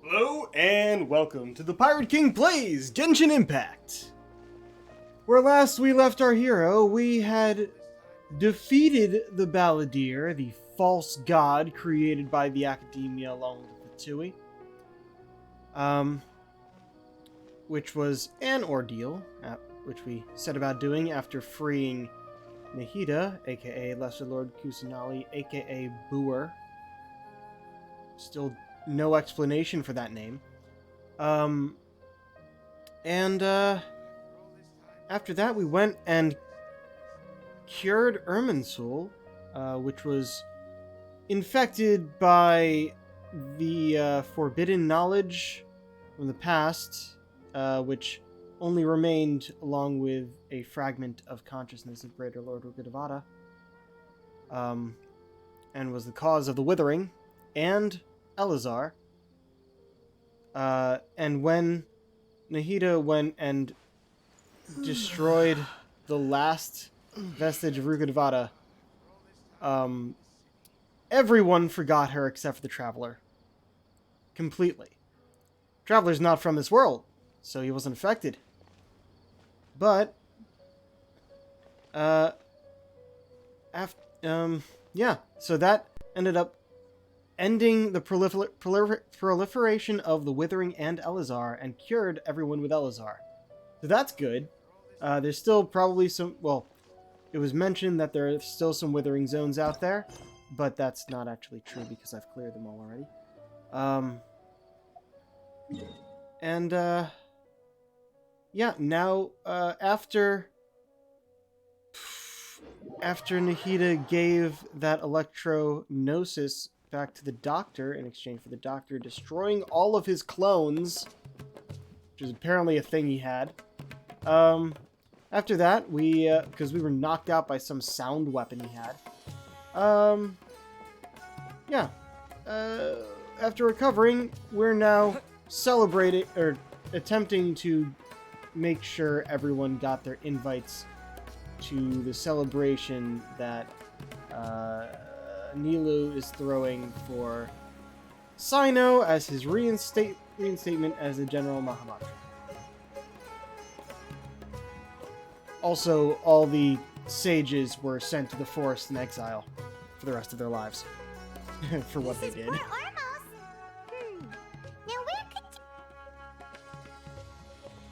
Hello and welcome to the Pirate King Plays Genshin Impact! Where last we left our hero, we had defeated the Balladeer, the false god created by the Academia along with the Tui. Which was an ordeal, which we set about doing after freeing Nahida, aka Lesser Lord Kusanali, aka Boer. Still no explanation for that name. After that we went and cured Irminsul, which was infected by the forbidden knowledge from the past, which only remained along with a fragment of consciousness of Greater Lord Rukkhadevata, and was the cause of the withering, and Elazar. And when Nahida went and destroyed the last vestige of Rukkhadevata, everyone forgot her except for the Traveler. Completely. Traveler's not from this world, so he wasn't affected. But, so that ended up ending the proliferation of the Withering and Elazar, and cured everyone with Elazar. So that's good. There's still probably some... Well, it was mentioned that there are still some Withering zones out there, but that's not actually true because I've cleared them all already. Now, after Nahida gave that electro-gnosis back to the Doctor in exchange for the Doctor destroying all of his clones, which is apparently a thing he had. After that, because we were knocked out by some sound weapon he had. After recovering, we're now celebrating, or attempting to make sure everyone got their invites to the celebration that Nilu is throwing for Sino as his reinstatement as the General Mahamatra. Also, all the sages were sent to the forest in exile for the rest of their lives for what they did. Now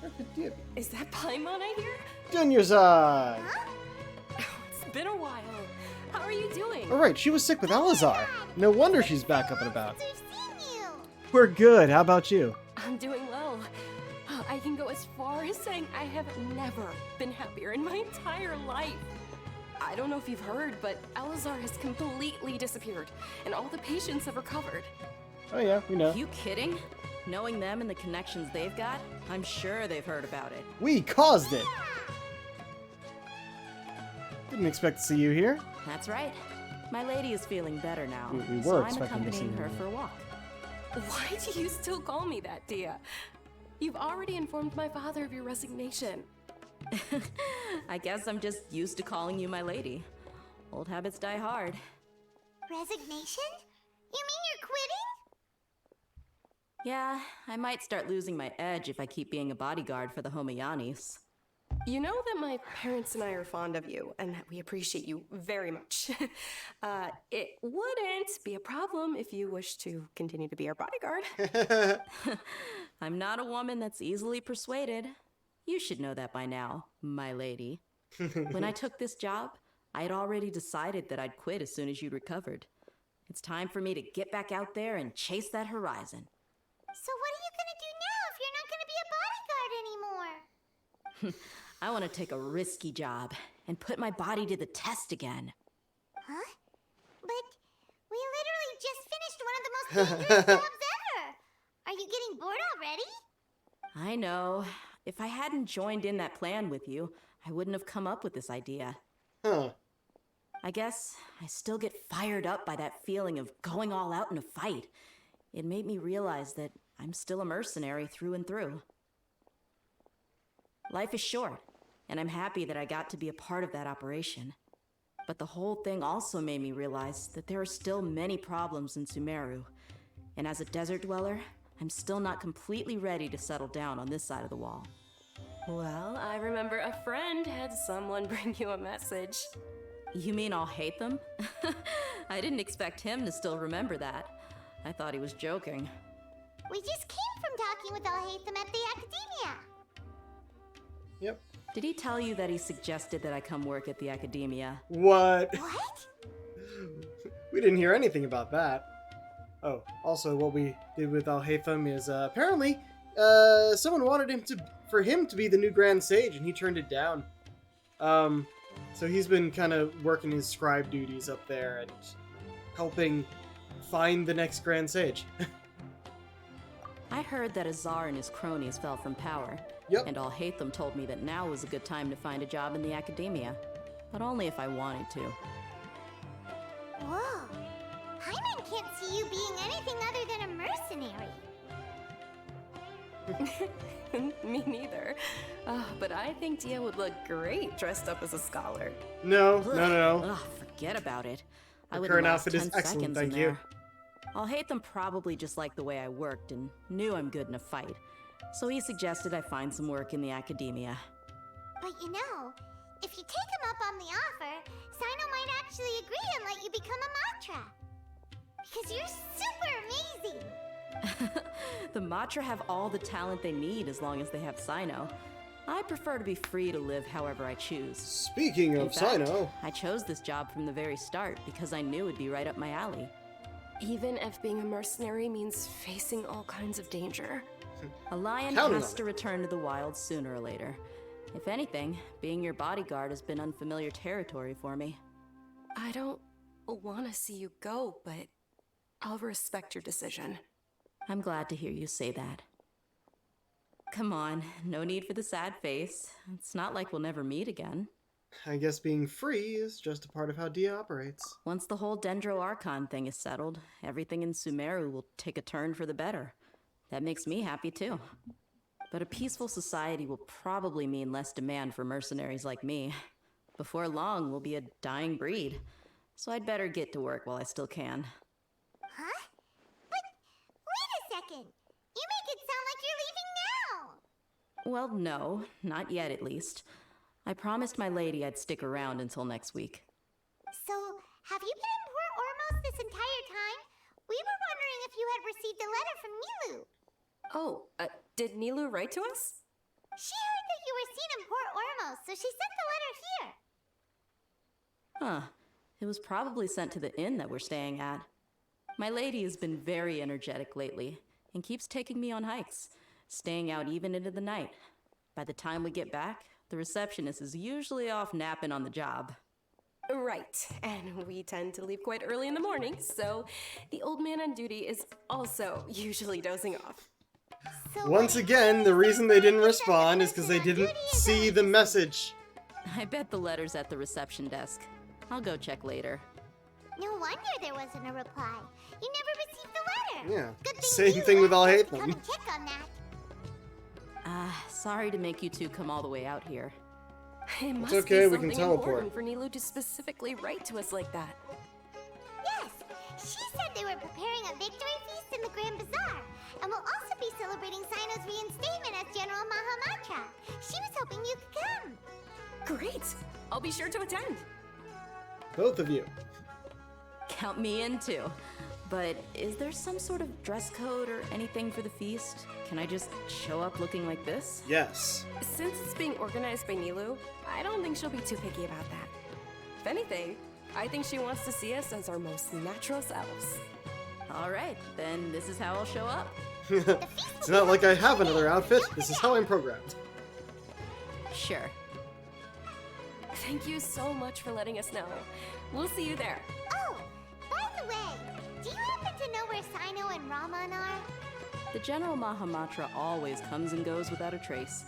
where could you... Is that Paimon I hear? Dunyazai! Huh? It's been a while. How are you doing? Alright, she was sick with Elazar. No wonder she's back up and about. Since I've seen you. We're good, how about you? I'm doing well. I can go as far as saying I have never been happier in my entire life. I don't know if you've heard, but Elazar has completely disappeared, and all the patients have recovered. Oh yeah, we know. Are you kidding? Knowing them and the connections they've got, I'm sure they've heard about it. We caused it! Didn't expect to see you here. That's right. My lady is feeling better now, We were so I'm expecting to see accompanying her. her for a walk. Why do you still call me that, Dia? You've already informed my father of your resignation. I guess I'm just used to calling you my lady. Old habits die hard. Resignation? You mean you're quitting? Yeah, I might start losing my edge if I keep being a bodyguard for the Homayanis. You know that my parents and I are fond of you, and that we appreciate you very much. It wouldn't be a problem if you wish to continue to be our bodyguard. I'm not a woman that's easily persuaded. You should know that by now, my lady. When I took this job, I had already decided that I'd quit as soon as you'd recovered. It's time for me to get back out there and chase that horizon. So what are you gonna do now if you're not gonna be a bodyguard anymore? I want to take a risky job and put my body to the test again. Huh? But we literally just finished one of the most dangerous jobs ever! Are you getting bored already? I know. If I hadn't joined in that plan with you, I wouldn't have come up with this idea. Huh. I guess I still get fired up by that feeling of going all out in a fight. It made me realize that I'm still a mercenary through and through. Life is short, and I'm happy that I got to be a part of that operation. But the whole thing also made me realize that there are still many problems in Sumeru, And as a desert dweller, I'm still not completely ready to settle down on this side of the wall. Well, I remember a friend had someone bring you a message. You mean I'll hate them? I didn't expect him to still remember that. I thought he was joking. We just came from talking with Alhaitham at the Academia. Yep. Did he tell you that he suggested that I come work at the Academia? What? What? We didn't hear anything about that. Oh, also what we did with Alhaitham is apparently someone wanted for him to be the new Grand Sage, and he turned it down. So he's been kind of working his scribe duties up there and helping find the next Grand Sage. I heard that Azar and his cronies fell from power. Yep. And Alhaitham told me that now was a good time to find a job in the Academia. But only if I wanted to. Whoa. Hyman can't see you being anything other than a mercenary. Me neither. But I think Dia would look great dressed up as a scholar. No. Ugh, forget about it. I Your wouldn't current last outfit 10 is excellent, seconds thank in you. there. Alhaitham probably just liked the way I worked and knew I'm good in a fight. So he suggested I find some work in the Academia. But you know, if you take him up on the offer, Sino might actually agree and let you become a Matra. Because you're super amazing. The Matra have all the talent they need as long as they have Sino. I prefer to be free to live however I choose. Speaking In of fact, Sino, I chose this job from the very start because I knew it'd be right up my alley. Even if being a mercenary means facing all kinds of danger. A lion Counting has on to it. return to the wild sooner or later. If anything, being your bodyguard has been unfamiliar territory for me. I don't want to see you go, but I'll respect your decision. I'm glad to hear you say that. Come on, no need for the sad face. It's not like we'll never meet again. I guess being free is just a part of how Dia operates. Once the whole Dendro Archon thing is settled, everything in Sumeru will take a turn for the better. That makes me happy too. But a peaceful society will probably mean less demand for mercenaries like me. Before long, we'll be a dying breed. So I'd better get to work while I still can. Huh? But wait a second. You make it sound like you're leaving now. Well, no, not yet at least. I promised my lady I'd stick around until next week. So, have you been in Port Ormos this entire time? We were wondering if you had received a letter from Nilu. Oh, did Nilu write to us? She heard that you were seen in Port Ormos, so she sent the letter here. Huh. It was probably sent to the inn that we're staying at. My lady has been very energetic lately and keeps taking me on hikes, staying out even into the night. By the time we get back, the receptionist is usually off napping on the job. Right, and we tend to leave quite early in the morning, so the old man on duty is also usually dozing off. So Once again, the reason they didn't respond is because they didn't see the message. I bet the letter's at the reception desk. I'll go check later. No wonder there wasn't a reply. You never received the letter. Yeah, Good thing same you thing with asked us to Alhaitham. come and check on that. Sorry to make you two come all the way out here. It must okay, be we can something teleport. important for Nilu to specifically write to us like that. Yes, she said they were preparing a victory feast in the Grand Bazaar, and will also be celebrating Sino's reinstatement as General Mahamatra. She was hoping you could come. Great! I'll be sure to attend. Both of you. Count me in too. But is there some sort of dress code or anything for the feast? Can I just show up looking like this? Yes. Since it's being organized by Nilu, I don't think she'll be too picky about that. If anything, I think she wants to see us as our most natural selves. All right, then this is how I'll show up. It's not like I have another outfit. This is how I'm programmed. Sure. Thank you so much for letting us know. We'll see you there. Oh, by the way, do you happen to know where Sino and Raman are? The General Mahamatra always comes and goes without a trace.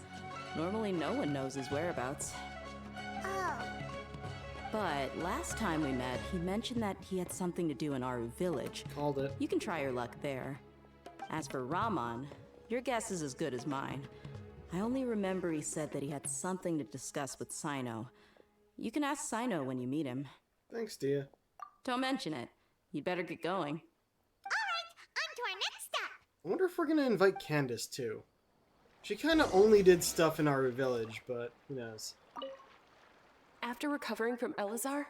Normally no one knows his whereabouts. Oh, But last time we met, he mentioned that he had something to do in Aru village. Called it. You can try your luck there. As for Raman, your guess is as good as mine. I only remember he said that he had something to discuss with Sino. You can ask Sino when you meet him. Thanks, Dia. Don't mention it. You'd better get going. all right, on to our I wonder if we're gonna invite Candace too. She kind of only did stuff in our village, but who knows. After recovering from Elazar,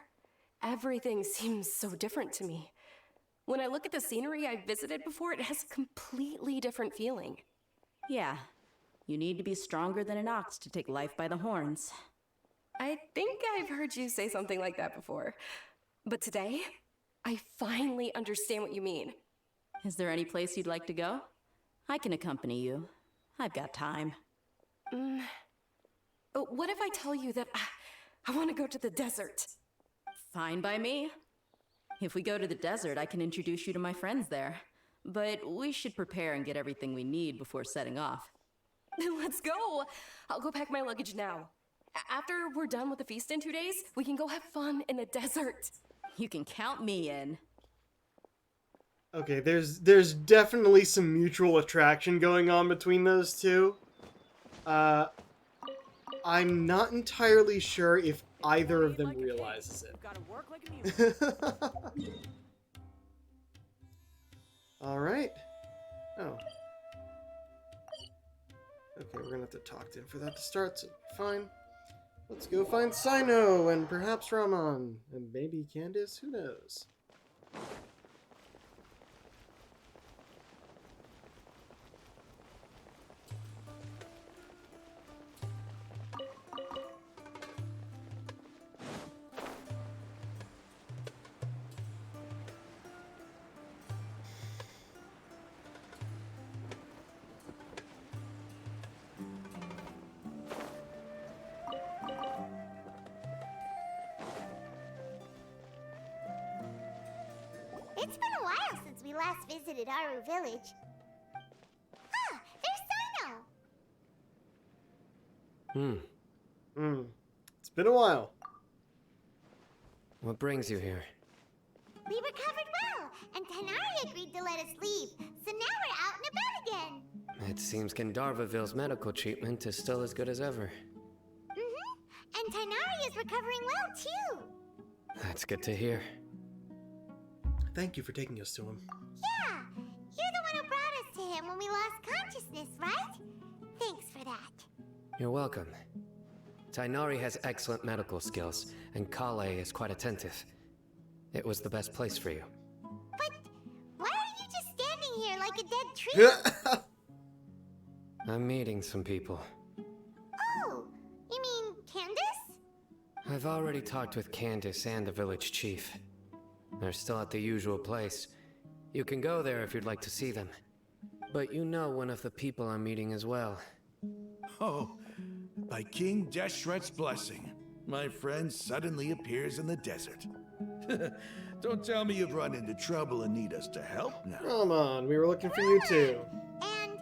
everything seems so different to me. When I look at the scenery I visited before, it has a completely different feeling. Yeah, you need to be stronger than an ox to take life by the horns. I think I've heard you say something like that before. But today, I finally understand what you mean. Is there any place you'd like to go? I can accompany you. I've got time. What if I tell you that I want to go to the desert? Fine by me. If we go to the desert, I can introduce you to my friends there. But we should prepare and get everything we need before setting off. Let's go! I'll go pack my luggage now. After we're done with the feast in 2 days, we can go have fun in the desert. You can count me in. Okay, there's definitely some mutual attraction going on between those two. I'm not entirely sure if either of them realizes it. Alright. Oh. Okay, we're gonna have to talk to him for that to start, so fine. Let's go find Sino and perhaps Ramon. And maybe Candace, who knows? It's been a while since we last visited Aru Village. Ah, there's Sino! It's been a while. What brings you here? We recovered well, and Tanari agreed to let us leave, so now we're out and about again. It seems Gandharvaville's medical treatment is still as good as ever. And Tanari is recovering well, too. That's good to hear. Thank you for taking us to him. Yeah, you're the one who brought us to him when we lost consciousness, right? Thanks for that. You're welcome. Tainari has excellent medical skills, and Kale is quite attentive. It was the best place for you. But why are you just standing here like a dead tree? I'm meeting some people. Oh, you mean Candace? I've already talked with Candace and the village chief. They're still at the usual place. You can go there if you'd like to see them. But you know one of the people I'm meeting as well. Oh, by King Deshret's blessing, my friend suddenly appears in the desert. Don't tell me you've run into trouble and need us to help now. Come on, we were looking for you too. And,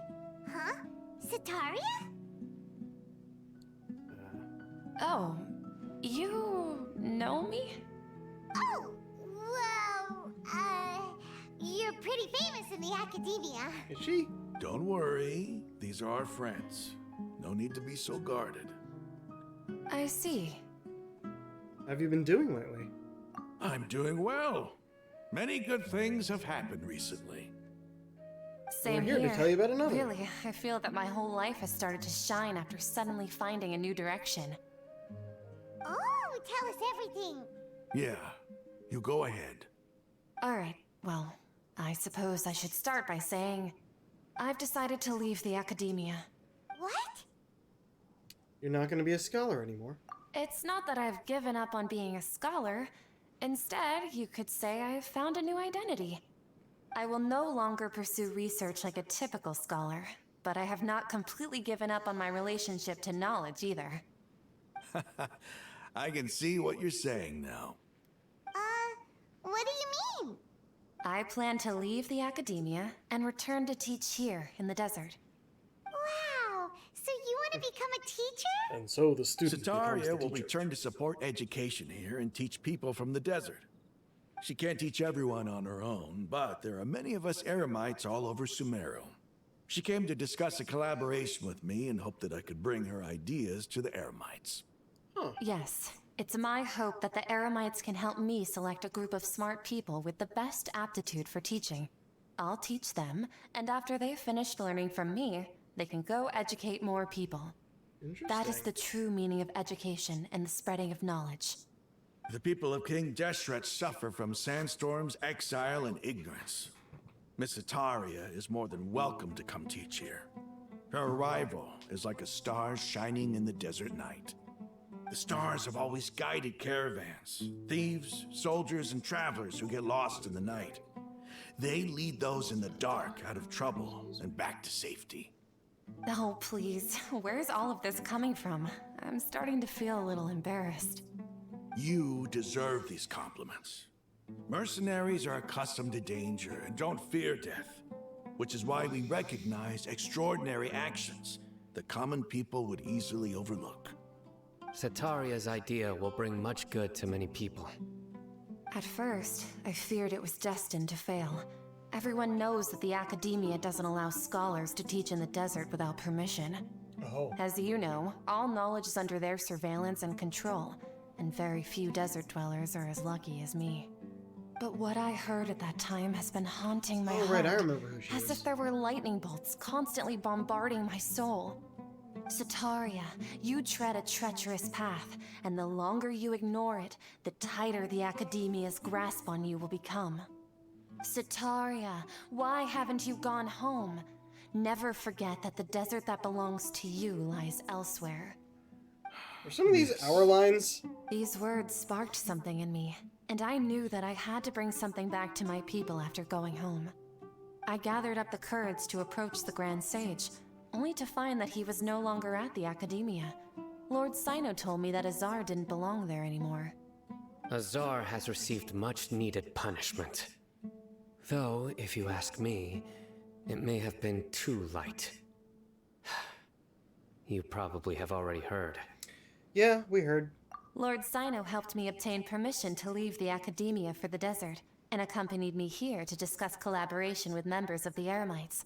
huh? Sataria? Oh, you know me? Oh, well, you're pretty famous in the academia. Is she? Don't worry, these are our friends. No need to be so guarded. I see. Have you been doing lately? I'm doing well. Many good things have happened recently. Same We're here to tell you about another. Really, I feel that my whole life has started to shine after suddenly finding a new direction. Oh, tell us everything. Yeah, you go ahead. Alright, well, I suppose I should start by saying I've decided to leave the academia. What? You're not going to be a scholar anymore. It's not that I've given up on being a scholar. Instead, you could say I've found a new identity. I will no longer pursue research like a typical scholar, but I have not completely given up on my relationship to knowledge either. I can see what you're saying now. What do you mean? I plan to leave the academia and return to teach here in the desert. Wow, so you want to become a teacher? And so the student Sataria will return to support education here and teach people from the desert. She can't teach everyone on her own, but there are many of us Eremites all over Sumeru. She came to discuss a collaboration with me and hoped that I could bring her ideas to the Eremites. Yes, it's my hope that the Eremites can help me select a group of smart people with the best aptitude for teaching. I'll teach them, and after they've finished learning from me, they can go educate more people. Interesting. That is the true meaning of education and the spreading of knowledge. The people of King Deshret suffer from sandstorms, exile, and ignorance. Miss Itaria is more than welcome to come teach here. Her arrival is like a star shining in the desert night. The stars have always guided caravans, thieves, soldiers, and travelers who get lost in the night. They lead those in the dark out of trouble and back to safety. Oh, please. Where's all of this coming from? I'm starting to feel a little embarrassed. You deserve these compliments. Mercenaries are accustomed to danger and don't fear death, which is why we recognize extraordinary actions that common people would easily overlook. Setaria's idea will bring much good to many people. At first, I feared it was destined to fail. Everyone knows that the Academia doesn't allow scholars to teach in the desert without permission. Oh. As you know, all knowledge is under their surveillance and control, and very few desert dwellers are as lucky as me. But what I heard at that time has been haunting my Oh, heart. right, I remember who she as is. if there were lightning bolts constantly bombarding my soul. Sataria, you tread a treacherous path, and the longer you ignore it, the tighter the Academia's grasp on you will become. Sataria, why haven't you gone home? Never forget that the desert that belongs to you lies elsewhere. Are some of these our lines? These words sparked something in me, and I knew that I had to bring something back to my people after going home. I gathered up the courage to approach the Grand Sage, only to find that he was no longer at the Academia. Lord Sino told me that Azar didn't belong there anymore. Azar has received much-needed punishment. Though, if you ask me, it may have been too light. You probably have already heard. Yeah, we heard. Lord Sino helped me obtain permission to leave the Academia for the desert, and accompanied me here to discuss collaboration with members of the Eremites.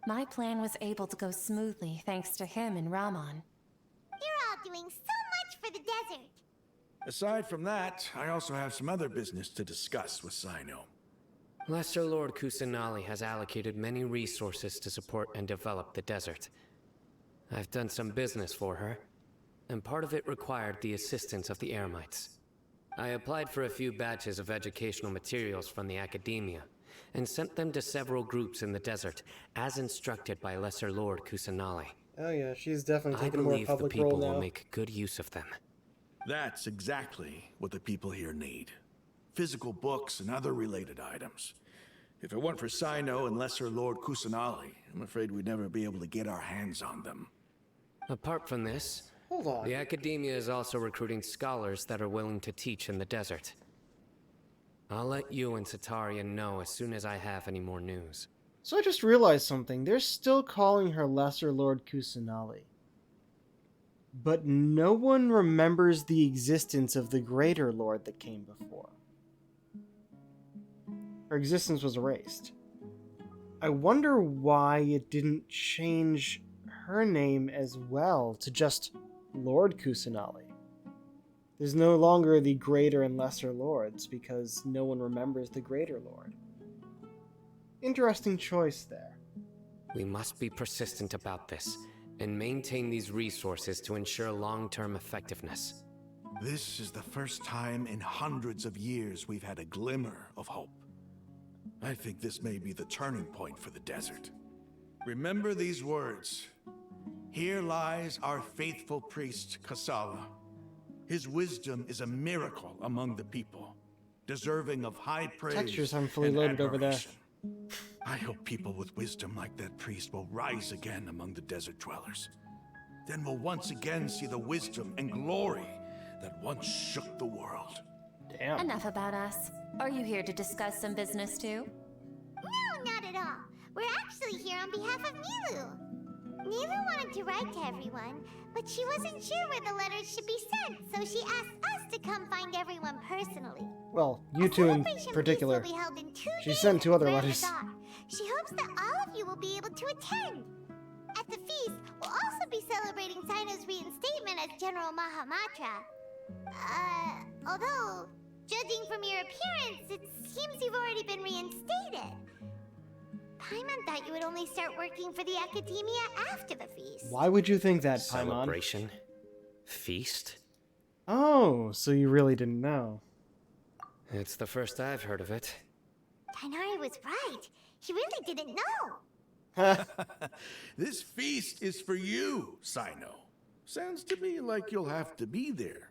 My plan was able to go smoothly thanks to him and Rahman. You're all doing so much for the desert. Aside from that, I also have some other business to discuss with Sino. Lesser Lord Kusanali has allocated many resources to support and develop the desert. I've done some business for her, and part of it required the assistance of the Eremites. I applied for a few batches of educational materials from the Academia, and sent them to several groups in the desert, as instructed by Lesser Lord Kusanali. Oh yeah, she's definitely I taking a more believe the public people role now. will make good use of them. That's exactly what the people here need. Physical books and other related items. If it weren't for Sino and Lesser Lord Kusanali, I'm afraid we'd never be able to get our hands on them. Apart from this, Hold on. the Academia is also recruiting scholars that are willing to teach in the desert. I'll let you and Sataria know as soon as I have any more news. So I just realized something. They're still calling her Lesser Lord Kusanali. But no one remembers the existence of the Greater Lord that came before. Her existence was erased. I wonder why it didn't change her name as well to just Lord Kusanali. There's no longer the Greater and Lesser Lords because no one remembers the Greater Lord. Interesting choice there. We must be persistent about this, and maintain these resources to ensure long-term effectiveness. This is the first time in hundreds of years we've had a glimmer of hope. I think this may be the turning point for the desert. Remember these words. Here lies our faithful priest, Kasala. His wisdom is a miracle among the people, deserving of high praise. Textures haven't fully and loaded over there. admiration. I hope people with wisdom like that priest will rise again among the desert dwellers. Then we'll once again see the wisdom and glory that once shook the world. Damn. Enough about us. Are you here to discuss some business too? No, not at all. We're actually here on behalf of Milu. Milu wanted to write to everyone, but she wasn't sure where the letters should be sent, so she asked us to come find everyone personally. Well, you two in Celebration particular. Feast will be held in 2 She days sent at 2 other Grand letters. Bazaar. She hopes that all of you will be able to attend. At the feast, we'll also be celebrating Sino's reinstatement as General Mahamatra. Although, judging from your appearance, it seems you've already been reinstated. Paimon thought you would only start working for the Academia after the feast. Why would you think that, Paimon? Celebration? Feast? Oh, so you really didn't know. It's the first I've heard of it. Tighnari was right. He really didn't know. This feast is for you, Sino. Sounds to me like you'll have to be there.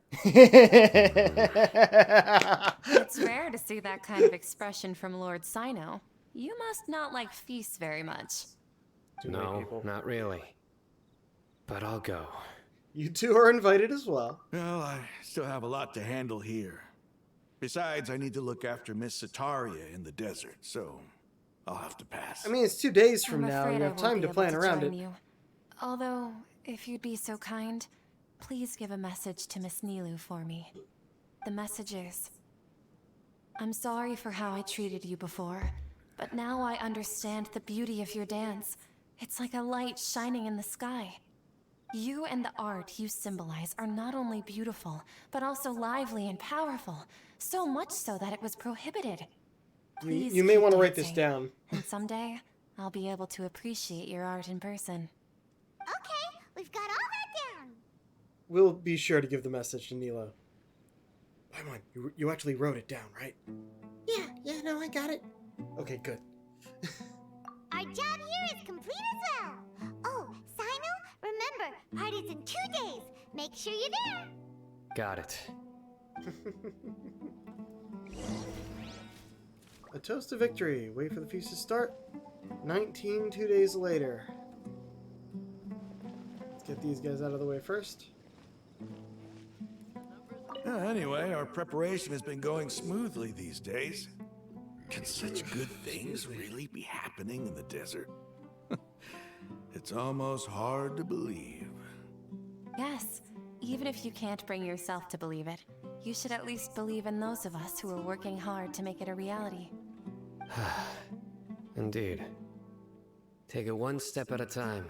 It's rare to see that kind of expression from Lord Sino. You must not like feasts very much. No, not really. But I'll go. You two are invited as well. Well, I still have a lot to handle here. Besides, I need to look after Miss Sataria in the desert, so I'll have to pass. I mean, it's 2 days from I'm now. afraid You I have won't time be to able plan around join it. you. Although, if you'd be so kind, please give a message to Miss Nilu for me. The message is, I'm sorry for how I treated you before, but now I understand the beauty of your dance. It's like a light shining in the sky. You and the art you symbolize are not only beautiful, but also lively and powerful, so much so that it was prohibited. Please You may keep want to write this dancing, down. and someday, I'll be able to appreciate your art in person. Okay, we've got all that down. We'll be sure to give the message to Nilo. Paimon, you actually wrote it down, right? Yeah, no, I got it. Okay, good. Our job here is complete as well. Oh, Sino, remember, party's in 2 days. Make sure you're there. Got it. A toast to victory. Wait for the feast to start. 19 2 days later. Let's get these guys out of the way first. Anyway, our preparation has been going smoothly these days. Can such good things really be happening in the desert? It's almost hard to believe. Yes, even if you can't bring yourself to believe it, you should at least believe in those of us who are working hard to make it a reality. Indeed. Take it one step at a time.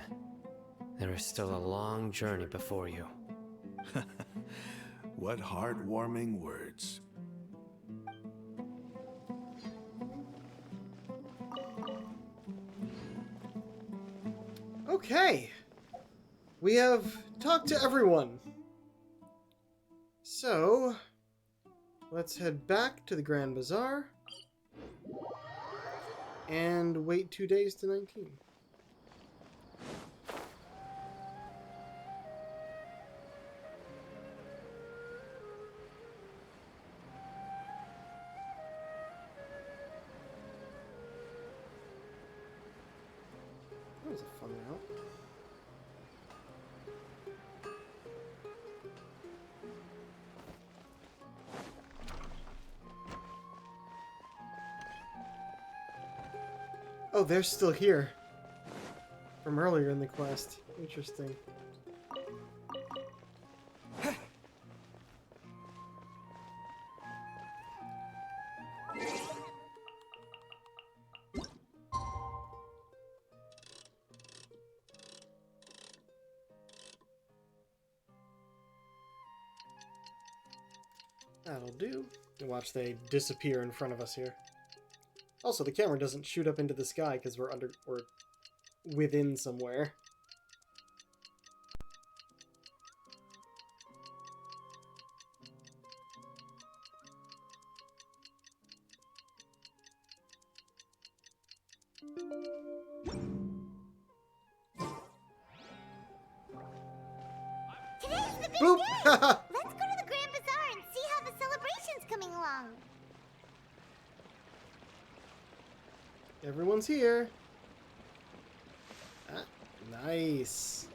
There is still a long journey before you. What heartwarming words. Okay. We have talked to everyone. So, let's head back to the Grand Bazaar and wait 2 days to 19. That was a fun route. Oh, they're still here. From earlier in the quest. Interesting. That'll do. And watch they disappear in front of us here. Also, the camera doesn't shoot up into the sky because we're within somewhere. Today's the big Boop! day. Let's go to the Grand Bazaar and see how the celebration's coming along. Everyone's here. Ah, nice.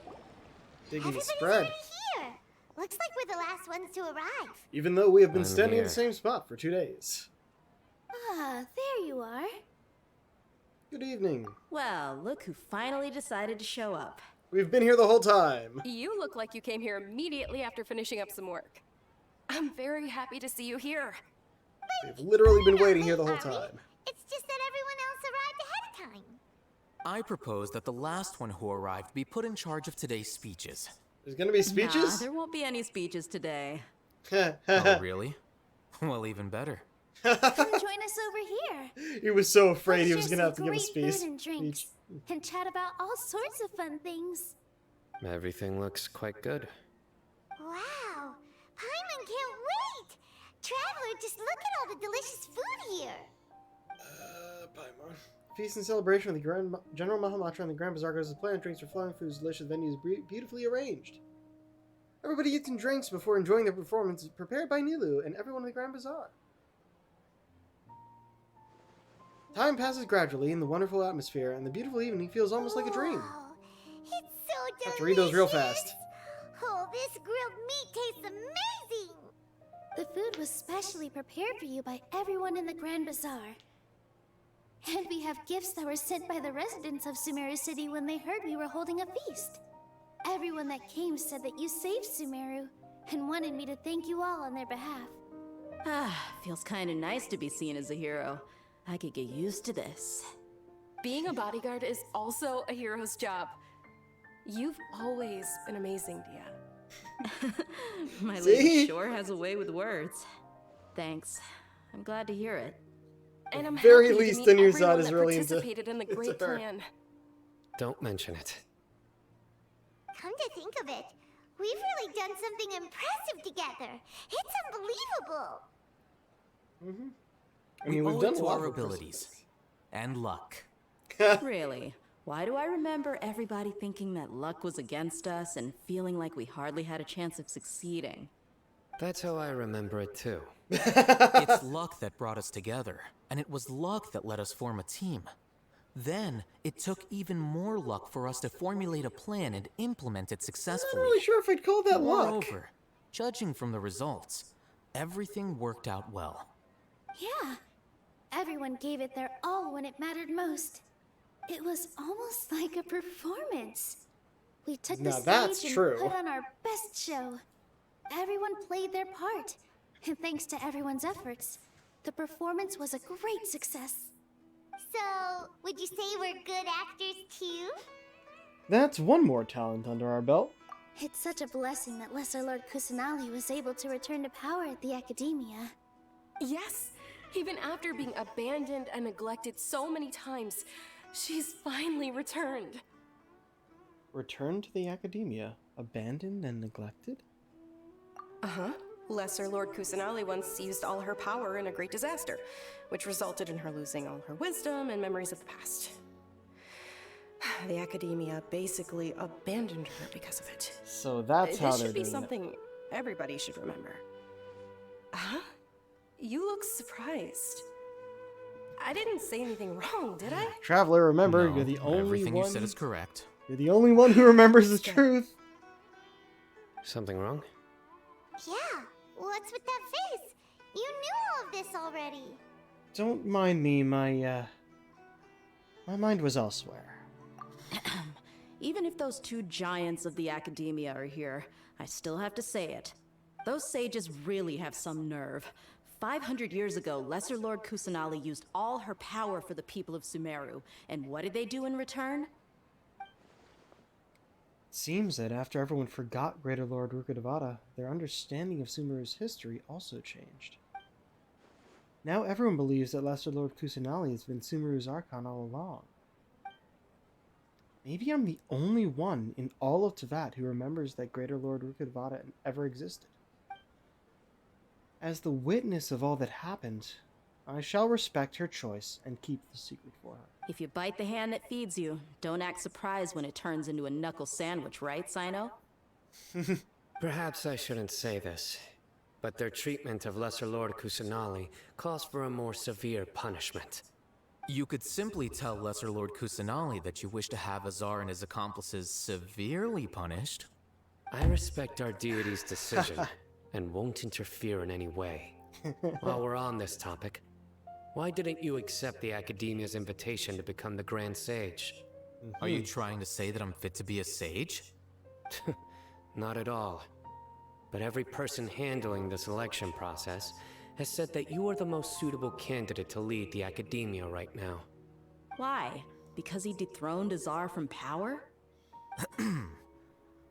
Digging Everybody's spread. already here. Looks like we're the last ones to arrive. Even though we have been I'm standing in here. the same spot for 2 days. Ah, there you are. Good evening. Well, look who finally decided to show up. We've been here the whole time. You look like you came here immediately after finishing up some work. I'm very happy to see you here. We've literally been We're not waiting here the late, whole are we? time. It's just that everyone else arrived ahead of time. I propose that the last one who arrived be put in charge of today's speeches. There's gonna be Nah, speeches? there won't be any speeches today. Oh, really? Well, even better. Come join us over here. He was so afraid We'll he was share gonna have some to give a great space. food and drinks, and chat about all sorts of fun things. Everything looks quite good. Wow, Paimon can't wait! Traveler, just look at all the delicious food here. Paimon. Feast and celebration with the General Mahamatra and the Grand Bazaar goes as planned. Drinks are flowing, food is delicious, venues beautifully arranged. Everybody eats and drinks before enjoying their performance, prepared by Nilu and everyone in the Grand Bazaar. Time passes gradually in the wonderful atmosphere, and the beautiful evening feels almost like a dream. Wow, it's so delicious. Have to read those real fast. Oh, this grilled meat tastes amazing. The food was specially prepared for you by everyone in the Grand Bazaar. And we have gifts that were sent by the residents of Sumeru City when they heard we were holding a feast. Everyone that came said that you saved Sumeru and wanted me to thank you all on their behalf. Feels kind of nice to be seen as a hero. I could get used to this. Being a bodyguard is also a hero's job. You've always been amazing, Dia. My See? lady sure has a way with words. Thanks. I'm glad to hear it. And I'm very happy least, to meet Anurzad everyone is that really into- participated in the into great her. plan. Don't mention it. Come to think of it, we've really done something impressive together. It's unbelievable. I mean, we've owe done it a to lot our of abilities and luck. Really? Why do I remember everybody thinking that luck was against us and feeling like we hardly had a chance of succeeding? That's how I remember it too. It's luck that brought us together, and it was luck that let us form a team. Then, it took even more luck for us to formulate a plan and implement it I'm not successfully. really sure if I'd call that luck. Moreover, judging from the results, everything worked out well. Yeah, everyone gave it their all when it mattered most. It was almost like a performance. We took the Now that's stage and true. put on our best show. Everyone played their part, and thanks to everyone's efforts, the performance was a great success. So, would you say we're good actors too? That's one more talent under our belt. It's such a blessing that Lesser Lord Kusanali was able to return to power at the Academia. Yes, even after being abandoned and neglected so many times, she's finally returned. Returned to the Academia, abandoned and neglected? Uh-huh. Lesser Lord Kusanali once used all her power in a great disaster, which resulted in her losing all her wisdom and memories of the past. The Academia basically abandoned her because of it. So that's how This they're should be doing it. something everybody should remember. Huh? You look surprised. I didn't say anything wrong, did I? Traveler, remember, No, you're the only everything one. you said is correct. You're the only one who remembers the truth. Something wrong? Yeah, what's with that face? You knew all of this already. Don't mind me, my mind was elsewhere. Even if those two giants of the Academia are here, I still have to say it. Those sages really have some nerve. 500 years ago, Lesser Lord Kusanali used all her power for the people of Sumeru, and what did they do in return? It seems that after everyone forgot Greater Lord Rukkhadevata, their understanding of Sumeru's history also changed. Now everyone believes that Lesser Lord Kusanali has been Sumeru's Archon all along. Maybe I'm the only one in all of Tevat who remembers that Greater Lord Rukkhadevata ever existed. As the witness of all that happened, I shall respect her choice and keep the secret for her. If you bite the hand that feeds you, don't act surprised when it turns into a knuckle sandwich, right, Sino? Perhaps I shouldn't say this, but their treatment of Lesser Lord Kusanali calls for a more severe punishment. You could simply tell Lesser Lord Kusanali that you wish to have Azar and his accomplices severely punished. I respect our deity's decision and won't interfere in any way. While we're on this topic, why didn't you accept the Academia's invitation to become the Grand Sage? Are you trying to say that I'm fit to be a sage? Not at all. But every person handling the selection process has said that you are the most suitable candidate to lead the Academia right now. Why? Because he dethroned Azar from power?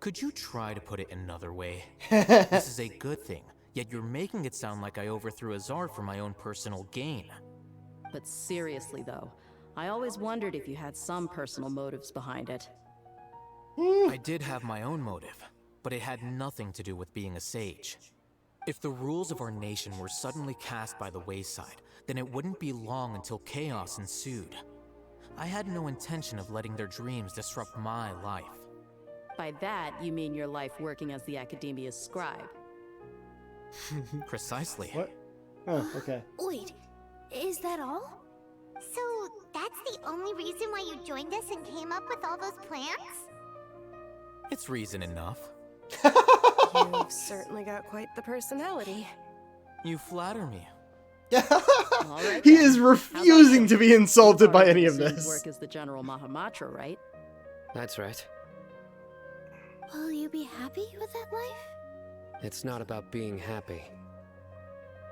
Could you try to put it another way? This is a good thing. Yet you're making it sound like I overthrew Azar for my own personal gain. But seriously, though, I always wondered if you had some personal motives behind it. I did have my own motive, but it had nothing to do with being a sage. If the rules of our nation were suddenly cast by the wayside, then it wouldn't be long until chaos ensued. I had no intention of letting their dreams disrupt my life. By that, you mean your life working as the Academia's scribe. Precisely. What? Oh, okay. Wait, is that all? So that's the only reason why you joined us and came up with all those plans? It's reason enough. You've certainly got quite the personality. You flatter me. All right, He then. is How about refusing you? to be insulted by You've any of already this. Work as the General Mahamatra, right? That's right. Will you be happy with that life? It's not about being happy.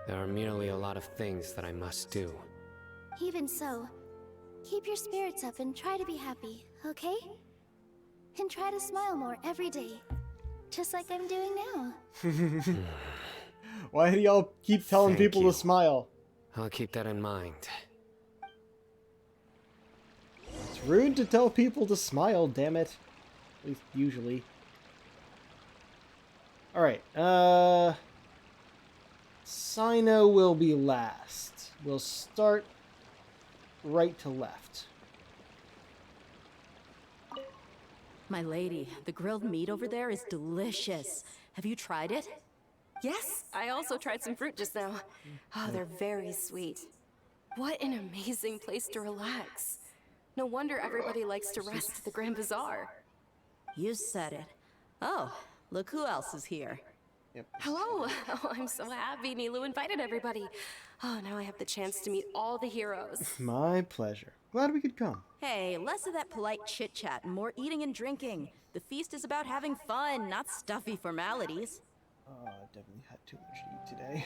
There are merely a lot of things that I must do. Even so, keep your spirits up and try to be happy, okay? And try to smile more every day, just like I'm doing now. Why do y'all keep telling Thank people you. to smile? I'll keep that in mind. It's rude to tell people to smile, damn it. At least usually. Alright, Sino will be last. We'll start right to left. My lady, the grilled meat over there is delicious. Have you tried it? Yes, I also tried some fruit just now. Oh, they're very sweet. What an amazing place to relax. No wonder everybody likes to rest at the Grand Bazaar. You said it. Oh, look who else is here. Hello! Oh, I'm so happy Nilu invited everybody. Oh, now I have the chance to meet all the heroes. My pleasure. Glad we could come. Hey, less of that polite chit-chat and more eating and drinking. The feast is about having fun, not stuffy formalities. I definitely had too much to eat today.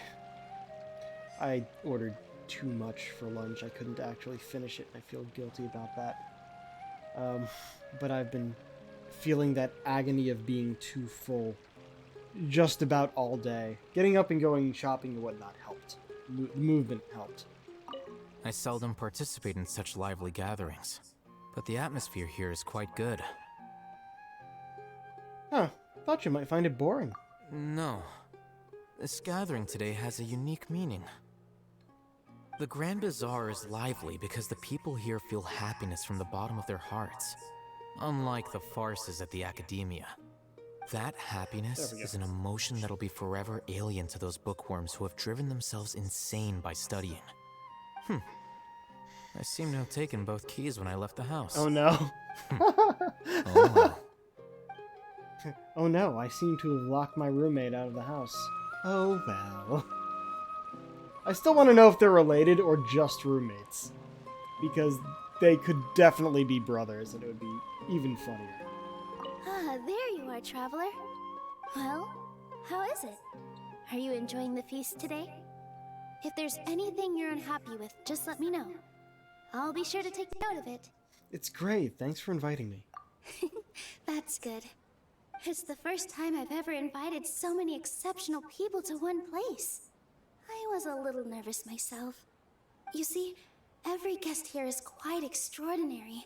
I ordered too much for lunch. I couldn't actually finish it. I feel guilty about that. But I've been feeling that agony of being too full just about all day. Getting up and going shopping and whatnot helped. Movement helped. I seldom participate in such lively gatherings, but the atmosphere here is quite good. Huh. Thought you might find it boring. No. This gathering today has a unique meaning. The Grand Bazaar is lively because the people here feel happiness from the bottom of their hearts, unlike the farces at the Academia. That happiness There we go. is an emotion that'll be forever alien to those bookworms who have driven themselves insane by studying. I seem to have taken both keys when I left the house. Oh no. Oh well. Oh no, I seem to have locked my roommate out of the house. Oh well. I still want to know if they're related or just roommates. Because they could definitely be brothers and it would be even funnier. Ah, there you are, traveler. Well, how is it? Are you enjoying the feast today? If there's anything you're unhappy with, just let me know. I'll be sure to take note of it. It's great. Thanks for inviting me. That's good. It's the first time I've ever invited so many exceptional people to one place. I was a little nervous myself. You see, every guest here is quite extraordinary.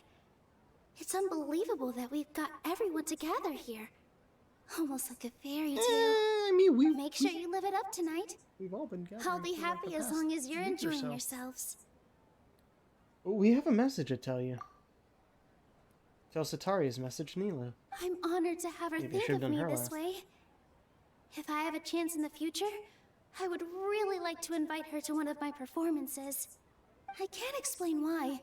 It's unbelievable that we've got everyone together here. Almost like a fairy tale. I mean, Make sure you live it up tonight. we've all been gathering I'll be for like happy the as past long as you're week or enjoying so. yourselves. Oh, we have a message to tell you. Tell Satari's message Nilu. I'm honored to have her Maybe I think should've of done me her this last. way. If I have a chance in the future, I would really like to invite her to one of my performances. I can't explain why,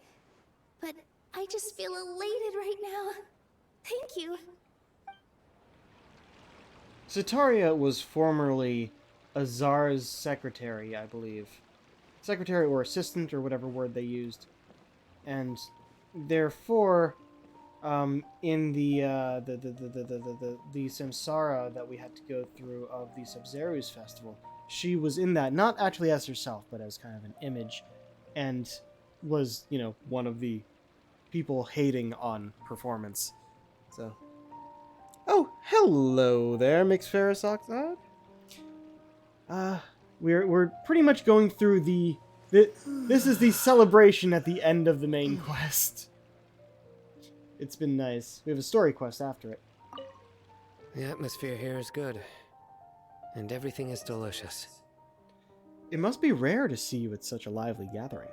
but I just feel elated right now. Thank you. Sataria was formerly Azar's secretary, I believe. Secretary or assistant or whatever word they used. And therefore, in the samsara that we had to go through of the Sub-Zeru's festival, she was in that, not actually as herself, but as kind of an image, and was, you know, one of the people hating on performance. So... Oh, hello there, Mixed Ferris Oxide. We're pretty much going through this is the celebration at the end of the main quest. It's been nice. We have a story quest after it. The atmosphere here is good. And everything is delicious. It must be rare to see you at such a lively gathering.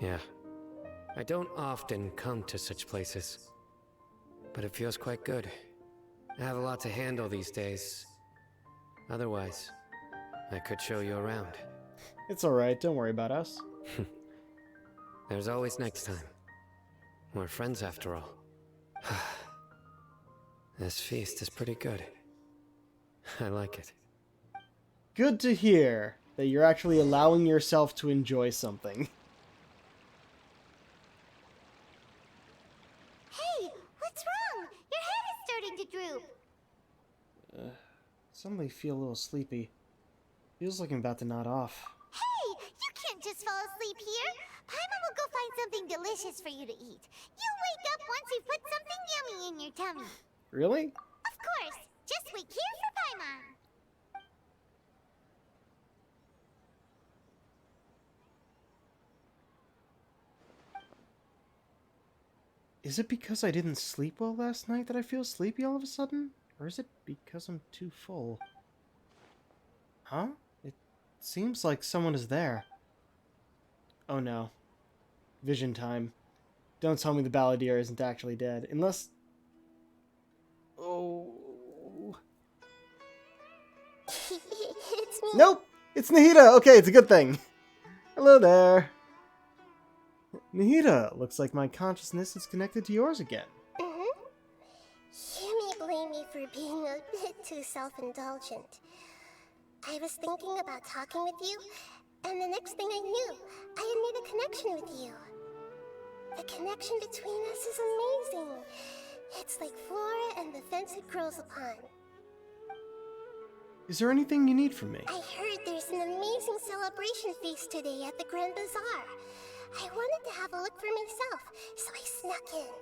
Yeah. I don't often come to such places. But it feels quite good. I have a lot to handle these days. Otherwise, I could show you around. It's alright, don't worry about us. There's always next time. We're friends after all. This feast is pretty good. I like it. Good to hear that you're actually allowing yourself to enjoy something. Hey, what's wrong? Your head is starting to droop. Suddenly feel a little sleepy. Feels like I'm about to nod off. Hey, you can't just fall asleep here. Paimon will go find something delicious for you to eat. You'll wake up once we've put something yummy in your tummy. Really? Of course. Just wait here for Paimon. Is it because I didn't sleep well last night that I feel sleepy all of a sudden? Or is it because I'm too full? Huh? It seems like someone is there. Oh no. Vision time. Don't tell me the balladeer isn't actually dead. Unless... Oh... It's me. Nope! It's Nahida! Okay, it's a good thing. Hello there. Nahida, looks like my consciousness is connected to yours again. You may blame me for being a bit too self-indulgent. I was thinking about talking with you, and the next thing I knew, I had made a connection with you. The connection between us is amazing. It's like flora and the fence it grows upon. Is there anything you need from me? I heard there's an amazing celebration feast today at the Grand Bazaar. I wanted to have a look for myself, so I snuck in.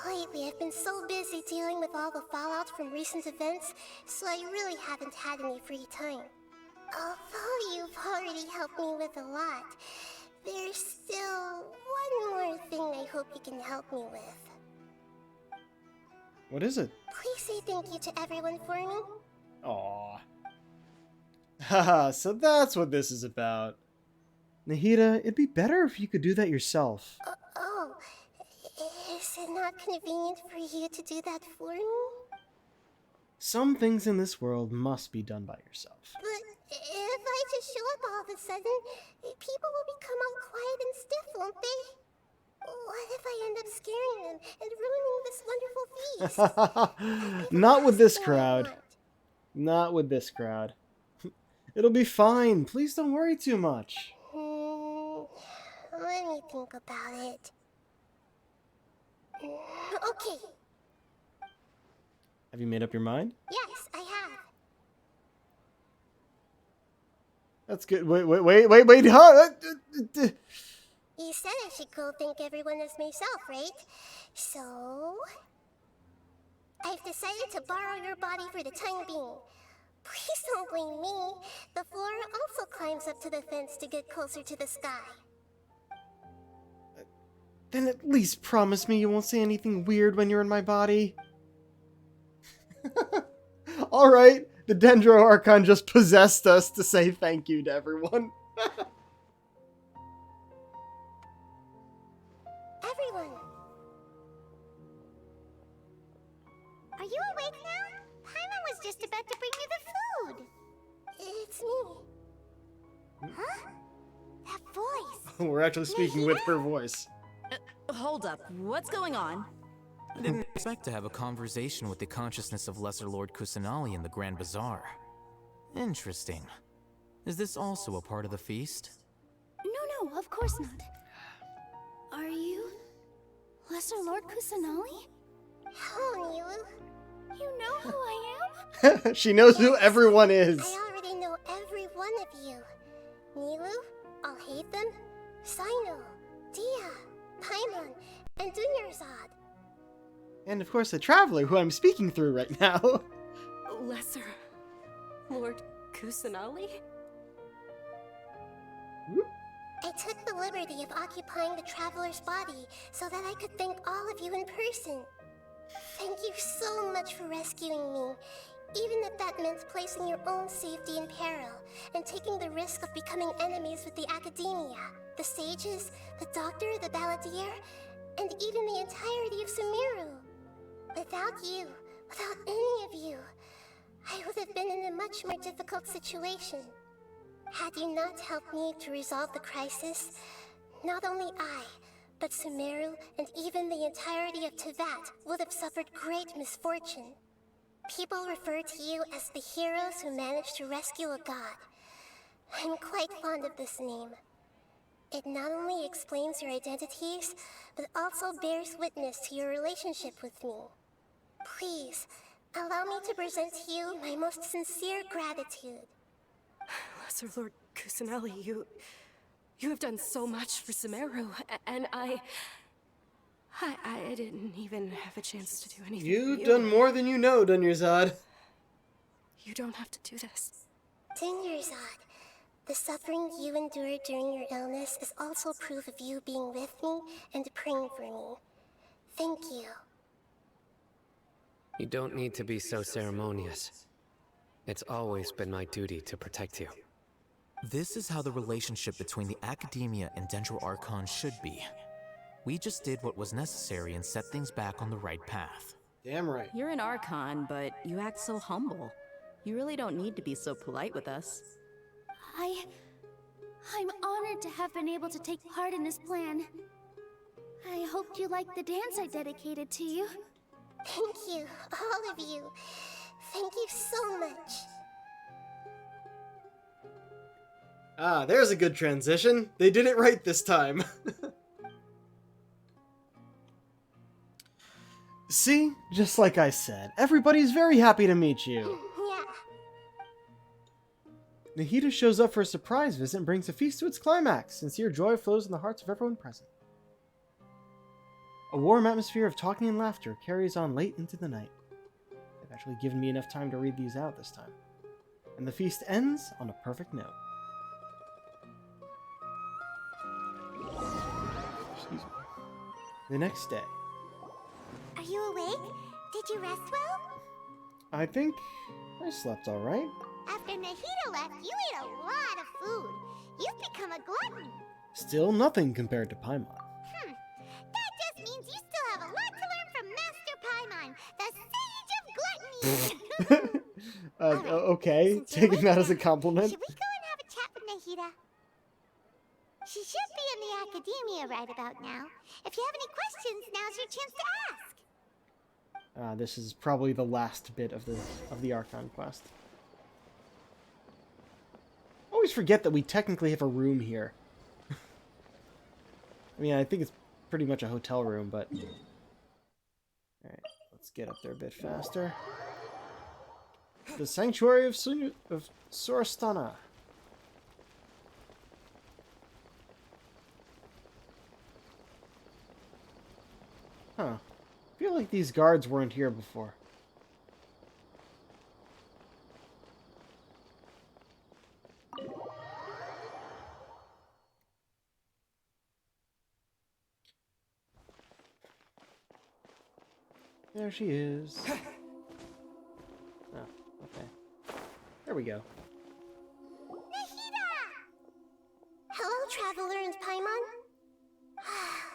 Lately, I've been so busy dealing with all the fallout from recent events, so I really haven't had any free time. Although you've already helped me with a lot, there's still one more thing I hope you can help me with. What is it? Please say thank you to everyone for me. Aww. Haha, so that's what this is about. Nahida, it'd be better if you could do that yourself. Oh, is it not convenient for you to do that for me? Some things in this world must be done by yourself. But if I just show up all of a sudden, people will become all quiet and stiff, won't they? What if I end up scaring them and ruining this wonderful feast? Not with this That's what I crowd. want. Not with this crowd. It'll be fine. Please don't worry too much. Let me think about it. Okay, Have you made up your mind? yes, I have. That's good. Wait, huh? You said I should go thank everyone as myself, right? So... I've decided to borrow your body for the time being. Please don't blame me. The flora also climbs up to the fence to get closer to the sky. Then at least promise me you won't say anything weird when you're in my body. Alright, the Dendro Archon just possessed us to say thank you to everyone. Everyone! Are you awake now? Paimon was just about to bring you the food. It's me. Huh? That voice. We're actually speaking with her voice. Hold up, what's going on? I didn't expect to have a conversation with the consciousness of Lesser Lord Kusanali in the Grand Bazaar. Interesting. Is this also a part of the feast? No, of course not. Are you Lesser Lord Kusanali? Hello, Nilu. You know who I am? She knows who everyone is. I already know every one of you. Nilu, Alhaitham, Sino, Dia, Paimon, and Dunyarzad. And of course the Traveler, who I'm speaking through right now. Lesser Lord Kusanali? I took the liberty of occupying the traveler's body so that I could thank all of you in person. Thank you so much for rescuing me, even if that meant placing your own safety in peril and taking the risk of becoming enemies with the academia, the sages, the doctor, the balladeer, and even the entirety of Sumeru. Without you, without any of you, I would have been in a much more difficult situation. Had you not helped me to resolve the crisis, not only I, but Sumeru and even the entirety of Tevat would have suffered great misfortune. People refer to you as the heroes who managed to rescue a god. I'm quite fond of this name. It not only explains your identities, but also bears witness to your relationship with me. Please, allow me to present to you my most sincere gratitude. Lesser Lord Kusanali, you have done so much for Sumeru, and I didn't even have a chance to do anything for You've you. done more than you know, Dunyarzad. You don't have to do this. Dunyarzad, the suffering you endured during your illness is also proof of you being with me and praying for me. Thank you. You don't need to be so ceremonious. It's always been my duty to protect you. This is how the relationship between the Academia and Dendro Archon should be. We just did what was necessary and set things back on the right path. Damn right. You're an Archon, but you act so humble. You really don't need to be so polite with us. I'm honored to have been able to take part in this plan. I hoped you liked the dance I dedicated to you. Thank you, all of you. Thank you so much. Ah, there's a good transition. They did it right this time. See? Just like I said, everybody's very happy to meet you. Yeah. Nahida shows up for a surprise visit and brings the feast to its climax. Sincere joy flows in the hearts of everyone present. A warm atmosphere of talking and laughter carries on late into the night. They've actually given me enough time to read these out this time. And the feast ends on a perfect note. Excuse me. The next day. Are you awake? Did you rest well? I think I slept alright. After Nahida left, you ate a lot of food. You've become a glutton. Still nothing compared to Paimon. That just means you still have a lot to learn from Master Paimon, the Sage of Gluttony. Alright, Okay, since you're taking that awake as a now, compliment. Should we go and have a chat with Nahida? She should be in the academia right about now. If you have any questions, now's your chance to ask. This is probably the last bit of the Archon quest. Always forget that we technically have a room here. I mean, I think it's pretty much a hotel room, but... Alright, let's get up there a bit faster. The Sanctuary of Sorastana. Huh. I feel like these guards weren't here before. There she is. Oh, okay. There we go. Nahida! Hello, Traveler and Paimon.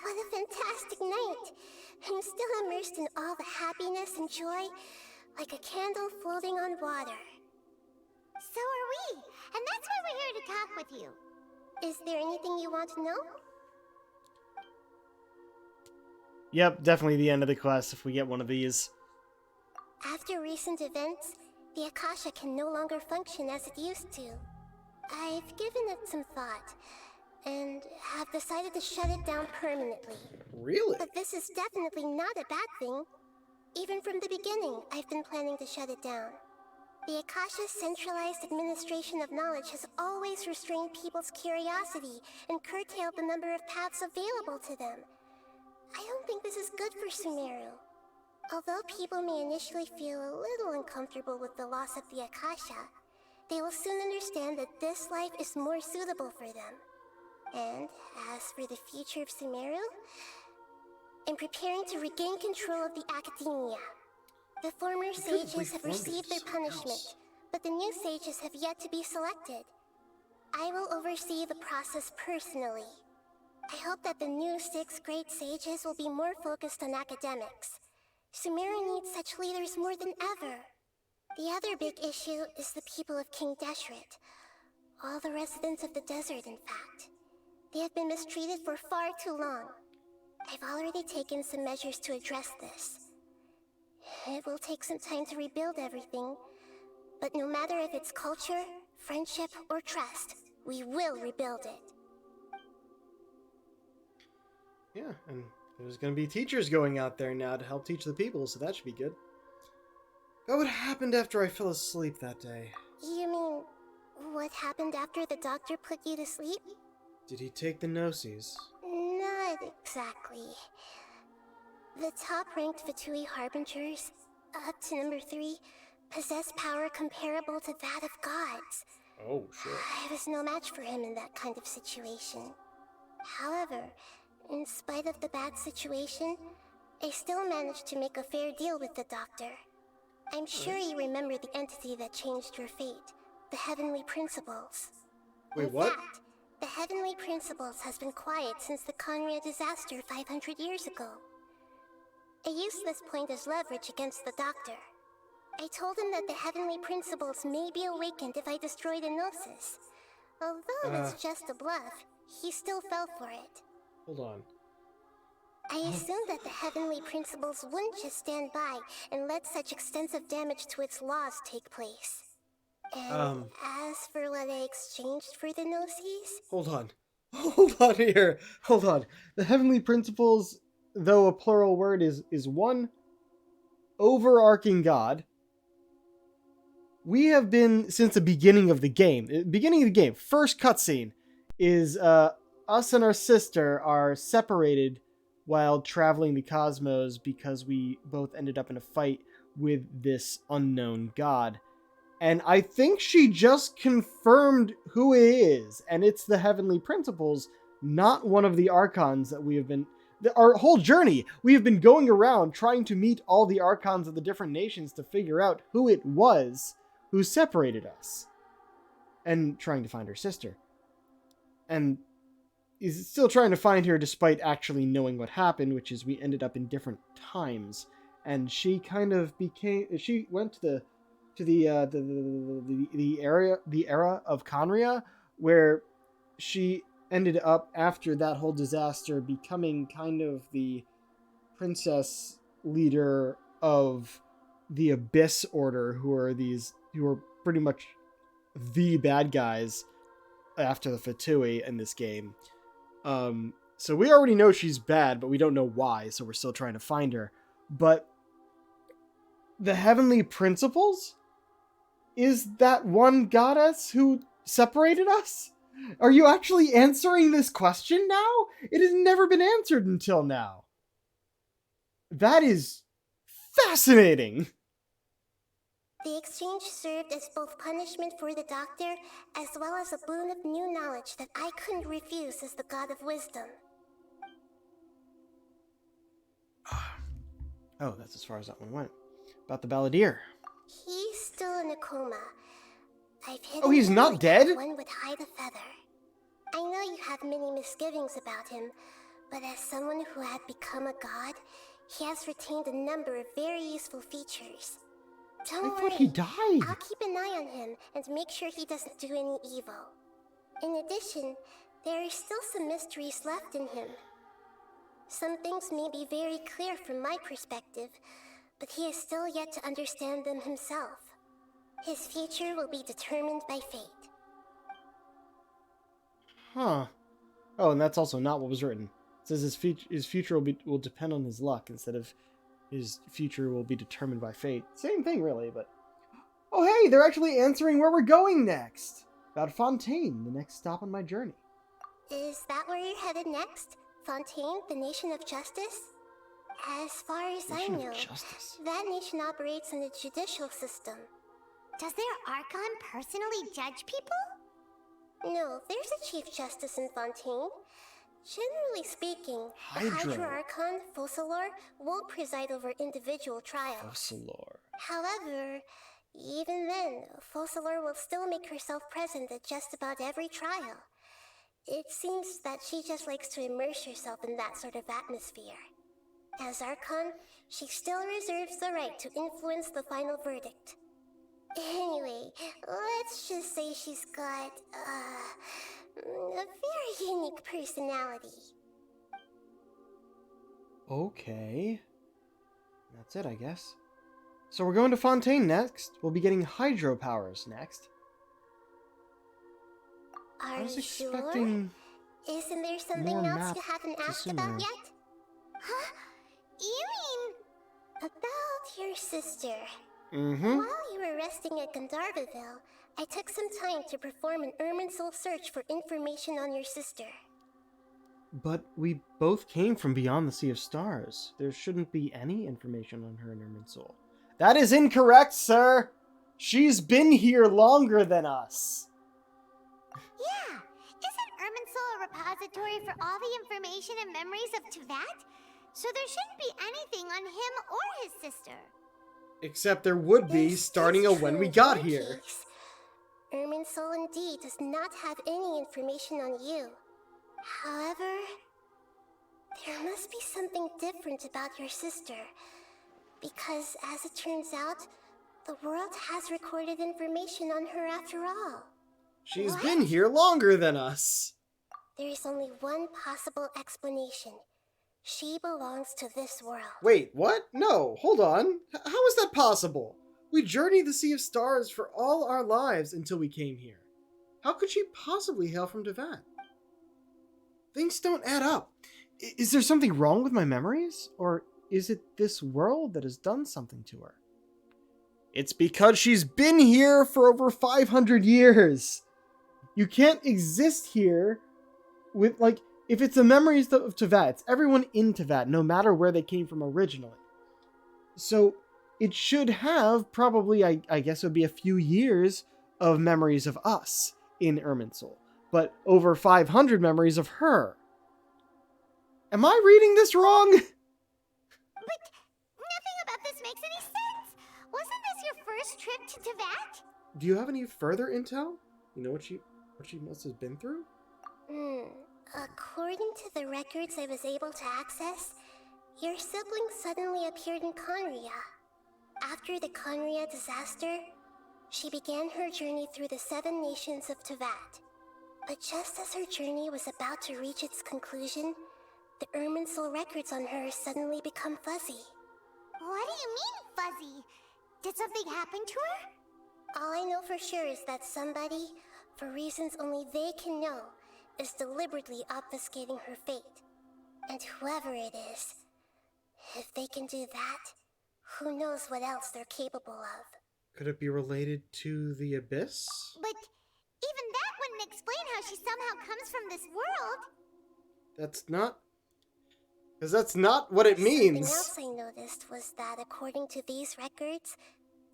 What a fantastic night. I'm still immersed in all the happiness and joy, like a candle floating on water. So are we, and that's why we're here to talk with you. Is there anything you want to know? Yep, definitely the end of the quest if we get one of these. After recent events, the Akasha can no longer function as it used to. I've given it some thought, and have decided to shut it down permanently. Really? But this is definitely not a bad thing. Even from the beginning, I've been planning to shut it down. The Akasha's centralized administration of knowledge has always restrained people's curiosity and curtailed the number of paths available to them. I don't think this is good for Sumeru. Although people may initially feel a little uncomfortable with the loss of the Akasha, they will soon understand that this life is more suitable for them. And as for the future of Sumeru, I'm preparing to regain control of the academia. The former sages have received their punishment, but the new sages have yet to be selected. I will oversee the process personally. I hope that the new 6 great sages will be more focused on academics. Sumeru needs such leaders more than ever. The other big issue is the people of King Deshret. All the residents of the desert, in fact. They have been mistreated for far too long. I've already taken some measures to address this. It will take some time to rebuild everything, but no matter if it's culture, friendship, or trust, we will rebuild it. Yeah, and there's going to be teachers going out there now to help teach the people, so that should be good. But what happened after I fell asleep that day? You mean, what happened after the doctor put you to sleep? Did he take the Gnosis? Not exactly. The top-ranked Fatui Harbingers, up to number 3, possess power comparable to that of gods. Oh, shit. I was no match for him in that kind of situation. However, in spite of the bad situation, I still managed to make a fair deal with the doctor. I'm sure you remember the entity that changed your fate, the Heavenly Principles. Wait, in what? fact, the Heavenly Principles has been quiet since the Conria disaster 500 years ago. I used this point as leverage against the doctor. I told him that the Heavenly Principles may be awakened if I destroy the Gnosis. Although it's just a bluff, he still fell for it. Hold on. I assumed that the Heavenly Principles wouldn't just stand by and let such extensive damage to its laws take place. And as for what I exchanged for the Gnosis... Hold on. Hold on here. Hold on. The Heavenly Principles, though a plural word, is one overarching god. We have been, since the beginning of the game, first cutscene, is us and our sister are separated while traveling the cosmos because we both ended up in a fight with this unknown god. And I think she just confirmed who it is, and it's the Heavenly Principles, not one of the Archons that we have been... Our whole journey, we have been going around trying to meet all the Archons of the different nations to figure out who it was who separated us. And trying to find her sister. And he's still trying to find her despite actually knowing what happened, which is we ended up in different times. And she kind of became... She went to the era of Conria, where she ended up, after that whole disaster, becoming kind of the princess leader of the Abyss Order, who are pretty much the bad guys after the Fatui in this game. So we already know she's bad, but we don't know why, so we're still trying to find her. But the Heavenly Principles is that one goddess who separated us? Are you actually answering this question now? It has never been answered until now. That is fascinating. The exchange served as both punishment for the doctor, as well as a boon of new knowledge that I couldn't refuse as the god of wisdom. Oh, that's as far as that one went. About the Balladeer. He's still in a coma. I've hidden Oh, he's him not like dead? one would hide a feather. I know you have many misgivings about him, but as someone who had become a god, he has retained a number of very useful features. Don't I worry, thought he died. I'll keep an eye on him and make sure he doesn't do any evil. In addition, there are still some mysteries left in him. Some things may be very clear from my perspective, but he is still yet to understand them himself. His future will be determined by fate. Huh. Oh, and that's also not what was written. It says his future will depend on his luck instead of his future will be determined by fate. Same thing, really, but... Oh, hey, they're actually answering where we're going next. About Fontaine, the next stop on my journey. Is that where you're headed next? Fontaine, the Nation of Justice? As far as I Nation of know, Justice. that nation operates in the judicial system. Does their Archon personally judge people? No, there's a Chief Justice in Fontaine. Generally speaking, the Hydro. Hydra-Archon, Focalor, won't preside over individual trials. Focalor. However, even then, Focalor will still make herself present at just about every trial. It seems that she just likes to immerse herself in that sort of atmosphere. As Archon, she still reserves the right to influence the final verdict. Anyway, let's just say she's got, a very unique personality. Okay. That's it, I guess. So we're going to Fontaine next. We'll be getting hydro powers next. Are I was you expecting sure? Isn't there something more else math you haven't to asked about Sumeru. yet? Huh? You mean... About your sister. Mm-hmm. While you were resting at Gandharvaville, I took some time to perform an Irminsul search for information on your sister. But we both came from beyond the Sea of Stars. There shouldn't be any information on her in Irminsul. That is incorrect, sir! She's been here longer than us. Yeah, isn't Irminsul a repository for all the information and memories of Teyvat? So there shouldn't be anything on him or his sister. Except there would be, This starting is at when true we in got one here. case. Irminsul indeed does not have any information on you. However, there must be something different about your sister. Because, as it turns out, the world has recorded information on her after all. She's What? been here longer than us. There is only one possible explanation. She belongs to this world. Wait, what? No, hold on. How is that possible? We journeyed the Sea of Stars for all our lives until we came here. How could she possibly hail from Teyvat? Things don't add up. Is there something wrong with my memories? Or is it this world that has done something to her? It's because she's been here for over 500 years. You can't exist here with, like, if it's the memories of Teyvat, it's everyone in Teyvat, no matter where they came from originally. So it should have probably, I guess it would be a few years of memories of us in Irminsul, but over 500 memories of her. Am I reading this wrong? But nothing about this makes any sense. Wasn't this your first trip to Teyvat? Do you have any further intel? You know what she must have been through? According to the records I was able to access, your sibling suddenly appeared in Conria. After the Conria disaster, she began her journey through the 7 nations of Teyvat. But just as her journey was about to reach its conclusion, the Irminsul records on her suddenly become fuzzy. What do you mean, fuzzy? Did something happen to her? All I know for sure is that somebody, for reasons only they can know, is deliberately obfuscating her fate. And whoever it is, if they can do that, who knows what else they're capable of. Could it be related to the Abyss? But even that wouldn't explain how she somehow comes from this world. That's not... Because that's not what it means. Something else I noticed was that according to these records,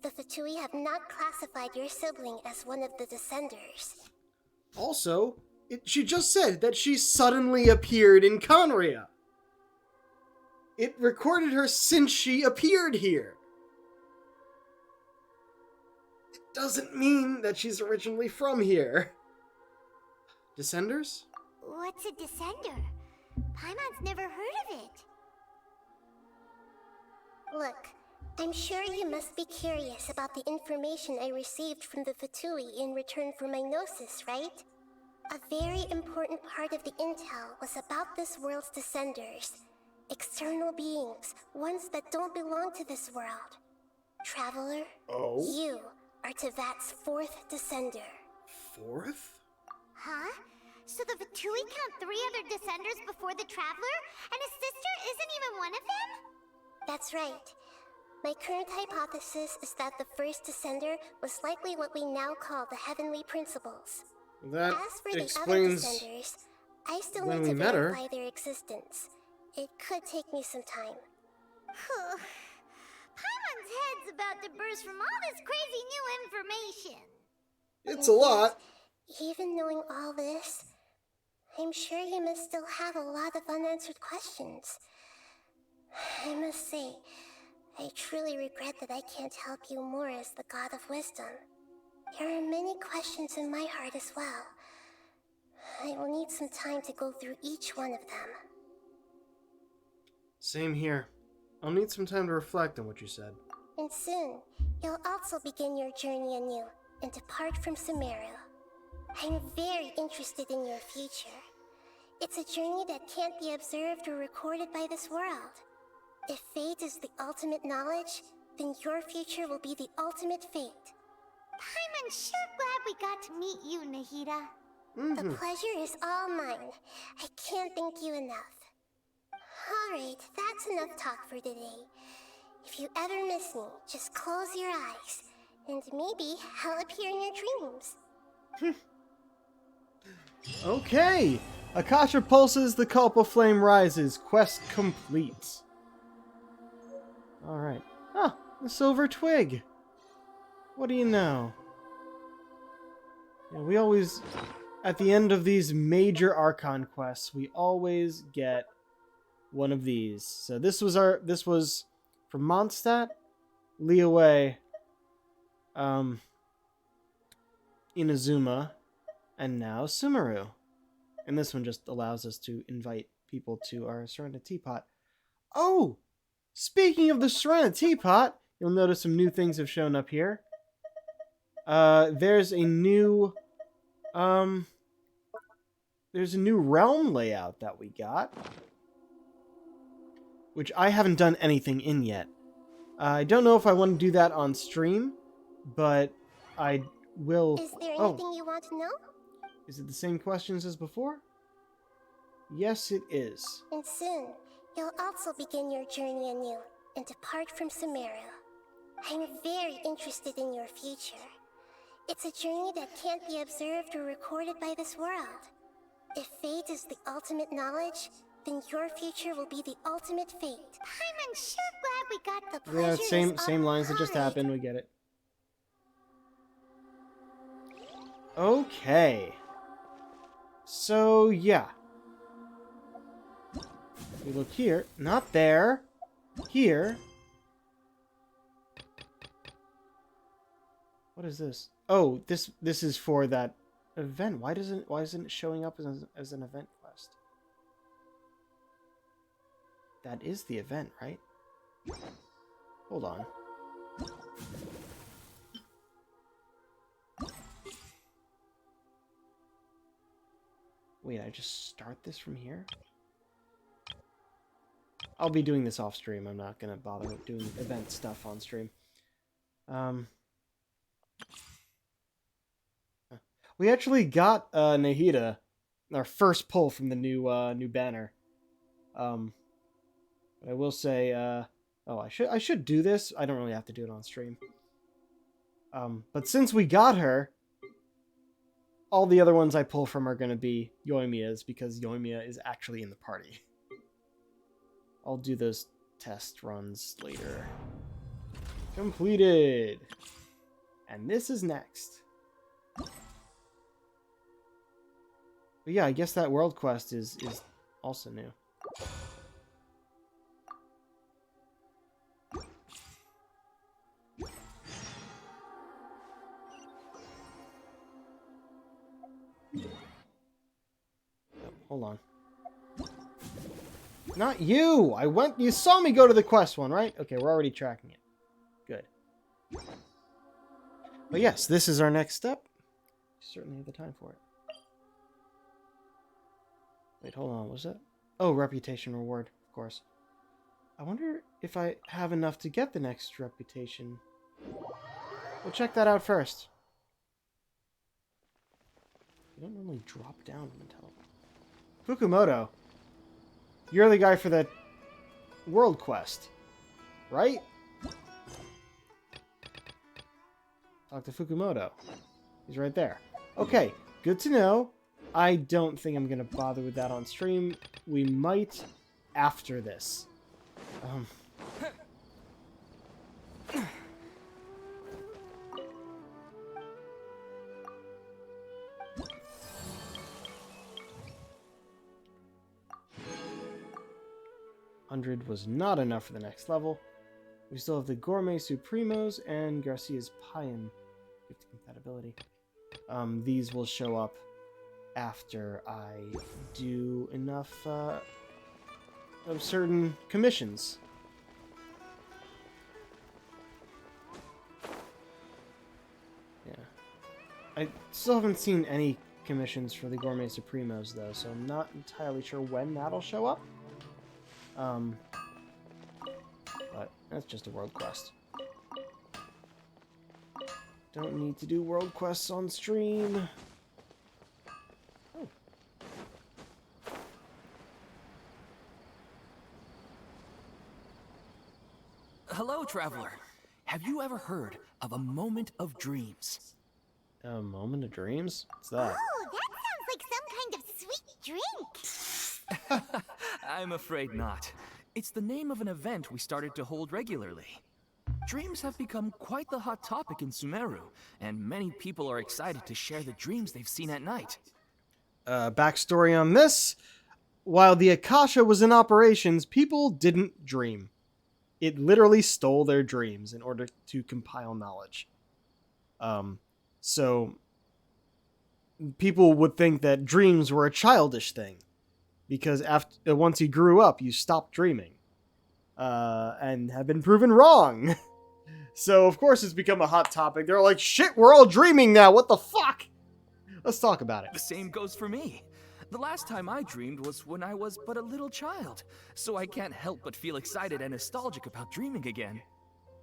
the Fatui have not classified your sibling as one of the Descenders. Also, she just said that she suddenly appeared in Conria. It recorded her since she appeared here. It doesn't mean that she's originally from here. Descenders? What's a Descender? Paimon's never heard of it. Look, I'm sure you must be curious about the information I received from the Fatui in return for my gnosis, right? A very important part of the intel was about this world's Descenders. External beings, ones that don't belong to this world. Traveler, you are Teyvat's 4th Descender. 4th? Huh? So the Fatui count 3 other Descenders before the Traveler, and his sister isn't even one of them? That's right. My current hypothesis is that the first Descender was likely what we now call the Heavenly Principles. That As for the other explains Descenders, I still when need we to met her. verify their existence. It could take me some time. Paimon's head's about to burst from all this crazy new information. It's a lot. Even knowing all this, I'm sure you must still have a lot of unanswered questions. I must say, I truly regret that I can't help you more as the God of Wisdom. There are many questions in my heart as well. I will need some time to go through each one of them. Same here. I'll need some time to reflect on what you said. And soon, you'll also begin your journey anew and depart from Sumeru. I'm very interested in your future. It's a journey that can't be observed or recorded by this world. If fate is the ultimate knowledge, then your future will be the ultimate fate. I'm sure glad we got to meet you, Nahida. The pleasure is all mine. I can't thank you enough. Alright, that's enough talk for today. If you ever miss me, just close your eyes, and maybe I'll appear in your dreams. Okay! Akasha pulses, the Culpa flame rises. Quest complete. Alright. Ah, the silver twig. What do you know? Yeah, we always, at the end of these major Archon quests, we always get one of these. So this was from Mondstadt, Liyue, Inazuma, and now Sumeru. And this one just allows us to invite people to our Serena Teapot. Oh! Speaking of the Serena Teapot, you'll notice some new things have shown up here. There's a new realm layout that we got, which I haven't done anything in yet. I don't know if I want to do that on stream, but I will. Is there anything you want to know? Is it the same questions as before? Yes, it is. And soon, you'll also begin your journey anew and depart from Sumeru. I'm very interested in your future. It's a journey that can't be observed or recorded by this world. If fate is the ultimate knowledge, then your future will be the ultimate fate. I'm sure glad we got the Yeah, pleasure. same lines that just happened. We get it. Okay. So, yeah. We look here. Not there. Here. What is this? Oh, this is for that event. Why isn't it showing up as an event quest? That is the event, right? Hold on. Wait, I just start this from here? I'll be doing this off stream. I'm not gonna bother with doing event stuff on stream. We actually got Nahida, our first pull from the new banner. But I will say, oh, I should do this. I don't really have to do it on stream. But since we got her, all the other ones I pull from are going to be Yoimiya's, because Yoimiya is actually in the party. I'll do those test runs later. Completed! And this is next. But yeah, I guess that world quest is also new. Hold on. Not you! You saw me go to the quest one, right? Okay, we're already tracking it. Good. But yes, this is our next step. Certainly have the time for it. Wait, hold on, what was that? Oh, reputation reward, of course. I wonder if I have enough to get the next reputation. We'll check that out first. You don't normally drop down in the teleport. Fukumoto. You're the guy for the world quest, right? Talk to Fukumoto. He's right there. Okay, good to know. I don't think I'm going to bother with that on stream. We might after this. 100 was not enough for the next level. We still have the Gourmet Supremos and Garcia's Payan gift compatibility. These will show up after I do enough of certain commissions. Yeah. I still haven't seen any commissions for the Gourmet Supremos, though, so I'm not entirely sure when that'll show up. But that's just a world quest. Don't need to do world quests on stream. Oh. Hello, traveler. Have you ever heard of a moment of dreams? A moment of dreams? What's that? Oh, that sounds like some kind of sweet drink. I'm afraid not. It's the name of an event we started to hold regularly. Dreams have become quite the hot topic in Sumeru, and many people are excited to share the dreams they've seen at night. Backstory on this. While the Akasha was in operations, people didn't dream. It literally stole their dreams in order to compile knowledge. So people would think that dreams were a childish thing, because once you grew up, you stopped dreaming, and have been proven wrong. So of course it's become a hot topic. They're like, shit, we're all dreaming now. What the fuck? Let's talk about it. The same goes for me. The last time I dreamed was when I was but a little child, so I can't help but feel excited and nostalgic about dreaming again.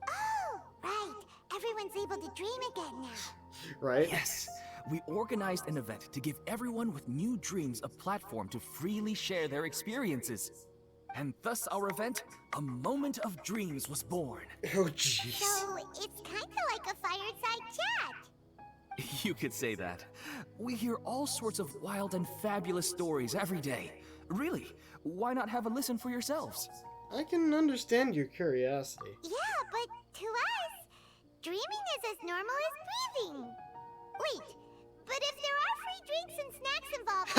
Oh, right. Everyone's able to dream again now. Right? Yes, we organized an event to give everyone with new dreams a platform to freely share their experiences. And thus our event, A Moment of Dreams, was born. Oh, jeez. So it's kind of like a fireside chat. You could say that. We hear all sorts of wild and fabulous stories every day. Really, why not have a listen for yourselves? I can understand your curiosity. Yeah, but to us, dreaming is as normal as breathing. Wait, but if there are free drinks and snacks involved,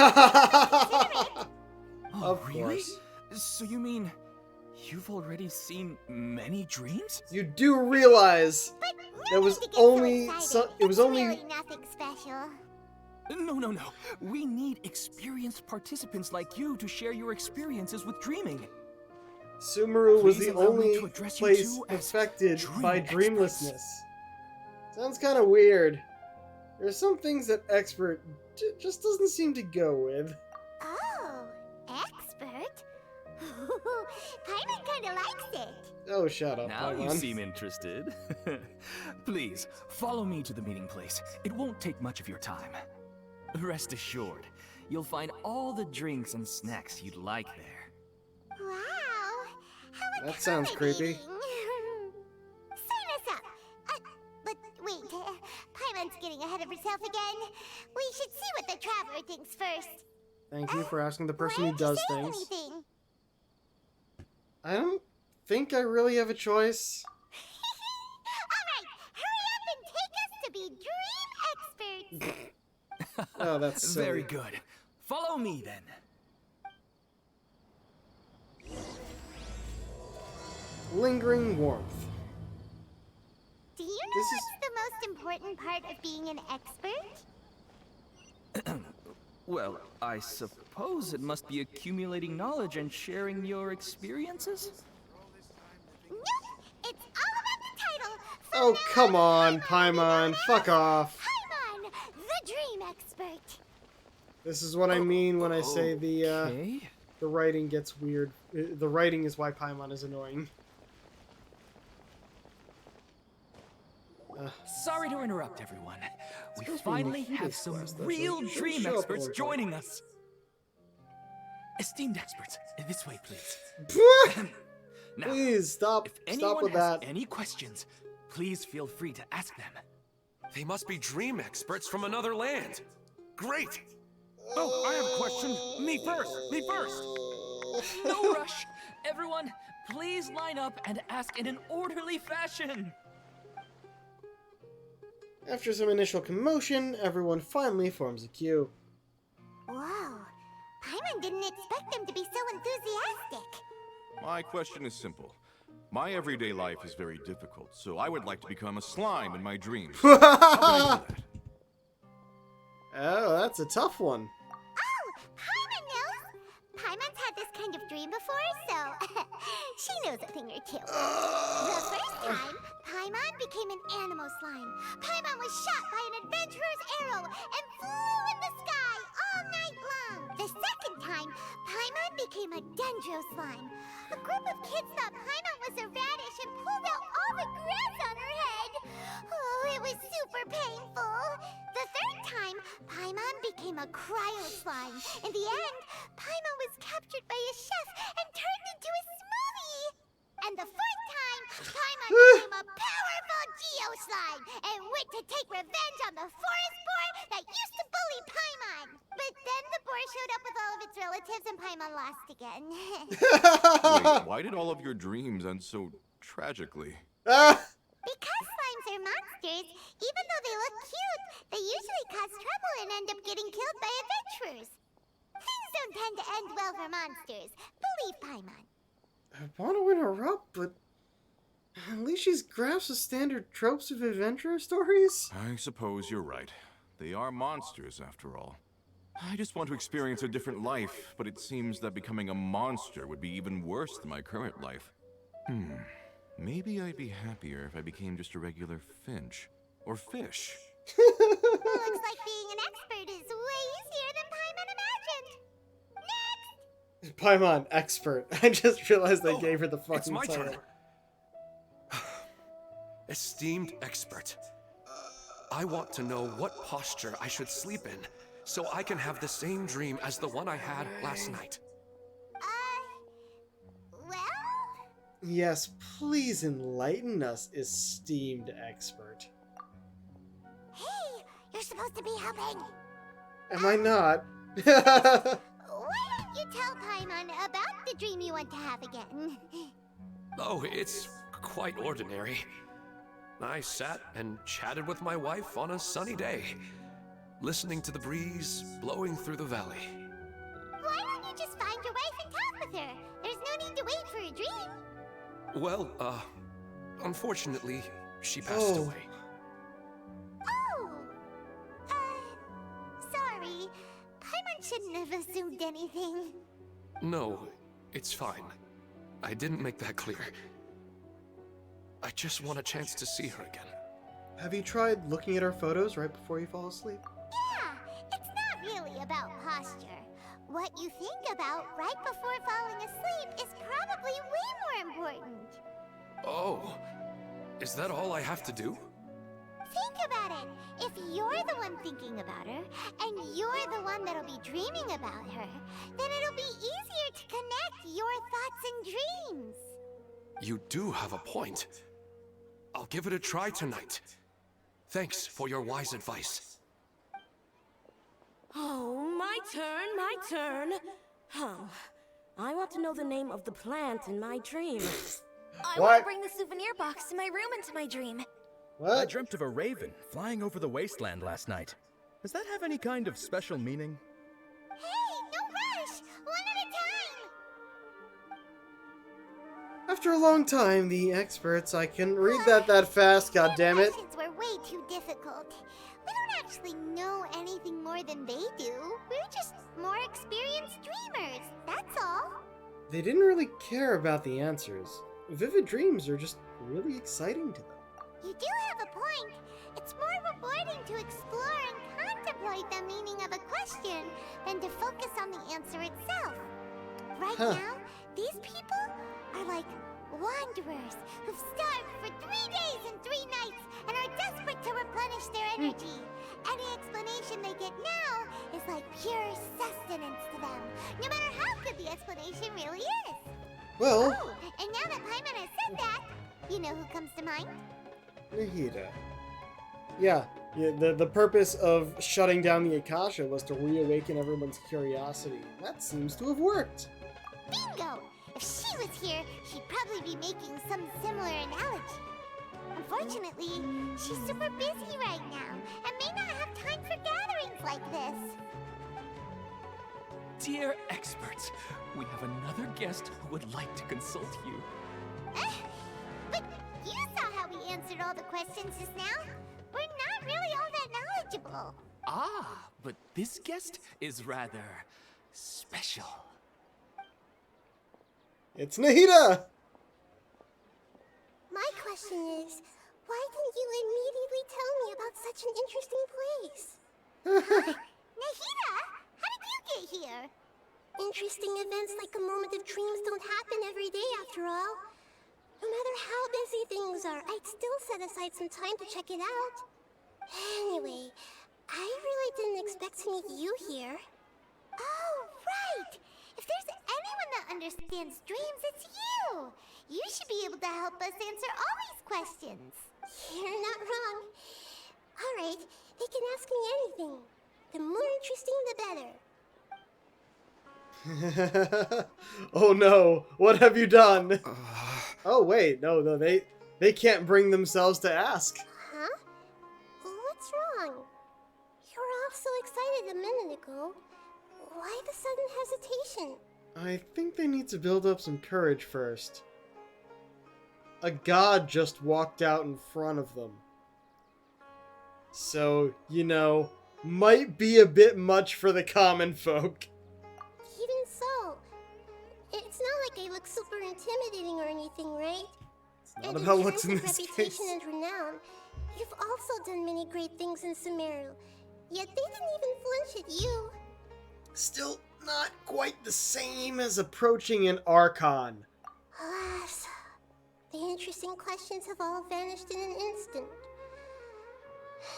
consider it. Oh, Of really? course. So you mean you've already seen many dreams? You do realize But that no was need to get only so excited. so- it was It's only- really nothing special. No. We need experienced participants like you to share your experiences with dreaming. Sumeru was Please the allow me only to address you place two as affected dream by experts. dreamlessness. Sounds kind of weird. There's some things that expert just doesn't seem to go with. Oh, expert? Paimon kinda likes it. Oh, shut up, Now you Paimon. seem interested. Please, follow me to the meeting place. It won't take much of your time. Rest assured, you'll find all the drinks and snacks you'd like there. Wow. How That sounds creepy. Sign us up. But wait, Paimon's getting ahead of herself again. We should see what the traveler thinks first. Thank you for asking the person Why who aren't does you saying things. anything? I don't think I really have a choice. All right, hurry up and take us to be dream experts. Oh, that's silly. Very good. Follow me then. Lingering warmth. Do you know This is- what's the most important part of being an expert? Well, I suppose it must be accumulating knowledge and sharing your experiences? Nope, it's all about the title. From Oh, now come on, Paimon Paimon. Fuck off. Paimon, the dream expert. This is what I mean when I say the Okay. writing gets weird. The writing is why Paimon is annoying. Sorry to interrupt, everyone. We supposed to be finally Mohida's have some class, though, so real you should dream show up experts on time. joining us. Esteemed experts, this way, please. Now, Please stop. if Stop anyone with has that. any questions, please feel free to ask them. They must be dream experts from another land. Great! Oh, I have a question. Me first! Me first! No rush. Everyone, please line up and ask in an orderly fashion. After some initial commotion, everyone finally forms a queue. Whoa, Paimon didn't expect them to be so enthusiastic. My question is simple. My everyday life is very difficult, so I would like to become a slime in my dreams. How can I do that? Oh, that's a tough one. Oh, Paimon knows. Paimon's had this kind of dream before, so she knows a thing or two. The first time, Paimon became an animal slime. Paimon was shot by an adventurer's arrow and flew in the sky all night long. The second time, Paimon became a dendro slime. A group of kids thought Paimon was a radish and pulled out all the grass on her head. Oh, it was super painful. The third time, Paimon became a cryo slime. In the end, Paimon was captured by a chef and turned into a smoothie. And the fourth time, Paimon became a powerful geo slime and went to take revenge on the forest boar that used to bully Paimon. But then the boar showed up with all of its relatives and Paimon lost again. Wait, why did all of your dreams end so tragically? Because slimes are monsters, even though they look cute, they usually cause trouble and end up getting killed by adventurers. Things don't tend to end well for monsters. Believe Paimon. I want to interrupt, but at least she's grasped the standard tropes of adventure stories. I suppose you're right. They are monsters, after all. I just want to experience a different life, but it seems that becoming a monster would be even worse than my current life. Maybe I'd be happier if I became just a regular finch. Or fish. Looks like being an expert is way easier than Paimon imagined. Next! Paimon, expert. I just realized I gave her the fucking It's my title. turn. Esteemed expert. I want to know what posture I should sleep in, so I can have the same dream as the one I had last night. Well? Yes, please enlighten us, esteemed expert. Hey, you're supposed to be helping. Am I not? Why don't you tell Paimon about the dream you want to have again? Oh, it's quite ordinary. I sat and chatted with my wife on a sunny day, listening to the breeze blowing through the valley. Why don't you just find your wife and talk with her? There's no need to wait for a dream. Well, unfortunately, she passed away. Oh! Sorry. Paimon shouldn't have assumed anything. No, it's fine. I didn't make that clear. I just want a chance to see her again. Have you tried looking at our photos right before you fall asleep? Yeah, it's not really about posture. What you think about right before falling asleep is probably way more important. Oh, is that all I have to do? Think about it. If you're the one thinking about her, and you're the one that'll be dreaming about her, then it'll be easier to connect your thoughts and dreams. You do have a point. I'll give it a try tonight. Thanks for your wise advice. Oh, my turn. I want to know the name of the plant in my dream. I want to bring the souvenir box to my room into my dream. What? I dreamt of a raven flying over the wasteland last night. Does that have any kind of special meaning? Hey, no rush! One at a time! After a long time, the experts, I couldn't read that fast, goddammit. Questions were way too difficult. We don't actually know anything more than they do. We're just more experienced dreamers, that's all. They didn't really care about the answers. Vivid dreams are just really exciting to them. You do have a point. It's more rewarding to explore and contemplate the meaning of a question than to focus on the answer itself. Right now, these people are like wanderers who've starved for 3 days and 3 nights and are desperate to replenish their energy. Any explanation they get now is like pure sustenance to them, no matter how good the explanation really is. Well, Oh, and now that Paimon has said that, you know who comes to mind? Nahida. Yeah, the purpose of shutting down the Akasha was to reawaken everyone's curiosity. That seems to have worked. Bingo! If she was here, she'd probably be making some similar analogy. Unfortunately, she's super busy right now and may not have time for gatherings like this. dear experts, we have another guest who would like to consult you. But you saw how we answered all the questions just now. We're not really all that knowledgeable. Ah, but this guest is rather special. It's Nahida! My question is, why didn't you immediately tell me about such an interesting place? Nahida, how did you get here? Interesting events like a moment of dreams don't happen every day after all. No matter how busy things are, I'd still set aside some time to check it out. Anyway, I really didn't expect to meet you here. Oh, right! If there's anyone that understands dreams, it's you! You should be able to help us answer all these questions. You're not wrong. Alright, they can ask me anything. The more interesting, the better. Oh no, what have you done? Oh wait, no, they can't bring themselves to ask. Huh? What's wrong? You were all so excited a minute ago. Why the sudden hesitation? I think they need to build up some courage first. A god just walked out in front of them. So, you know, might be a bit much for the common folk. Even so, it's not like I look super intimidating or anything, right? It's not about looks in terms of this reputation case. and renown, you've also done many great things in Sumeru, yet they didn't even flinch at you. Still not quite the same as approaching an Archon. Alas, the interesting questions have all vanished in an instant.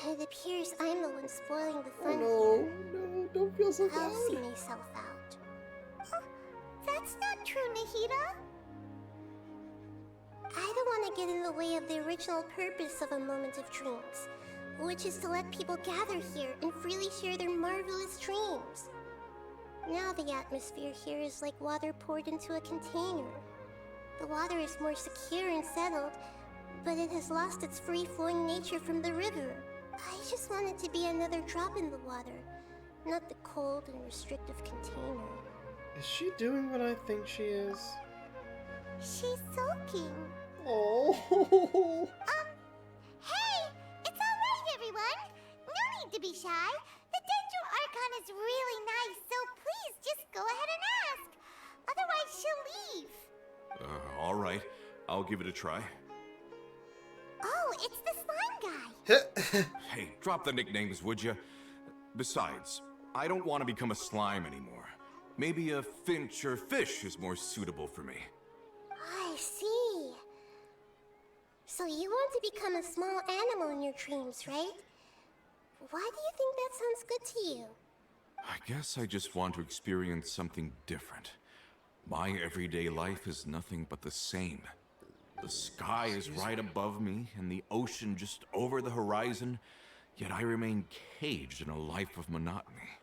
It appears I'm the one spoiling the fun Oh here. no, don't feel so I'll see bad. myself out. Oh, that's not true, Nahida. I don't want to get in the way of the original purpose of a moment of dreams, which is to let people gather here and freely share their marvelous dreams. Now the atmosphere here is like water poured into a container. The water is more secure and settled, but it has lost its free-flowing nature from the river. I just want it to be another drop in the water, not the cold and restrictive container. Is she doing what I think she is? She's sulking. Oh. Hey! It's alright, everyone! No need to be shy. The Dendro Archon is really nice, so please just go ahead and ask. Otherwise, she'll leave. Alright. I'll give it a try. Oh, it's the slime guy. Hey, drop the nicknames, would you? Besides, I don't want to become a slime anymore. Maybe a finch or fish is more suitable for me. I see. So you want to become a small animal in your dreams, right? Why do you think that sounds good to you? I guess I just want to experience something different. My everyday life is nothing but the same. The sky is right above me, and the ocean just over the horizon, yet I remain caged in a life of monotony.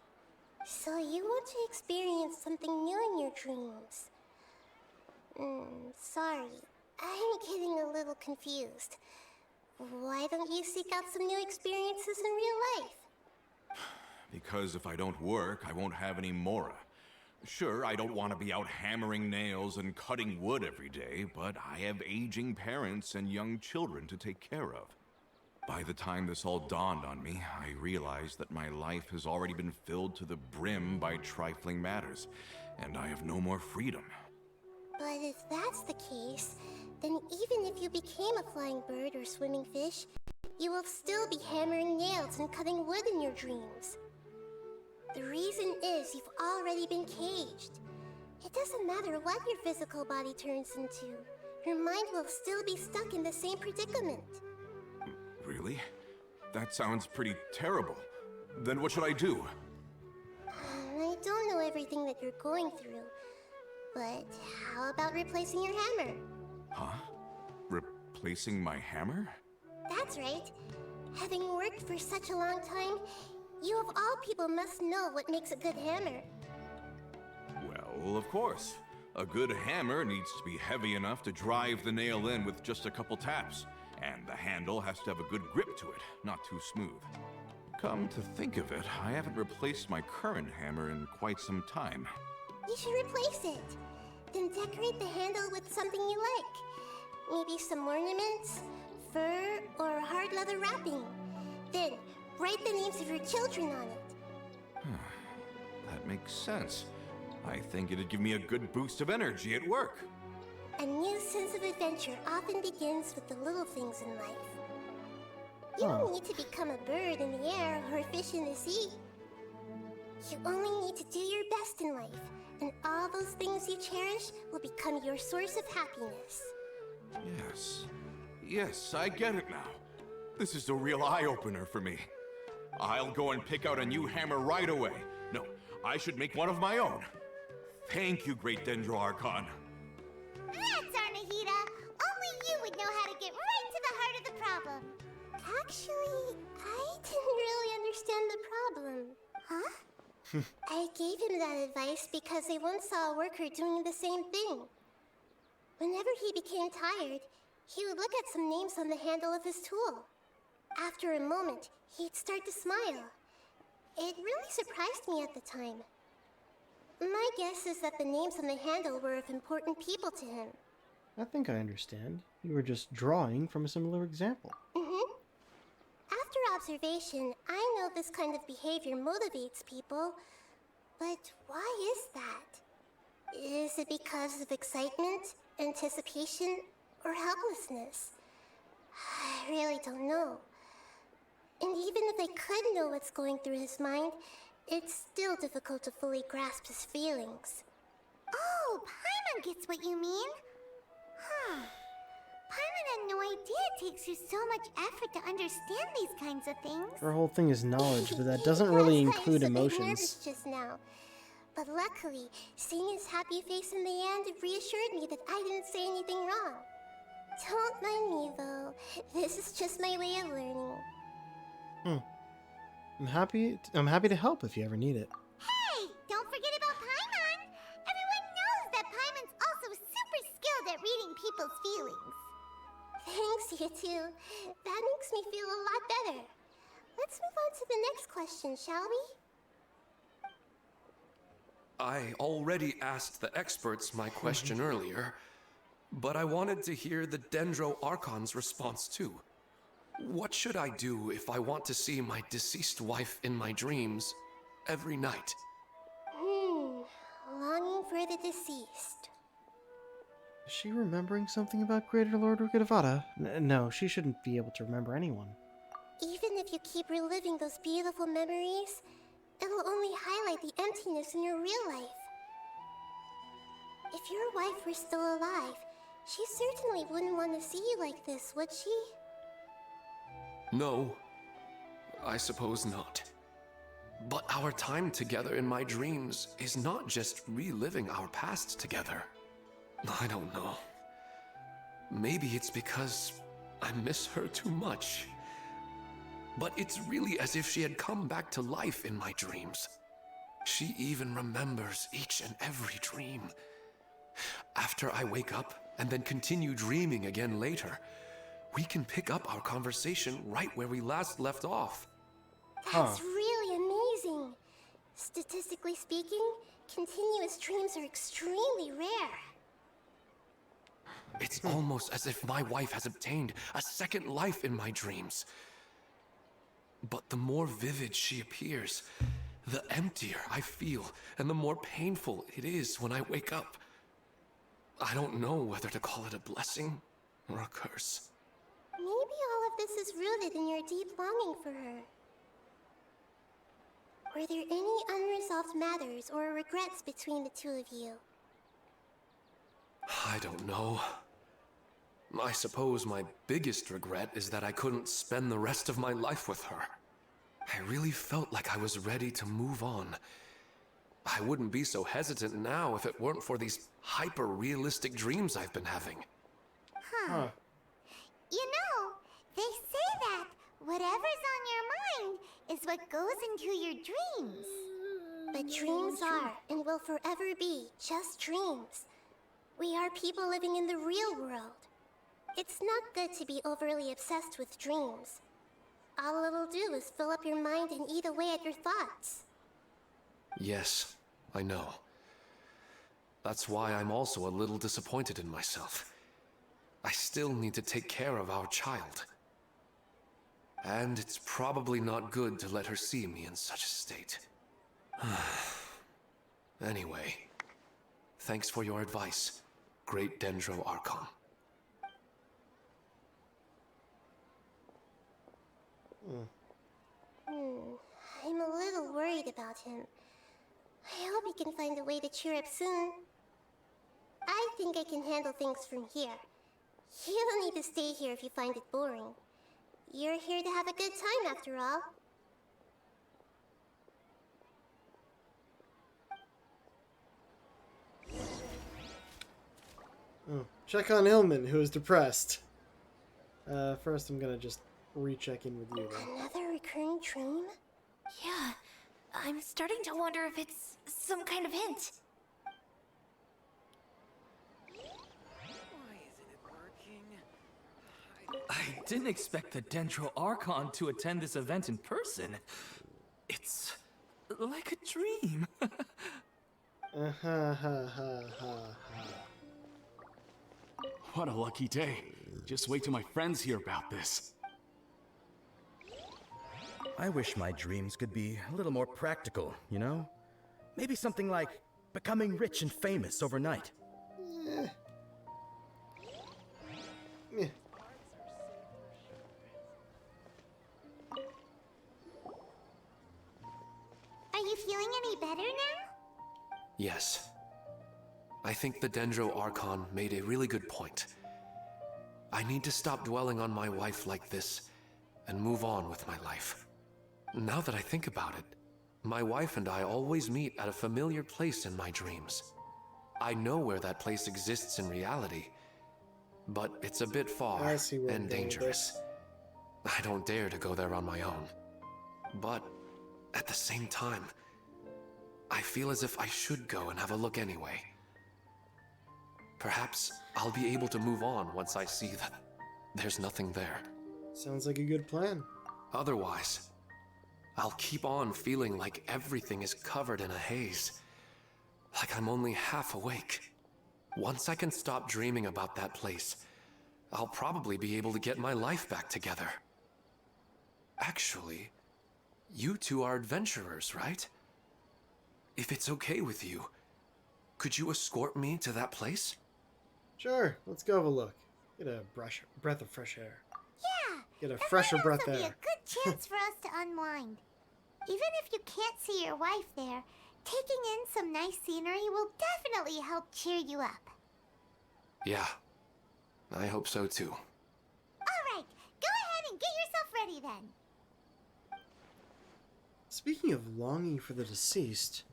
So you want to experience something new in your dreams? Sorry, I'm getting a little confused. Why don't you seek out some new experiences in real life? Because if I don't work, I won't have any Mora. Sure, I don't want to be out hammering nails and cutting wood every day, but I have aging parents and young children to take care of. By the time this all dawned on me, I realized that my life has already been filled to the brim by trifling matters, and I have no more freedom. But if that's the case, then even if you became a flying bird or swimming fish, you will still be hammering nails and cutting wood in your dreams. The reason is you've already been caged. It doesn't matter what your physical body turns into. Your mind will still be stuck in the same predicament. Really? That sounds pretty terrible. Then what should I do? I don't know everything that you're going through, but how about replacing your hammer? Huh? Replacing my hammer? That's right. Having worked for such a long time, you of all people must know what makes a good hammer. Well, of course. A good hammer needs to be heavy enough to drive the nail in with just a couple taps. And the handle has to have a good grip to it, not too smooth. Come to think of it, I haven't replaced my current hammer in quite some time. You should replace it. Then decorate the handle with something you like. Maybe some ornaments, fur, or hard leather wrapping. Then, write the names of your children on it. That makes sense. I think it'd give me a good boost of energy at work. A new sense of adventure often begins with the little things in life. You don't need to become a bird in the air or a fish in the sea. You only need to do your best in life, and all those things you cherish will become your source of happiness. Yes, I get it now. This is a real eye-opener for me. I'll go and pick out a new hammer right away. No, I should make one of my own. Thank you, Great Dendro Archon. That's Arnahita. Only you would know how to get right to the heart of the problem. Actually, I didn't really understand the problem. Huh? I gave him that advice because I once saw a worker doing the same thing. Whenever he became tired, he would look at some names on the handle of his tool. After a moment, he'd start to smile. It really surprised me at the time. My guess is that the names on the handle were of important people to him. I think I understand. You were just drawing from a similar example. After observation, I know this kind of behavior motivates people. But why is that? Is it because of excitement, anticipation, or helplessness? I really don't know. And even if I could know what's going through his mind, it's still difficult to fully grasp his feelings. Oh, Paimon gets what you mean. Paimon had no idea it takes you so much effort to understand these kinds of things. Her whole thing is knowledge, but that doesn't really include I was a bit emotions. nervous just now. But luckily, seeing his happy face in the end reassured me that I didn't say anything wrong. Don't mind me, though. This is just my way of learning. I'm happy to help if you ever need it. Hey, don't forget about Paimon. Everyone knows that Paimon's also super skilled at reading people's feelings. Thanks, you two. That makes me feel a lot better. Let's move on to the next question, shall we? I already asked the experts my question earlier, but I wanted to hear the Dendro Archon's response too. What should I do if I want to see my deceased wife in my dreams every night? Longing for the deceased. Is she remembering something about Greater Lord Rukadavada? No, she shouldn't be able to remember anyone. Even if you keep reliving those beautiful memories, it will only highlight the emptiness in your real life. If your wife were still alive, she certainly wouldn't want to see you like this, would she? No, I suppose not. But our time together in my dreams is not just reliving our past together. I don't know. Maybe it's because I miss her too much. But it's really as if she had come back to life in my dreams. She even remembers each and every dream. After I wake up and then continue dreaming again later, we can pick up our conversation right where we last left off. That's really amazing. Statistically speaking, continuous dreams are extremely rare. It's almost as if my wife has obtained a second life in my dreams. But the more vivid she appears, the emptier I feel, and the more painful it is when I wake up. I don't know whether to call it a blessing or a curse. Maybe all of this is rooted in your deep longing for her. Were there any unresolved matters or regrets between the two of you? I don't know. I suppose my biggest regret is that I couldn't spend the rest of my life with her. I really felt like I was ready to move on. I wouldn't be so hesitant now if it weren't for these hyper-realistic dreams I've been having. You know, they say that whatever's on your mind is what goes into your dreams. But dreams are, and will forever be, just dreams. We are people living in the real world. It's not good to be overly obsessed with dreams. All it'll do is fill up your mind and eat away at your thoughts. Yes, I know. That's why I'm also a little disappointed in myself. I still need to take care of our child. And it's probably not good to let her see me in such a state. Anyway, thanks for your advice, Great Dendro Archon. I'm a little worried about him. I hope he can find a way to cheer up soon. I think I can handle things from here. You don't need to stay here if you find it boring. You're here to have a good time after all. Oh, check on Hillman, who is depressed. First I'm gonna just recheck in with you then. Another recurring dream? Yeah, I'm starting to wonder if it's some kind of hint. I didn't expect the Dendro Archon to attend this event in person. It's like a dream. What a lucky day. Just wait till my friends hear about this. I wish my dreams could be a little more practical, you know? Maybe something like becoming rich and famous overnight. Are you feeling any better now? Yes. I think the Dendro Archon made a really good point. I need to stop dwelling on my wife like this and move on with my life. Now that I think about it, my wife and I always meet at a familiar place in my dreams. I know where that place exists in reality, but it's a bit far and dangerous. I don't dare to go there on my own. But at the same time, I feel as if I should go and have a look anyway. Perhaps I'll be able to move on once I see that there's nothing there. Sounds like a good plan. Otherwise, I'll keep on feeling like everything is covered in a haze. Like I'm only half awake. Once I can stop dreaming about that place, I'll probably be able to get my life back together. Actually, you two are adventurers, right? If it's okay with you, could you escort me to that place? Sure, let's go have a look. Get a breath of fresh air. Yeah. Get a fresher breath This will be air. a good chance for us to unwind. Even if you can't see your wife there, taking in some nice scenery will definitely help cheer you up. Yeah, I hope so too. Alright, go ahead and get yourself ready then. Speaking of longing for the deceased,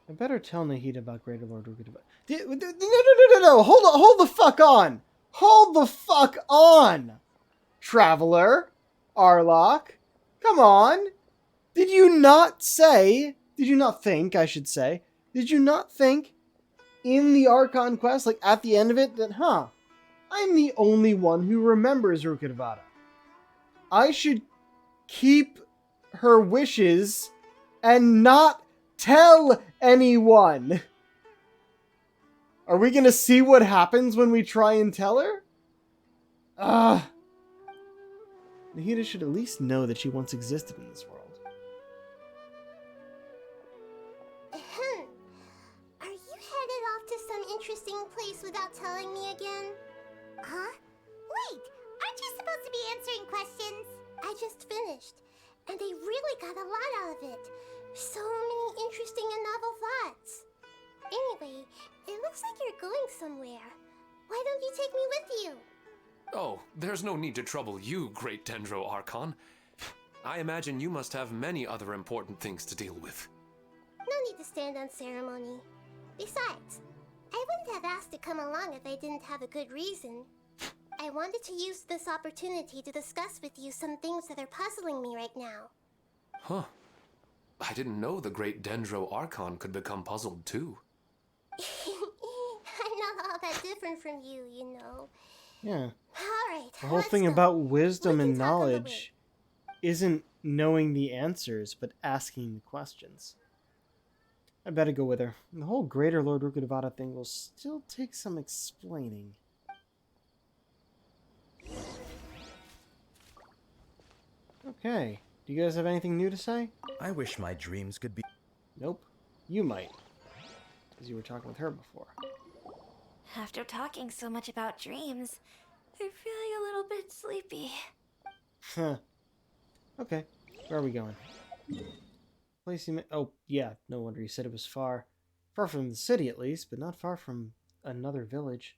I better tell Nahida about Greater Lord Rukadaba. No, hold the fuck on! Hold the fuck on! Traveler, Arlok, come on! Did you not think, I should say, did you not think in the Archon quest, like at the end of it, that, I'm the only one who remembers Rukadabada. I should keep her wishes and not tell anyone. Are we gonna see what happens when we try and tell her? Nahida should at least know that she once existed in this world. Are you headed off to some interesting place without telling me again? Huh? Wait, aren't you supposed to be answering questions? I just finished, and I really got a lot out of it. So many interesting and novel thoughts. Anyway, it looks like you're going somewhere. Why don't you take me with you? Oh, there's no need to trouble you, Great Dendro Archon. I imagine you must have many other important things to deal with. No need to stand on ceremony. Besides, I wouldn't have asked to come along if I didn't have a good reason. I wanted to use this opportunity to discuss with you some things that are puzzling me right now. Huh. I didn't know the Great Dendro Archon could become puzzled too. I'm not all that different from you, you know. Yeah. Alright, The whole let's thing go. about wisdom We and can talk on the knowledge isn't knowing the answers, but asking the questions. I better go with her. The whole Greater Lord Rukkhadevata thing will still take some explaining. Okay. Do you guys have anything new to say? I wish my dreams could be... Nope. You might. Because you were talking with her before. After talking so much about dreams, I'm feeling a little bit sleepy. Huh. Okay. Where are we going? Place you... Oh, yeah. No wonder you said it was far. Far from the city, at least, but not far from another village.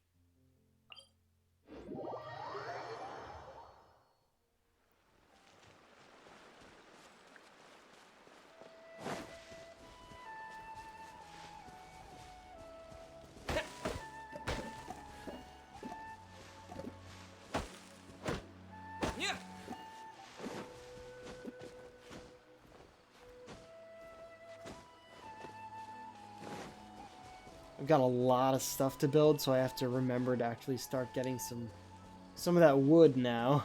I've got a lot of stuff to build, so I have to remember to actually start getting some of that wood now.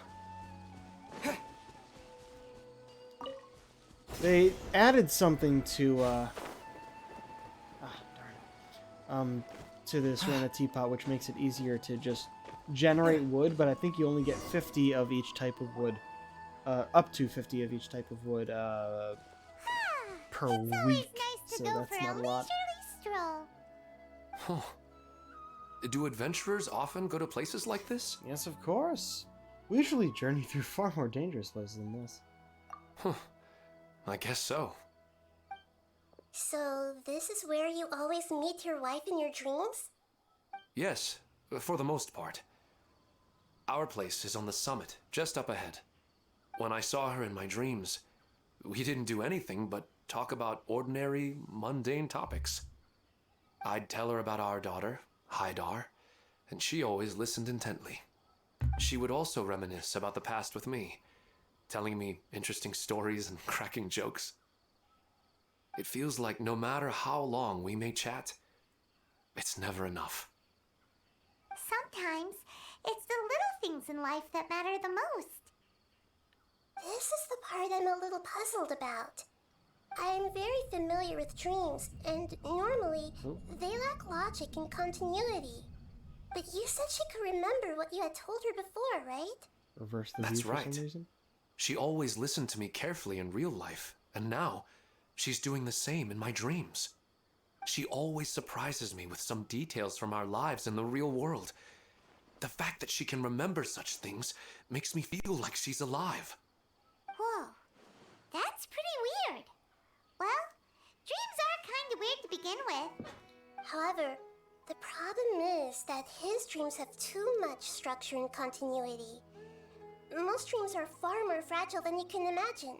They added something to to this Rana teapot, which makes it easier to just generate wood, but I think you only get 50 of each type of wood. Up to 50 of each type of wood per week. Nice to So go that's for not a a lot. leisurely stroll. Huh. Do adventurers often go to places like this? Yes, of course. We usually journey through far more dangerous places than this. Huh. I guess so. So, this is where you always meet your wife in your dreams? Yes, for the most part. Our place is on the summit, just up ahead. When I saw her in my dreams, we didn't do anything but talk about ordinary, mundane topics. I'd tell her about our daughter, Haidar, and she always listened intently. She would also reminisce about the past with me, telling me interesting stories and cracking jokes. It feels like no matter how long we may chat, it's never enough. Sometimes it's the little things in life that matter the most. This is the part I'm a little puzzled about. I'm very familiar with dreams, and normally they lack logic and continuity. But you said she could remember what you had told her before, right? Reverse the That's view for right. some reason? She always listened to me carefully in real life, and now she's doing the same in my dreams. She always surprises me with some details from our lives in the real world. The fact that she can remember such things makes me feel like she's alive. Whoa, that's pretty weird. Well, dreams are kind of weird to begin with. However, the problem is that his dreams have too much structure and continuity. Most dreams are far more fragile than you can imagine.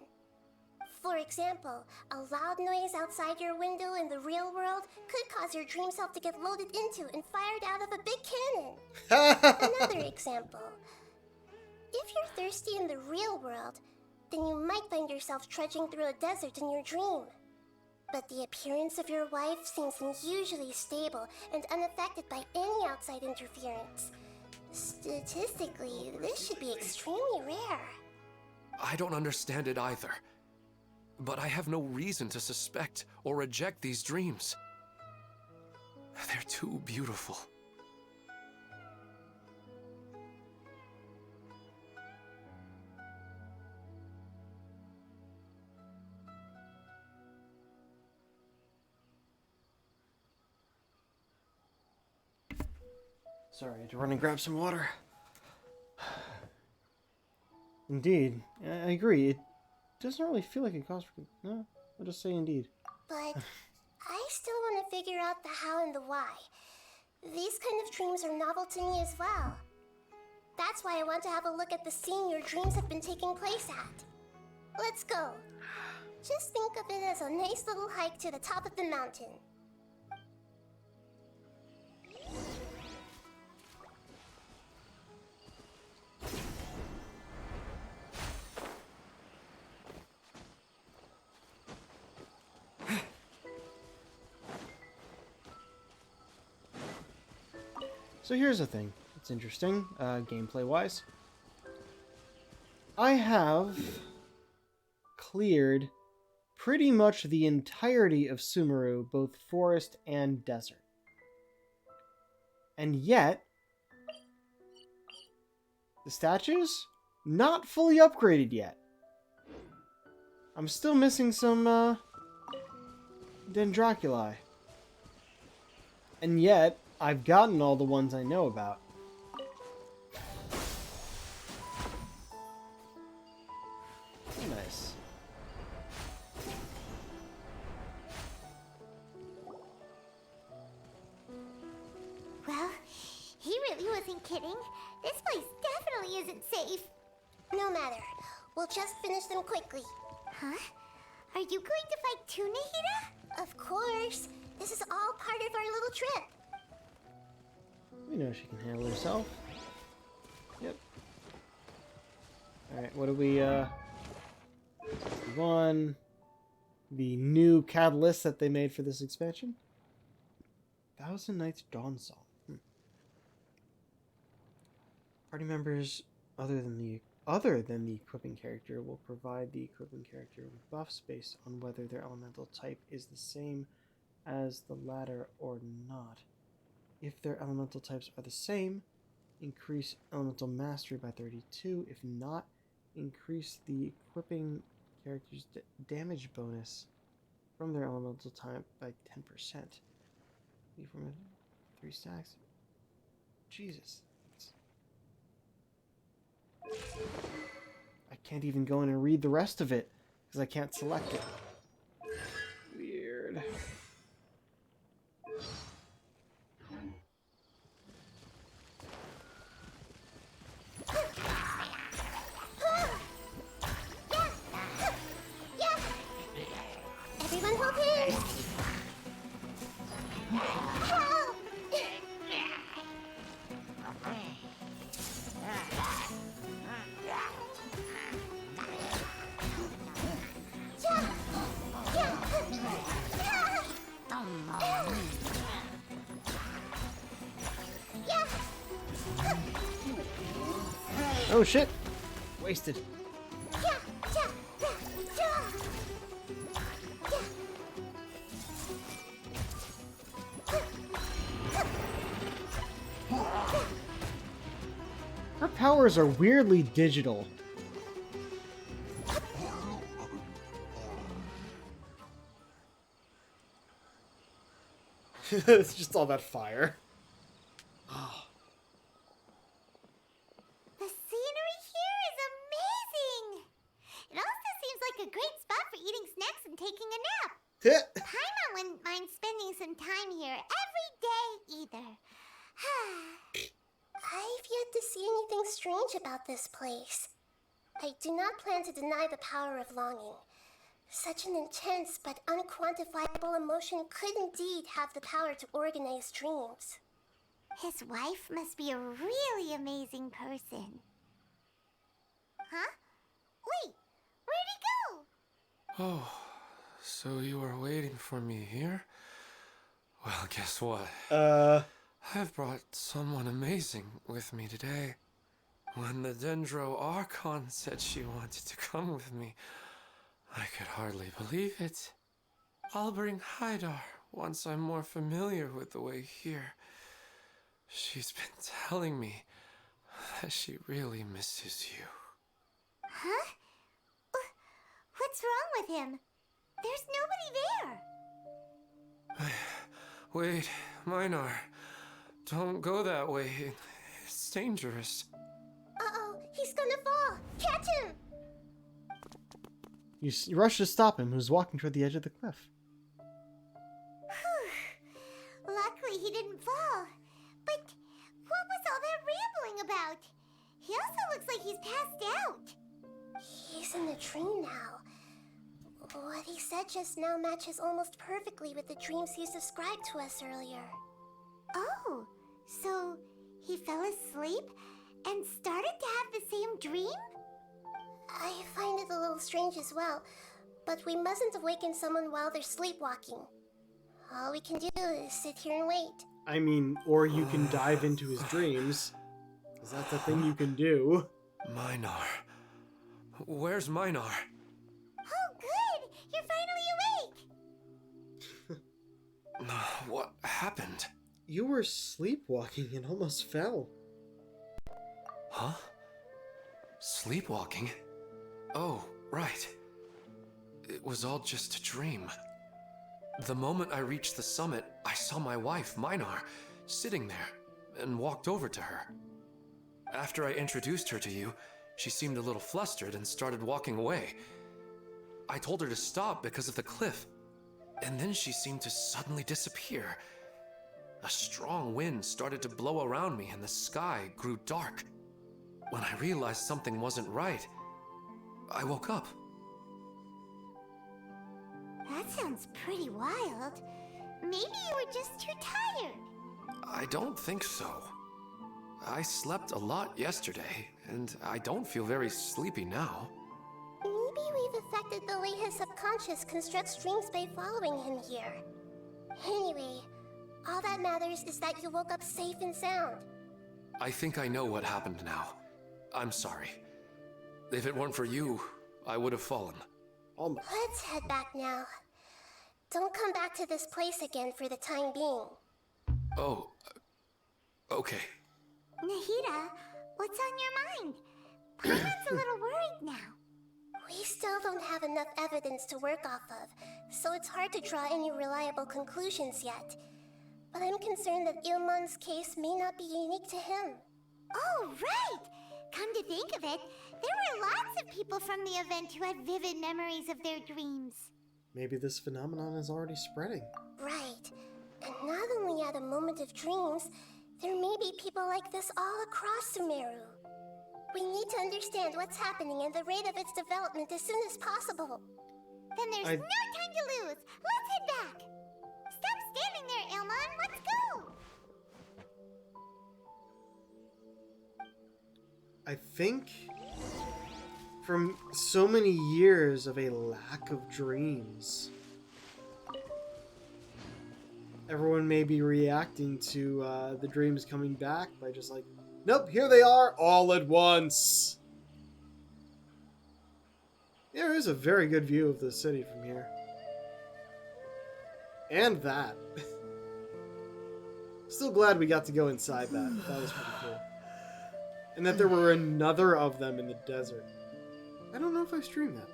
For example, a loud noise outside your window in the real world could cause your dream self to get loaded into and fired out of a big cannon. Another example. If you're thirsty in the real world, then you might find yourself trudging through a desert in your dream. But the appearance of your wife seems unusually stable and unaffected by any outside interference. Statistically, this should be extremely rare. I don't understand it either. But I have no reason to suspect or reject these dreams. They're too beautiful. Sorry, I had to run and grab some water. Indeed, I agree. It doesn't really feel like a cause for... No, I'll just say indeed. But I still want to figure out the how and the why. These kind of dreams are novel to me as well. That's why I want to have a look at the scene your dreams have been taking place at. Let's go. Just think of it as a nice little hike to the top of the mountain. So here's the thing. It's interesting, gameplay-wise. I have cleared pretty much the entirety of Sumeru, both forest and desert. And yet, the statues, not fully upgraded yet. I'm still missing some Dendraculi. And yet, I've gotten all the ones I know about. Nice. Well, he really wasn't kidding. This place definitely isn't safe. No matter. We'll just finish them quickly. Huh? Are you going to fight too, Nahida? Of course. This is all part of our little trip. We know she can handle herself. Yep. Alright, what do we, 61. The new catalyst that they made for this expansion. Thousand Nights Dawn Song. Party members other than the equipping character will provide the equipping character with buffs based on whether their elemental type is the same as the latter or not. If their elemental types are the same, increase elemental mastery by 32. If not, increase the equipping character's damage bonus from their elemental type by 10%. From 3 stacks. Jesus. I can't even go in and read the rest of it because I can't select it. Weird. Everyone hold hands. Oh shit! Wasted. Her powers are weirdly digital. It's just all that fire. Oh. The scenery here is amazing! It also seems like a great spot for eating snacks and taking a nap. Paimon wouldn't mind spending some time here every day either. I've yet to see anything strange about this place. I do not plan to deny the power of longing. Such an intense but unquantifiable emotion could indeed have the power to organize dreams. His wife must be a really amazing person. Huh? Wait, where'd he go? Oh, so you were waiting for me here? Well, guess what? I've brought someone amazing with me today. When the Dendro Archon said she wanted to come with me, I could hardly believe it. I'll bring Haidar once I'm more familiar with the way here. She's been telling me that she really misses you. Huh? What's wrong with him? There's nobody there. Wait, Minar. Don't go that way. It's dangerous. Uh-oh, he's gonna fall! Catch him! You rush to stop him, who's walking toward the edge of the cliff. Luckily he didn't fall. But what was all that rambling about? He also looks like he's passed out. He's in the dream now. What he said just now matches almost perfectly with the dreams he's described to us earlier. Oh, so he fell asleep and started to have the same dream? I find it a little strange as well, but we mustn't awaken someone while they're sleepwalking. All we can do is sit here and wait. I mean, or you can dive into his dreams. Is that the thing you can do? Minar. Where's Minar? Oh, What happened? You were sleepwalking and almost fell. Huh? Sleepwalking? Oh, right. It was all just a dream. The moment I reached the summit, I saw my wife, Minar, sitting there, and walked over to her. After I introduced her to you, she seemed a little flustered and started walking away. I told her to stop because of the cliff, and then she seemed to suddenly disappear. A strong wind started to blow around me and the sky grew dark. When I realized something wasn't right, I woke up. That sounds pretty wild. Maybe you were just too tired. I don't think so. I slept a lot yesterday, and I don't feel very sleepy now. Maybe we've affected the way his subconscious constructs dreams by following him here. Anyway, all that matters is that you woke up safe and sound. I think I know what happened now. I'm sorry. If it weren't for you, I would have fallen. Let's head back now. Don't come back to this place again for the time being. Oh, okay. Nahida, what's on your mind? Paimon's a little worried now. We still don't have enough evidence to work off of, so it's hard to draw any reliable conclusions yet. But I'm concerned that Ilmon's case may not be unique to him. Oh, right! Come to think of it, there were lots of people from the event who had vivid memories of their dreams. Maybe this phenomenon is already spreading. Right. And not only at a moment of dreams, there may be people like this all across Sumeru. We need to understand what's happening and the rate of its development as soon as possible. Then there's no time to lose. Let's head back. Stop standing there, Ilmon. Let's go. I think from so many years of a lack of dreams, everyone may be reacting to the dreams coming back by just like, nope, here they are all at once. There is a very good view of the city from here. And that. Still glad we got to go inside that. That was pretty cool. And that there were another of them in the desert. I don't know if I streamed that.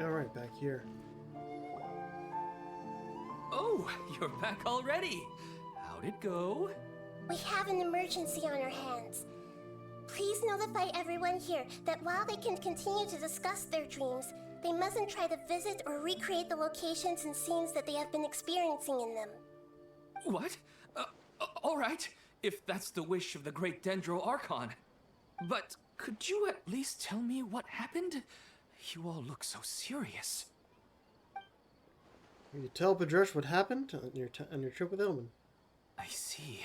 Alright, back here. Oh, you're back already. How'd it go? We have an emergency on our hands. Please notify everyone here that while they can continue to discuss their dreams, they mustn't try to visit or recreate the locations and scenes that they have been experiencing in them. What? All right, if that's the wish of the great Dendro Archon. But could you at least tell me what happened? You all look so serious. Will you tell Padresh what happened on your trip with Ilman? I see.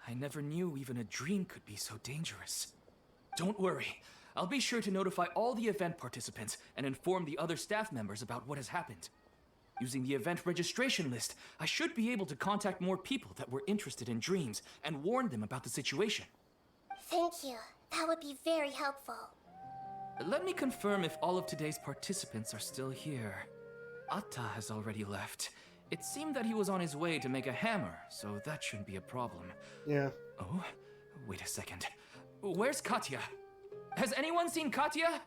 I never knew even a dream could be so dangerous. Don't worry. I'll be sure to notify all the event participants and inform the other staff members about what has happened. Using the event registration list, I should be able to contact more people that were interested in dreams and warn them about the situation. Thank you. That would be very helpful. Let me confirm if all of today's participants are still here. Atta has already left. It seemed that he was on his way to make a hammer, so that shouldn't be a problem. Yeah. Oh, wait a second. Where's Katya? Has anyone seen Katya?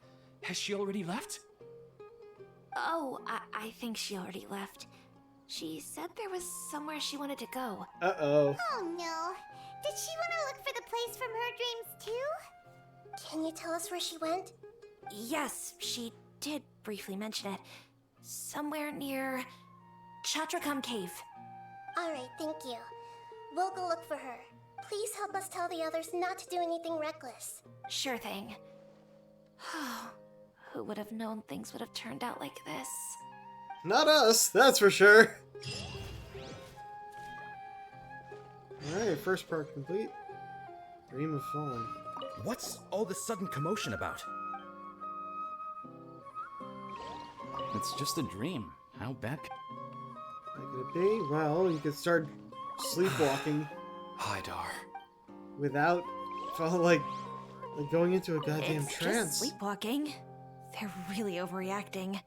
Has she already left? Oh, I think she already left. She said there was somewhere she wanted to go. Uh-oh. Oh no. Did she want to look for the place from her dreams too? Can you tell us where she went? Yes, she did briefly mention it. Somewhere near Chatrakam Cave. Alright, thank you. We'll go look for her. Please help us tell the others not to do anything reckless. Sure thing. Who would have known things would have turned out like this? Not us, that's for sure. Alright, first part complete. Dream of Fallen. What's all this sudden commotion about? It's just a dream. How bad How could it be? Well, you could start sleepwalking Hi, Dar. without like going into a goddamn It's trance. just sleepwalking. They're really overreacting.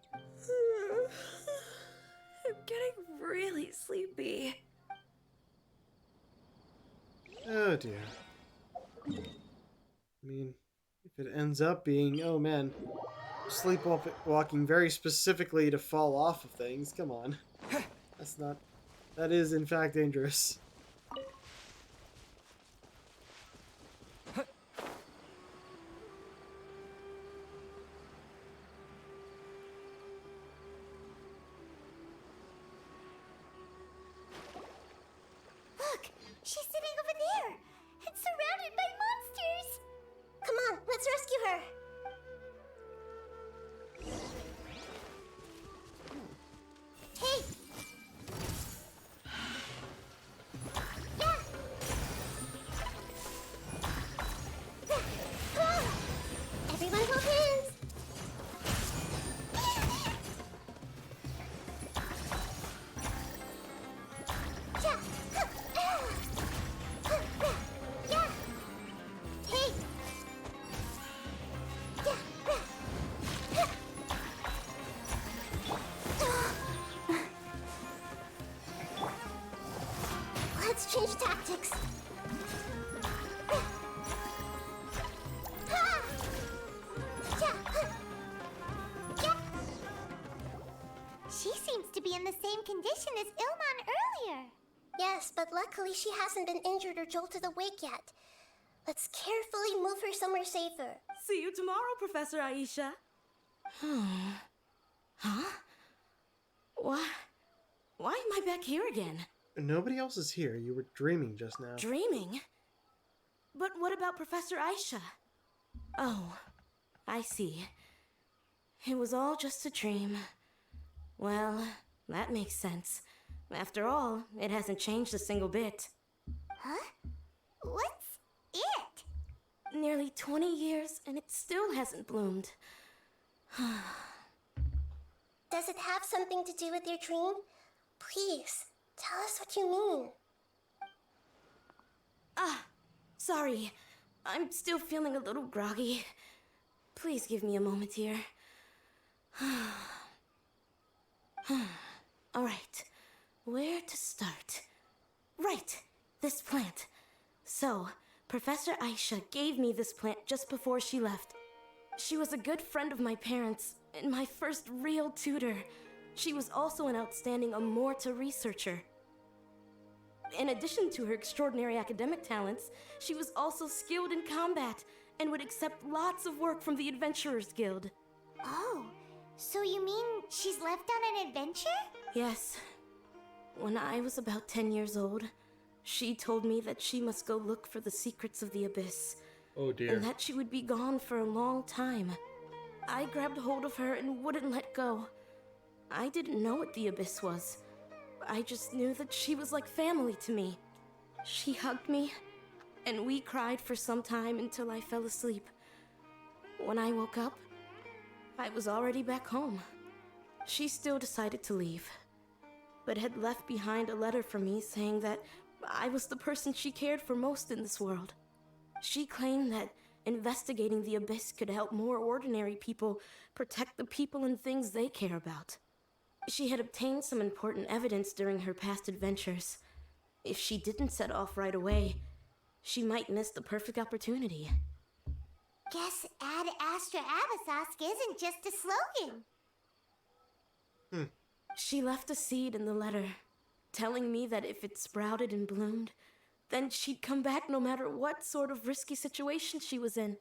I'm getting really sleepy. Oh dear. I mean, if it ends up being, oh man, sleepwalking very specifically to fall off of things, come on. That's not... That is, in fact, dangerous. Look, she's sitting over there and surrounded by monsters. Come on, let's rescue her. Hey! Yeah! Everyone hold hands. Yeah! Hey! Let's change tactics. She seems to be in the same condition as Ilman earlier. Yes, but luckily she hasn't been injured or jolted awake yet. Let's carefully move her somewhere safer. See you tomorrow, Professor Aisha. Huh? Why am I back here again? Nobody else is here. You were dreaming just now. Dreaming? But what about Professor Aisha? Oh, I see. It was all just a dream. Well, that makes sense. After all, it hasn't changed a single bit. Huh? What's it? Nearly 20 years, and it still hasn't bloomed. Does it have something to do with your dream? Please, tell us what you mean. Sorry. I'm still feeling a little groggy. Please give me a moment here. Alright, where to start? Right, this plant. So, Professor Aisha gave me this plant just before she left. She was a good friend of my parents, and my first real tutor. She was also an outstanding Amorta researcher. In addition to her extraordinary academic talents, she was also skilled in combat and would accept lots of work from the Adventurers Guild. Oh, so you mean she's left on an adventure? Yes. When I was about 10 years old, she told me that she must go look for the secrets of the Abyss. Oh dear. And that she would be gone for a long time. I grabbed hold of her and wouldn't let go. I didn't know what the Abyss was. I just knew that she was like family to me. She hugged me, and we cried for some time until I fell asleep. When I woke up, I was already back home. She still decided to leave, but had left behind a letter for me saying that I was the person she cared for most in this world. She claimed that investigating the Abyss could help more ordinary people protect the people and things they care about. She had obtained some important evidence during her past adventures. If she didn't set off right away, she might miss the perfect opportunity. Guess Ad Astra Abyssosque isn't just a slogan. She left a seed in the letter, telling me that if it sprouted and bloomed, then she'd come back no matter what sort of risky situation she was in.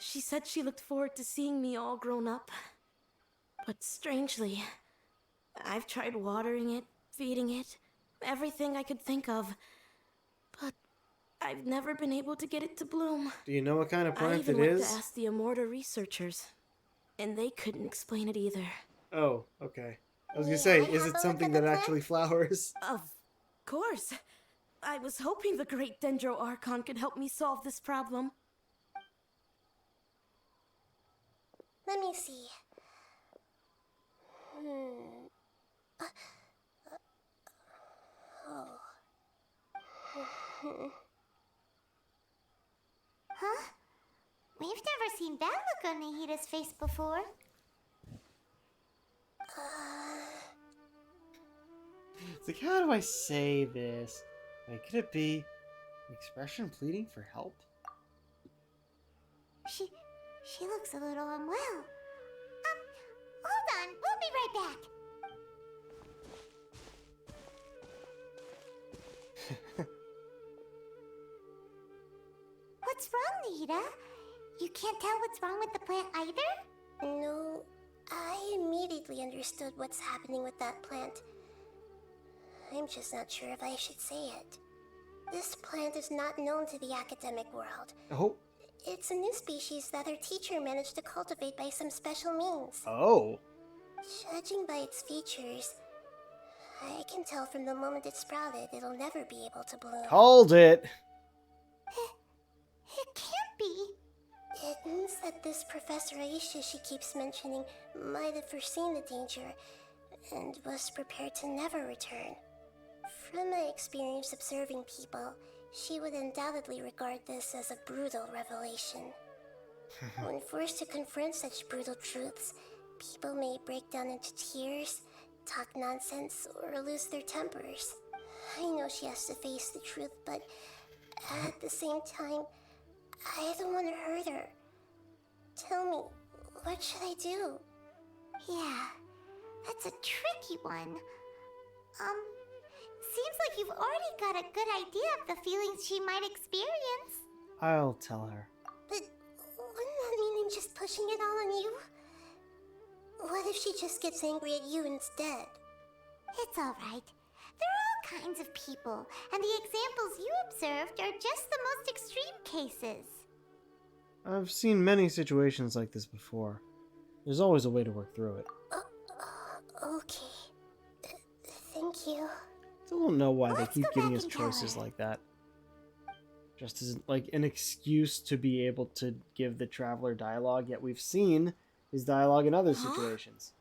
She said she looked forward to seeing me all grown up. But strangely, I've tried watering it, feeding it, everything I could think of, but I've never been able to get it to bloom. Do you know what kind of I plant even it went is? to ask the Amorta researchers, and they couldn't explain it either. Oh, okay. I was gonna May say, I is have it a something look at that the actually flowers? Of course. I was hoping the great Dendro Archon could help me solve this problem. Let me see. Hmm. Oh. Huh? We've never seen that look on Nahida's face before. It's like, how do I say this? Like, could it be an expression pleading for help? She looks a little unwell. Hold on, we'll be right back. What's wrong, Nahida? You can't tell what's wrong with the plant either? No, I immediately understood what's happening with that plant. I'm just not sure if I should say it. This plant is not known to the academic world. Oh. It's a new species that our teacher managed to cultivate by some special means. Oh. Judging by its features, I can tell from the moment it sprouted it'll never be able to bloom. Called it. It can't be. It means that this Professor Aisha she keeps mentioning might have foreseen the danger and was prepared to never return. From my experience observing people, she would undoubtedly regard this as a brutal revelation. When forced to confront such brutal truths, people may break down into tears, talk nonsense, or lose their tempers. I know she has to face the truth, but at the same time, I don't want to hurt her. Tell me, what should I do? Yeah, that's a tricky one. Seems like you've already got a good idea of the feelings she might experience. I'll tell her. But wouldn't that mean I'm just pushing it all on you? What if she just gets angry at you instead? It's alright. There are all kinds of people, and the examples you observed are just the most extreme cases. I've seen many situations like this before. There's always a way to work through it. Okay. Thank you. I don't know why they Let's keep go giving back us and tell choices her. like that. Just as like an excuse to be able to give the traveler dialogue, yet we've seen his dialogue in other situations.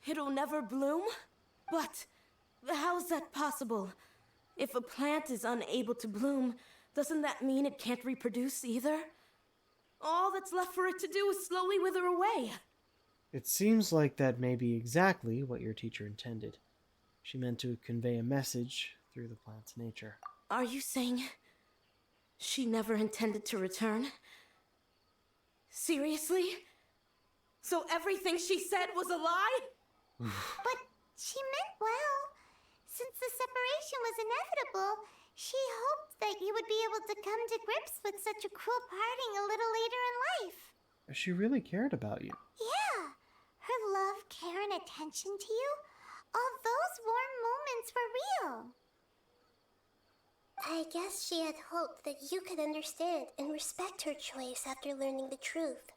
It'll never bloom? But how's that possible? If a plant is unable to bloom, doesn't that mean it can't reproduce either? All that's left for it to do is slowly wither away. It seems like that may be exactly what your teacher intended. She meant to convey a message through the plant's nature. Are you saying she never intended to return? Seriously? So everything she said was a lie? But she meant well. Since the separation was inevitable, she hoped that you would be able to come to grips with such a cruel parting a little later in life. She really cared about you. Yeah, her love, care, and attention to you, all those warm moments were real. I guess she had hoped that you could understand and respect her choice after learning the truth.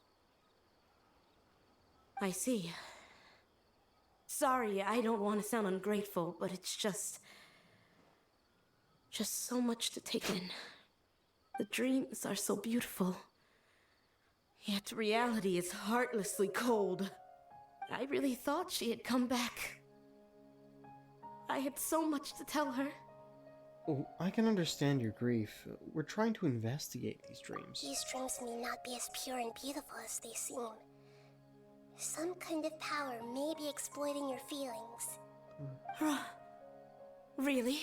I see. Sorry, I don't want to sound ungrateful, but it's just so much to take in. The dreams are so beautiful, yet reality is heartlessly cold. I really thought she had come back. I had so much to tell her. Oh, I can understand your grief. We're trying to investigate these dreams. These dreams may not be as pure and beautiful as they seem. Some kind of power may be exploiting your feelings. Really?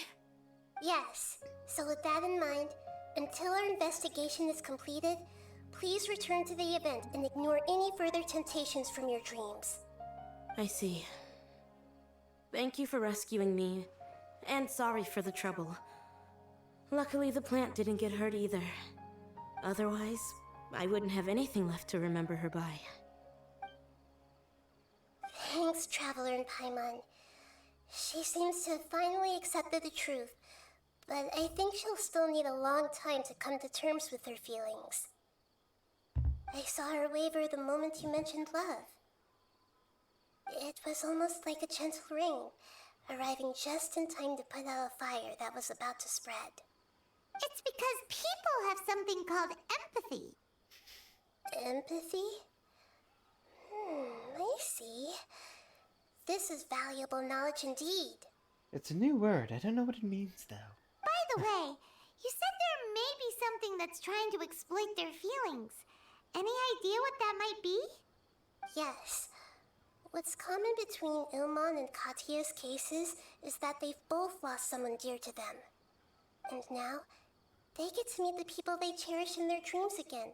Yes. So with that in mind, until our investigation is completed, please return to the event and ignore any further temptations from your dreams. I see. Thank you for rescuing me, and sorry for the trouble. Luckily, the plant didn't get hurt either. Otherwise, I wouldn't have anything left to remember her by. Thanks, Traveler and Paimon. She seems to have finally accepted the truth, but I think she'll still need a long time to come to terms with her feelings. I saw her waver the moment you mentioned love. It was almost like a gentle rain, arriving just in time to put out a fire that was about to spread. It's because people have something called empathy. Empathy? I see. This is valuable knowledge indeed. It's a new word. I don't know what it means, though. By the way, you said there may be something that's trying to exploit their feelings. Any idea what that might be? Yes. What's common between Ilmon and Katya's cases is that they've both lost someone dear to them. And now, they get to meet the people they cherish in their dreams again,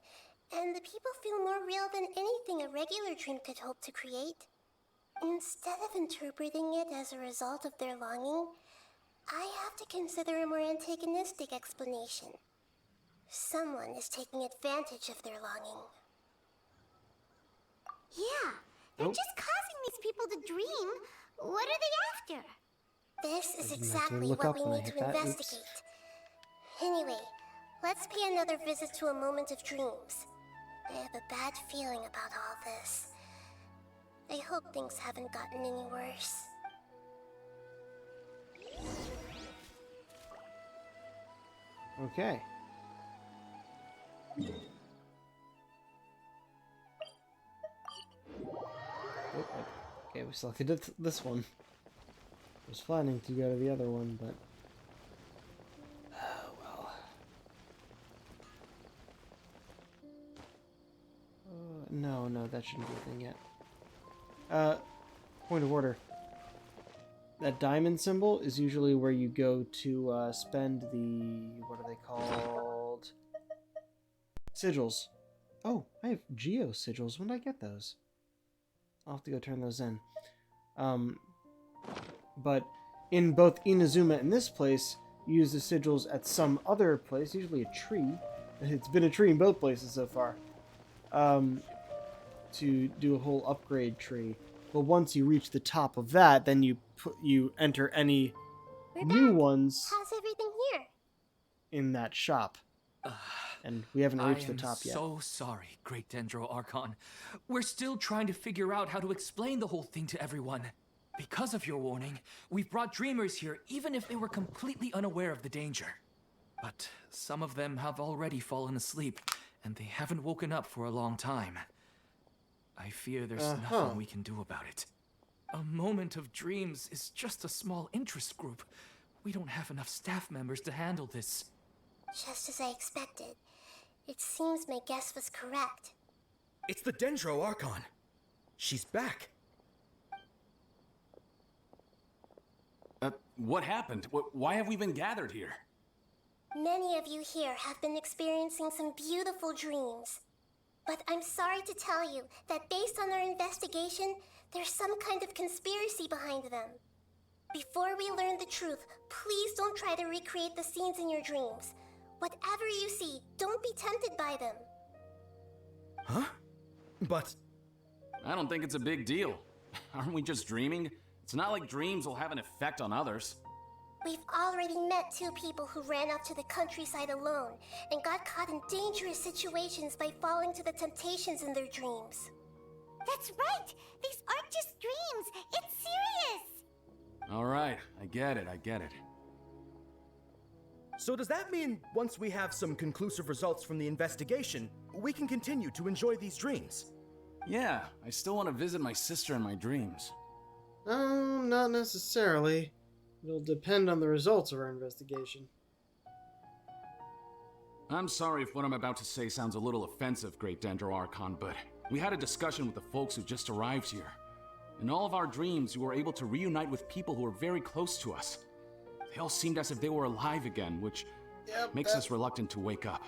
and the people feel more real than anything a regular dream could hope to create. Instead of interpreting it as a result of their longing, I have to consider a more antagonistic explanation. Someone is taking advantage of their longing. Yeah, they're just causing these people to dream. What are they after? This is didn't have to exactly look what up we when I need hit to that. Oops. investigate. Anyway, let's pay another visit to a moment of dreams. I have a bad feeling about all this. I hope things haven't gotten any worse. Okay. Okay, we selected this one. I was planning to go to the other one, but... Oh, well. No, that shouldn't be a thing yet. Point of order. That diamond symbol is usually where you go to spend the... what are they called? Sigils. Oh, I have geo sigils. When did I get those? I'll have to go turn those in. But in both Inazuma and this place, you use the sigils at some other place, usually a tree. It's been a tree in both places so far. To do a whole upgrade tree. But once you reach the top of that, then you enter any new ones How's everything here? in that shop. And we haven't reached the top yet. I am so sorry, Great Dendro Archon. We're still trying to figure out how to explain the whole thing to everyone. Because of your warning, we've brought dreamers here even if they were completely unaware of the danger. But some of them have already fallen asleep, and they haven't woken up for a long time. I fear there's nothing we can do about it. A moment of dreams is just a small interest group. We don't have enough staff members to handle this. Just as I expected. It seems my guess was correct. It's the Dendro Archon. She's back. What happened? Why have we been gathered here? Many of you here have been experiencing some beautiful dreams. But I'm sorry to tell you that based on our investigation, there's some kind of conspiracy behind them. Before we learn the truth, please don't try to recreate the scenes in your dreams. Whatever you see, don't be tempted by them. Huh? But... I don't think it's a big deal. Aren't we just dreaming? It's not like dreams will have an effect on others. We've already met two people who ran off to the countryside alone and got caught in dangerous situations by falling to the temptations in their dreams. That's right! These aren't just dreams! It's serious! Alright, I get it. So does that mean once we have some conclusive results from the investigation, we can continue to enjoy these dreams? Yeah, I still want to visit my sister in my dreams. Not necessarily. It'll depend on the results of our investigation. I'm sorry if what I'm about to say sounds a little offensive, Great Dendro Archon, but we had a discussion with the folks who just arrived here. In all of our dreams, we were able to reunite with people who were very close to us. They all seemed as if they were alive again, which makes us reluctant to wake up.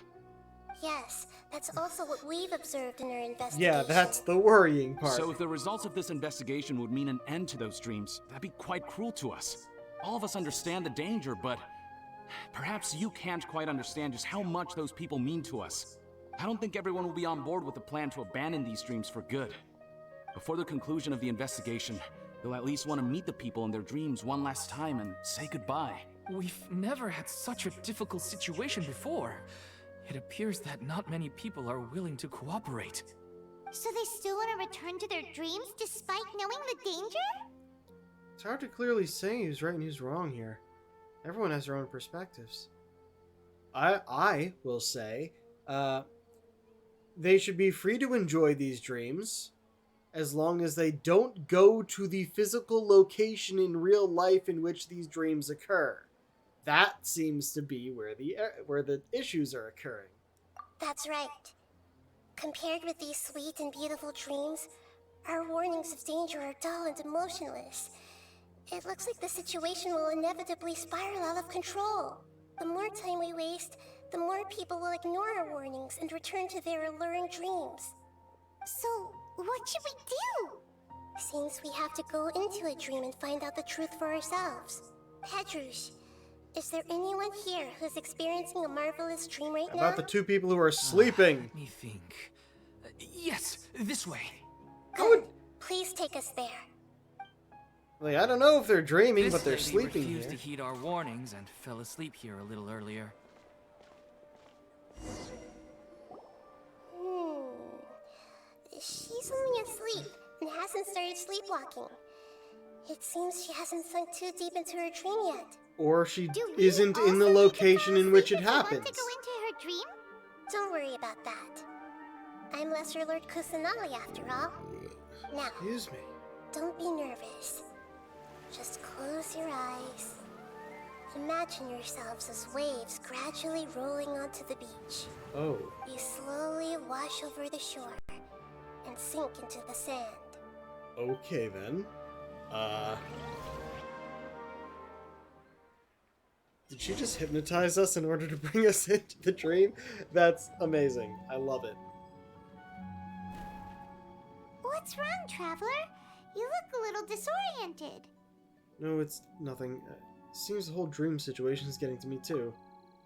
Yes, that's also what we've observed in our investigation. Yeah, that's the worrying part. So if the results of this investigation would mean an end to those dreams, that'd be quite cruel to us. All of us understand the danger, but perhaps you can't quite understand just how much those people mean to us. I don't think everyone will be on board with the plan to abandon these dreams for good. Before the conclusion of the investigation, they'll at least want to meet the people in their dreams one last time and say goodbye. We've never had such a difficult situation before. It appears that not many people are willing to cooperate. So they still want to return to their dreams despite knowing the danger? It's hard to clearly say who's right and who's wrong here. Everyone has their own perspectives. I will say, they should be free to enjoy these dreams, as long as they don't go to the physical location in real life in which these dreams occur. That seems to be where the issues are occurring. That's right. Compared with these sweet and beautiful dreams, our warnings of danger are dull and emotionless. It looks like the situation will inevitably spiral out of control. The more time we waste, the more people will ignore our warnings and return to their alluring dreams. So, what should we do? Seems we have to go into a dream and find out the truth for ourselves. Petrush, is there anyone here who's experiencing a marvelous dream right now? About the two people who are sleeping. Let me think. Yes, this way. Good. Please take us there. Like, I don't know if they're dreaming, This but they're lady sleeping refused here. to heed our warnings and fell asleep here a little earlier. She's only asleep and hasn't started sleepwalking. It seems she hasn't sunk too deep into her dream yet. Or she isn't in the location in which it happens. Want to go into her dream? Don't worry about that. I'm Lesser Lord Kusanali after all. Now, Excuse me. don't be nervous. Just close your eyes. Imagine yourselves as waves gradually rolling onto the beach. Oh. You slowly wash over the shore and sink into the sand. Okay then. Did she just hypnotize us in order to bring us into the dream? That's amazing. I love it. What's wrong, Traveler? You look a little disoriented. No, it's nothing. Seems the whole dream situation is getting to me too.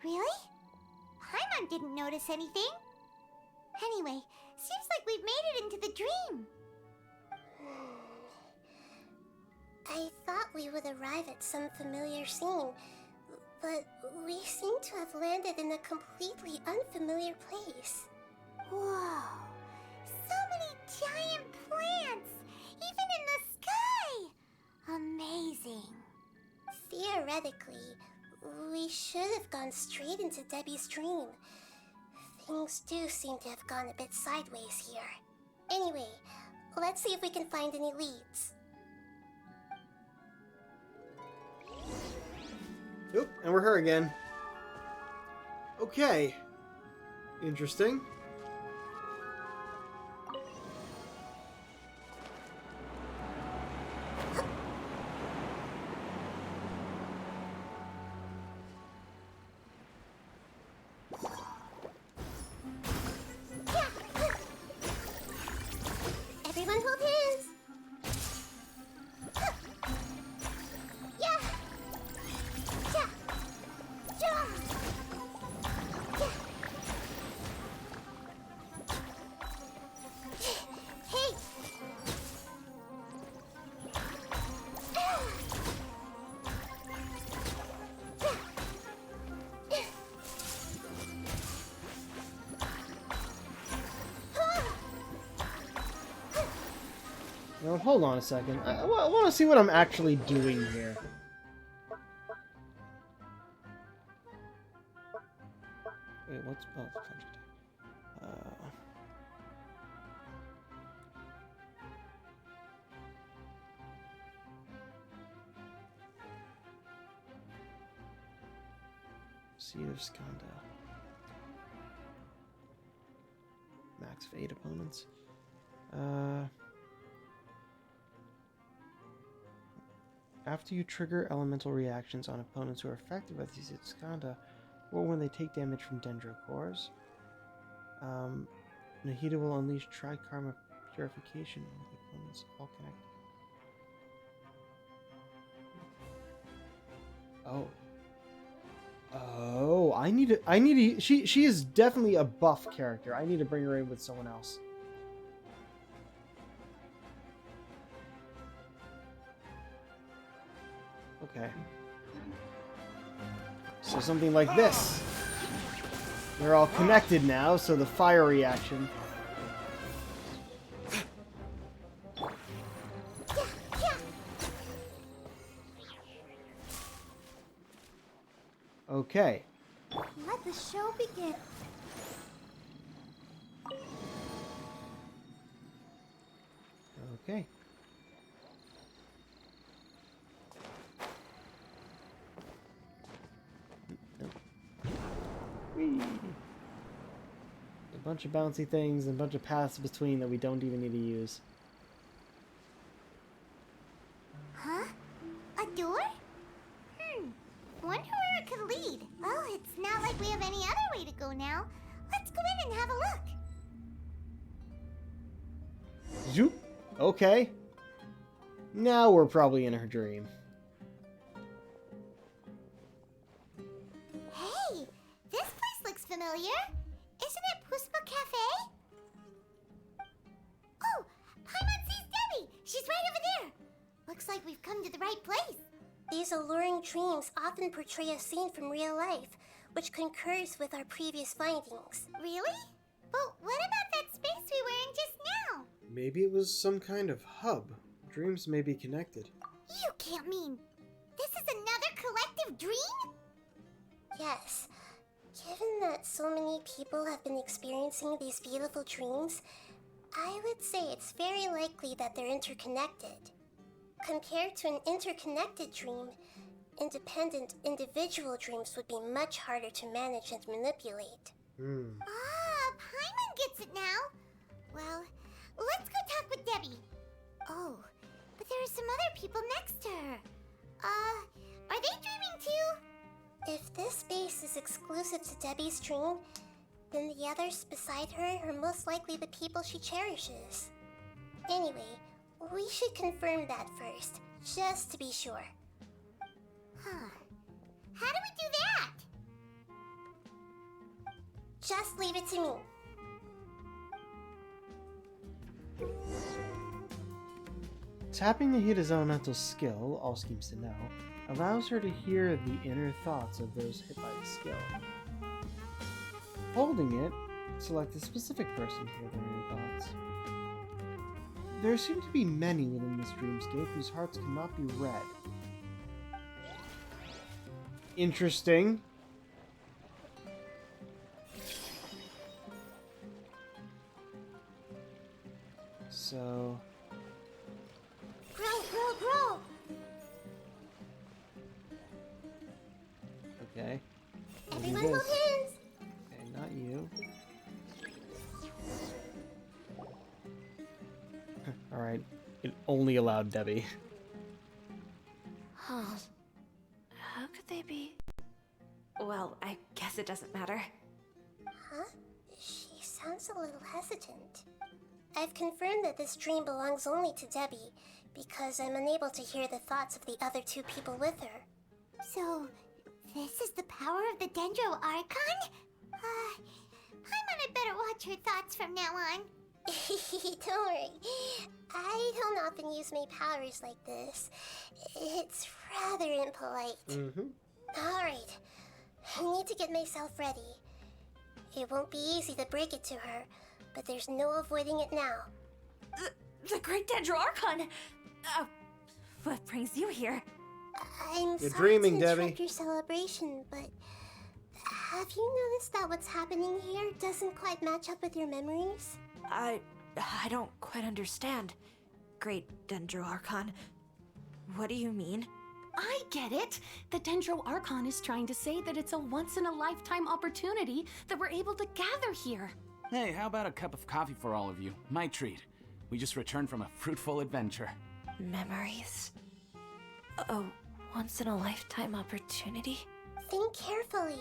Really? Paimon didn't notice anything. Anyway, seems like we've made it into the dream. I thought we would arrive at some familiar scene, but we seem to have landed in a completely unfamiliar place. Whoa! So many giant plants! Even in the sky! Amazing. Theoretically, we should have gone straight into Debbie's dream. Things do seem to have gone a bit sideways here. Anyway, let's see if we can find any leads. Oop, and we're her again. Okay. Interesting. Everyone hold hands! Yeah! Yeah! Yeah! Hey! Now, hold on a second. I want to see what I'm actually doing here. Wait, what's... Oh, it's contract. Seed of Skanda. Max of 8 opponents. After you trigger elemental reactions on opponents who are affected by the Seed of Skanda, or when they take damage from Dendro cores, Nahida will unleash Tri-Karma Purification when the opponents all connect. Oh. Oh, I need to, she is definitely a buff character. I need to bring her in with someone else. Okay. So something like this. They're all connected now, so the fire reaction. Okay. Let the show begin. Okay. Whee. A bunch of bouncy things and a bunch of paths between that we don't even need to use. Huh? A door? Wonder where it could lead. Well, it's not like we have any other way to go now. Let's go in and have a look. Zoop. Okay. Now we're probably in her dream. Hey, this place looks familiar. Isn't it Puspa Cafe? Oh, Paimon sees Debbie. She's right over there. Looks like we've come to the right place. These alluring dreams often portray a scene from real life, which concurs with our previous findings. Really? But what about that space we were in just now? Maybe it was some kind of hub. Dreams may be connected. You can't mean this is another collective dream? Yes. Given that so many people have been experiencing these beautiful dreams, I would say it's very likely that they're interconnected. Compared to an interconnected dream, independent individual dreams would be much harder to manage and manipulate. Paimon gets it now. Well, let's go talk with Debbie. Oh, but there are some other people next to her. Are they dreaming too? If this space is exclusive to Debbie's dream, then the others beside her are most likely the people she cherishes. Anyway, we should confirm that first, just to be sure. Huh. How do we do that? Just leave it to me. Tapping the hit elemental skill, all schemes to know, allows her to hear the inner thoughts of those hit by the skill. Holding it, select a specific person to hear their inner thoughts. There seem to be many within this dreamscape whose hearts cannot be read. Interesting. So... Grow! Okay. We'll do Everyone this. hold hands! Okay, not you. Alright. It only allowed Debbie. Huh. How could they be? Well, I guess it doesn't matter. Huh? She sounds a little hesitant. I've confirmed that this dream belongs only to Debbie, because I'm unable to hear the thoughts of the other two people with her. So, this is the power of the Dendro Archon? Paimon had better watch her thoughts from now on. Don't worry. I don't often use my powers like this. It's rather impolite. Alright. I need to get myself ready. It won't be easy to break it to her, but there's no avoiding it now. The Great Dendro Archon! What brings you here? I'm You're sorry dreaming, to interrupt Debbie. your celebration, but have you noticed that what's happening here doesn't quite match up with your memories? I don't quite understand. Great Dendro Archon. What do you mean? I get it! The Dendro Archon is trying to say that it's a once-in-a-lifetime opportunity that we're able to gather here. Hey, how about a cup of coffee for all of you? My treat. We just returned from a fruitful adventure. Memories. A once-in-a-lifetime opportunity? Think carefully.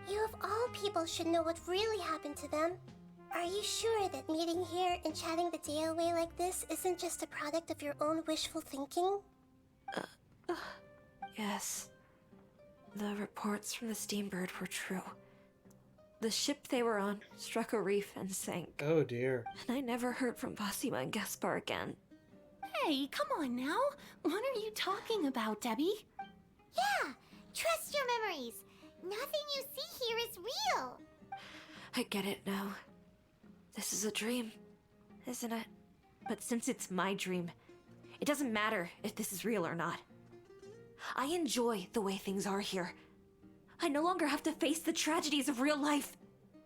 You of all people should know what really happened to them. Are you sure that meeting here and chatting the day away like this isn't just a product of your own wishful thinking? Yes. The reports from the Steambird were true. The ship they were on struck a reef and sank. Oh dear. And I never heard from Basima and Gaspar again. Hey, come on now! What are you talking about, Debbie? Yeah, trust your memories. Nothing you see here is real. I get it now. This is a dream, isn't it? But since it's my dream, it doesn't matter if this is real or not. I enjoy the way things are here. I no longer have to face the tragedies of real life.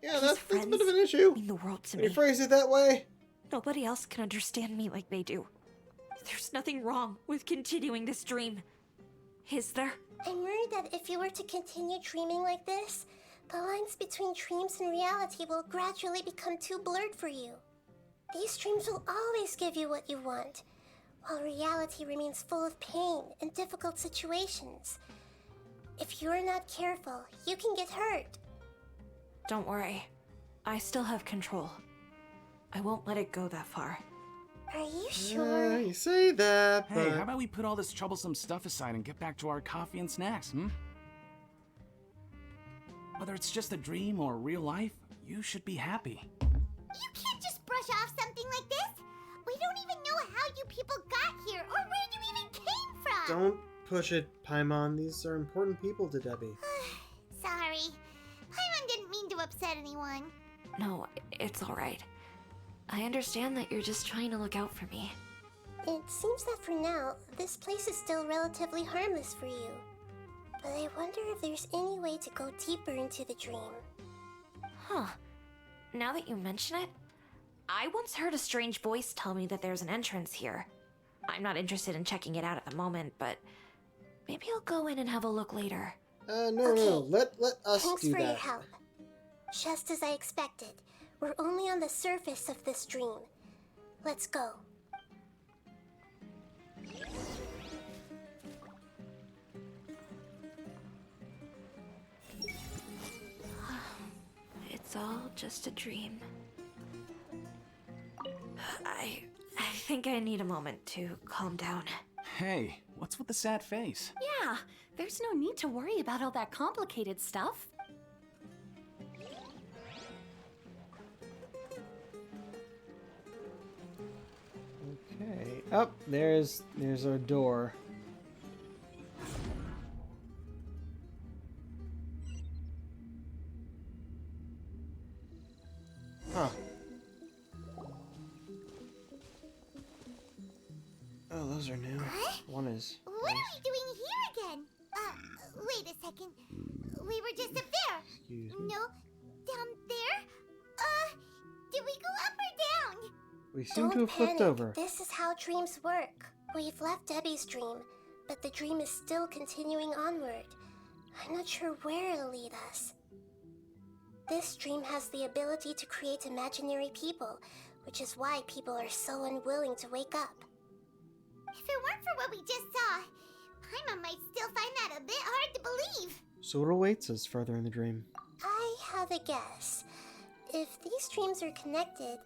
Yeah, These that's a friends bit of an issue. mean the world to When you me. phrase it that way. Nobody else can understand me like they do. There's nothing wrong with continuing this dream. Is there? I'm worried that if you were to continue dreaming like this, the lines between dreams and reality will gradually become too blurred for you. These dreams will always give you what you want, while reality remains full of pain and difficult situations. If you're not careful, you can get hurt. Don't worry. I still have control. I won't let it go that far. Are you sure? You say that, Hey, but... how about we put all this troublesome stuff aside and get back to our coffee and snacks, Whether it's just a dream or real life, you should be happy. You can't just brush off something like this. We don't even know how you people got here or where you even came from. Don't push it, Paimon. These are important people to Debbie. Sorry. Paimon didn't mean to upset anyone. No, it's alright. I understand that you're just trying to look out for me. It seems that for now, this place is still relatively harmless for you. But I wonder if there's any way to go deeper into the dream. Huh. Now that you mention it, I once heard a strange voice tell me that there's an entrance here. I'm not interested in checking it out at the moment, but maybe I'll go in and have a look later. No. Let us Thanks do for your that. help. Just as I expected, we're only on the surface of this dream. Let's go. It's all just a dream. I think I need a moment to calm down. Hey, what's with the sad face? Yeah, there's no need to worry about all that complicated stuff. Okay. Up there's our door. Huh. Oh, those are new. One is. What are we doing here again? Wait a second. We were just up there. Excuse me. No, down there? Did we go up or down? We seem to Don't have flipped panic. over. This is how dreams work. We've left Debbie's dream, but the dream is still continuing onward. I'm not sure where it'll lead us. This dream has the ability to create imaginary people, which is why people are so unwilling to wake up. If it weren't for what we just saw, Paimon might still find that a bit hard to believe. So what awaits us further in the dream? I have a guess. If these dreams are connected,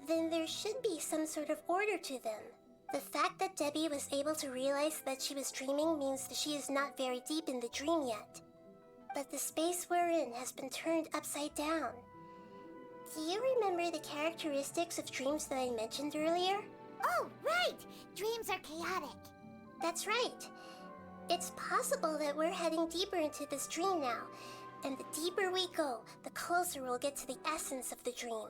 then there should be some sort of order to them. The fact that Debbie was able to realize that she was dreaming means that she is not very deep in the dream yet. But the space we're in has been turned upside down. Do you remember the characteristics of dreams that I mentioned earlier? Oh, right! Dreams are chaotic. That's right. It's possible that we're heading deeper into this dream now, and the deeper we go, the closer we'll get to the essence of the dream.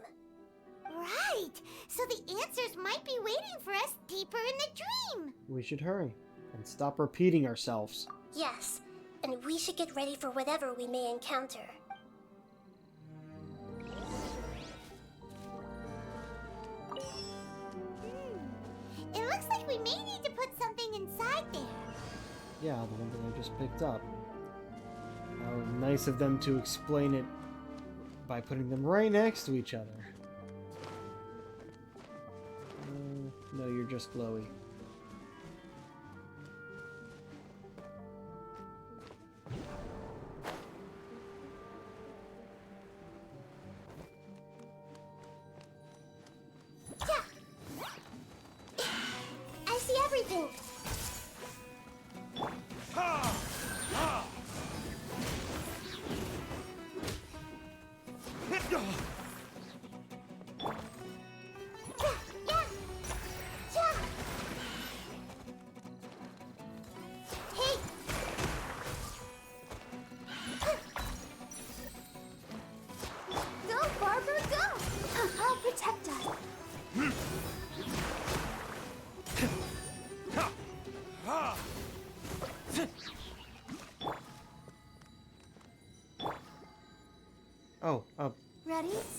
Right! So the answers might be waiting for us deeper in the dream. We should hurry and stop repeating ourselves. Yes, and we should get ready for whatever we may encounter. It looks like we may need to put something inside there. Yeah, the one that I just picked up. How nice of them to explain it by putting them right next to each other. No, you're just glowy. I see everything!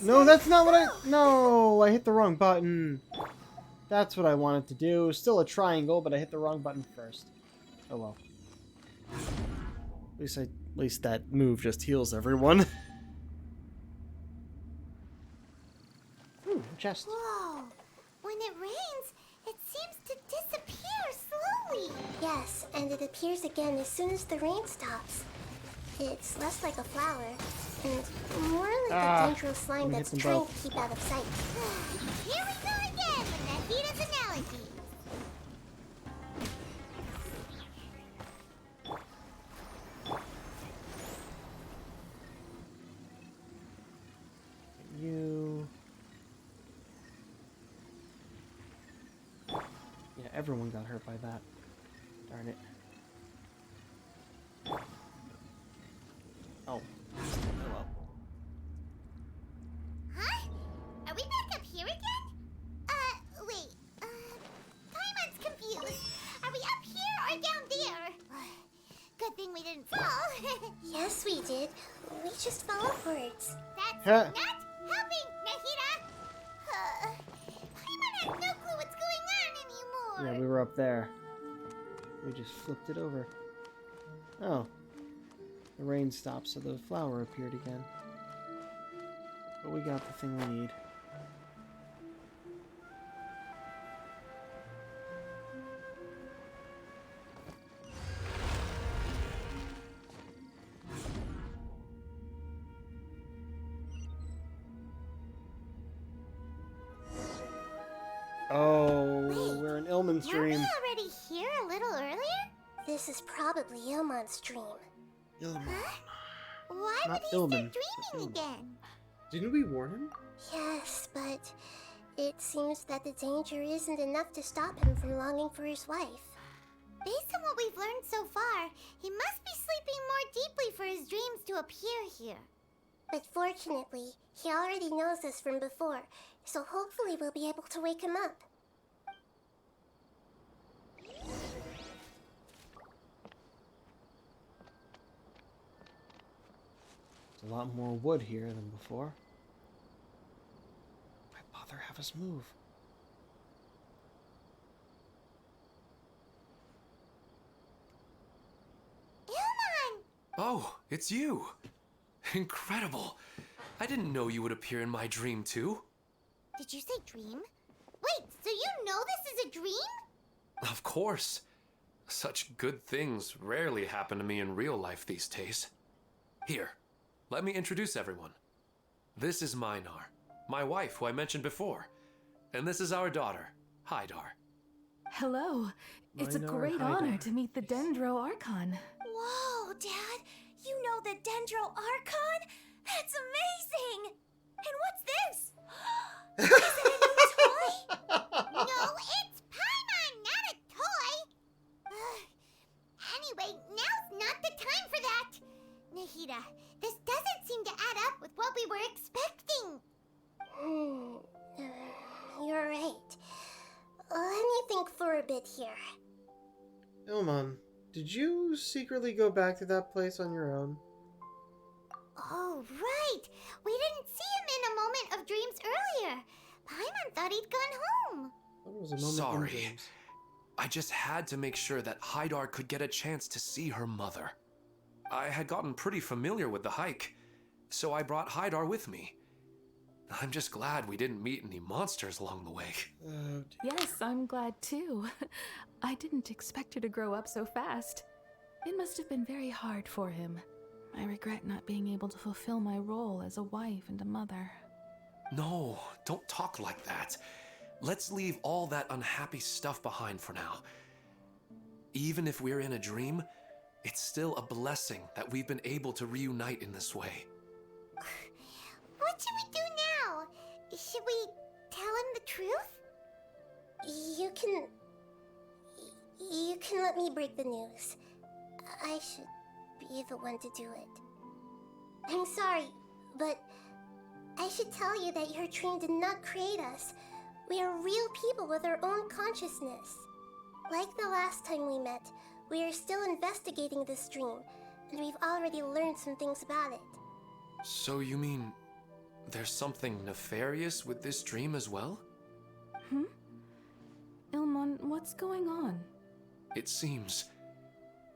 No, that's not what I... No, I hit the wrong button. That's what I wanted to do. Still a triangle, but I hit the wrong button first. Oh well. At least that move just heals everyone. Ooh, a chest. Whoa! When it rains, it seems to disappear slowly. Yes, and it appears again as soon as the rain stops. It's less like a flower, and more like a dangerous slime that's trying to keep out of sight. Here we go again with Nahita's analogies. You... Yeah, everyone got hurt by that. Darn it. Oh. Hello. Huh? Are we back up here again? Wait. Paimon's confused. Are we up here or down there? Good thing we didn't fall. Yes, we did. We just fell upwards. That's not helping, Nahita! Paimon has no clue what's going on anymore. Yeah, we were up there. We just flipped it over. Oh. The rain stopped, so the flower appeared again. But we got the thing we need. Oh, we're in Ilman's Were we dream. already here a little earlier? This is probably Ilmon's dream. Ilman. Why Not would he Ilman, start dreaming again? Didn't we warn him? Yes, but it seems that the danger isn't enough to stop him from longing for his wife. Based on what we've learned so far, he must be sleeping more deeply for his dreams to appear here. But fortunately, he already knows this from before, so hopefully we'll be able to wake him up. There's a lot more wood here than before. Why bother have us move? Ilman! Oh, it's you! Incredible! I didn't know you would appear in my dream, too. Did you say dream? Wait, so you know this is a dream? Of course. Such good things rarely happen to me in real life these days. Here, let me introduce everyone. This is Minar, my wife who I mentioned before. And this is our daughter, Hydar. Hello. It's a Minar great Hydar. honor to meet the Dendro Archon. Whoa, Dad! You know the Dendro Archon? That's amazing! And what's this? Is it a new toy? No, it's Paimon, not a toy! Anyway, now's not the time for that! Nahita, this doesn't seem to add up with what we were expecting. You're right. Let me think for a bit here. Ilman, did you secretly go back to that place on your own? Oh, right! We didn't see him in a moment of dreams earlier. Paimon thought he'd gone home. That was a moment in Sorry. dreams. I just had to make sure that Hydar could get a chance to see her mother. I had gotten pretty familiar with the hike, so I brought Hydar with me. I'm just glad we didn't meet any monsters along the way. Yes, I'm glad too. I didn't expect her to grow up so fast. It must have been very hard for him. I regret not being able to fulfill my role as a wife and a mother. No, don't talk like that. Let's leave all that unhappy stuff behind for now. Even if we're in a dream, it's still a blessing that we've been able to reunite in this way. What should we do now? Should we tell him the truth? You can let me break the news. I should be the one to do it. I'm sorry, but I should tell you that your dream did not create us. We are real people with our own consciousness. Like the last time we met, we are still investigating this dream, and we've already learned some things about it. So you mean there's something nefarious with this dream as well? Ilmon, what's going on? It seems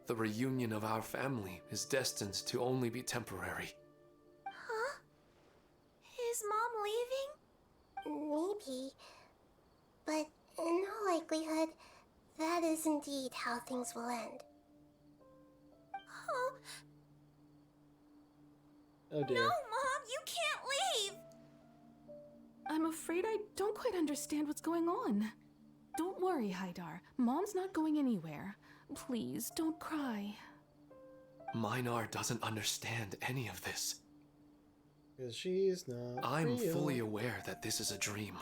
the reunion of our family is destined to only be temporary. Huh? Is Mom leaving? Maybe. But in all likelihood, that is indeed how things will end. Oh. Oh dear. No, Mom, you can't leave! I'm afraid I don't quite understand what's going on. Don't worry, Haidar. Mom's not going anywhere. Please, don't cry. Minar doesn't understand any of this. Because she's not I'm real. fully aware that this is a dream,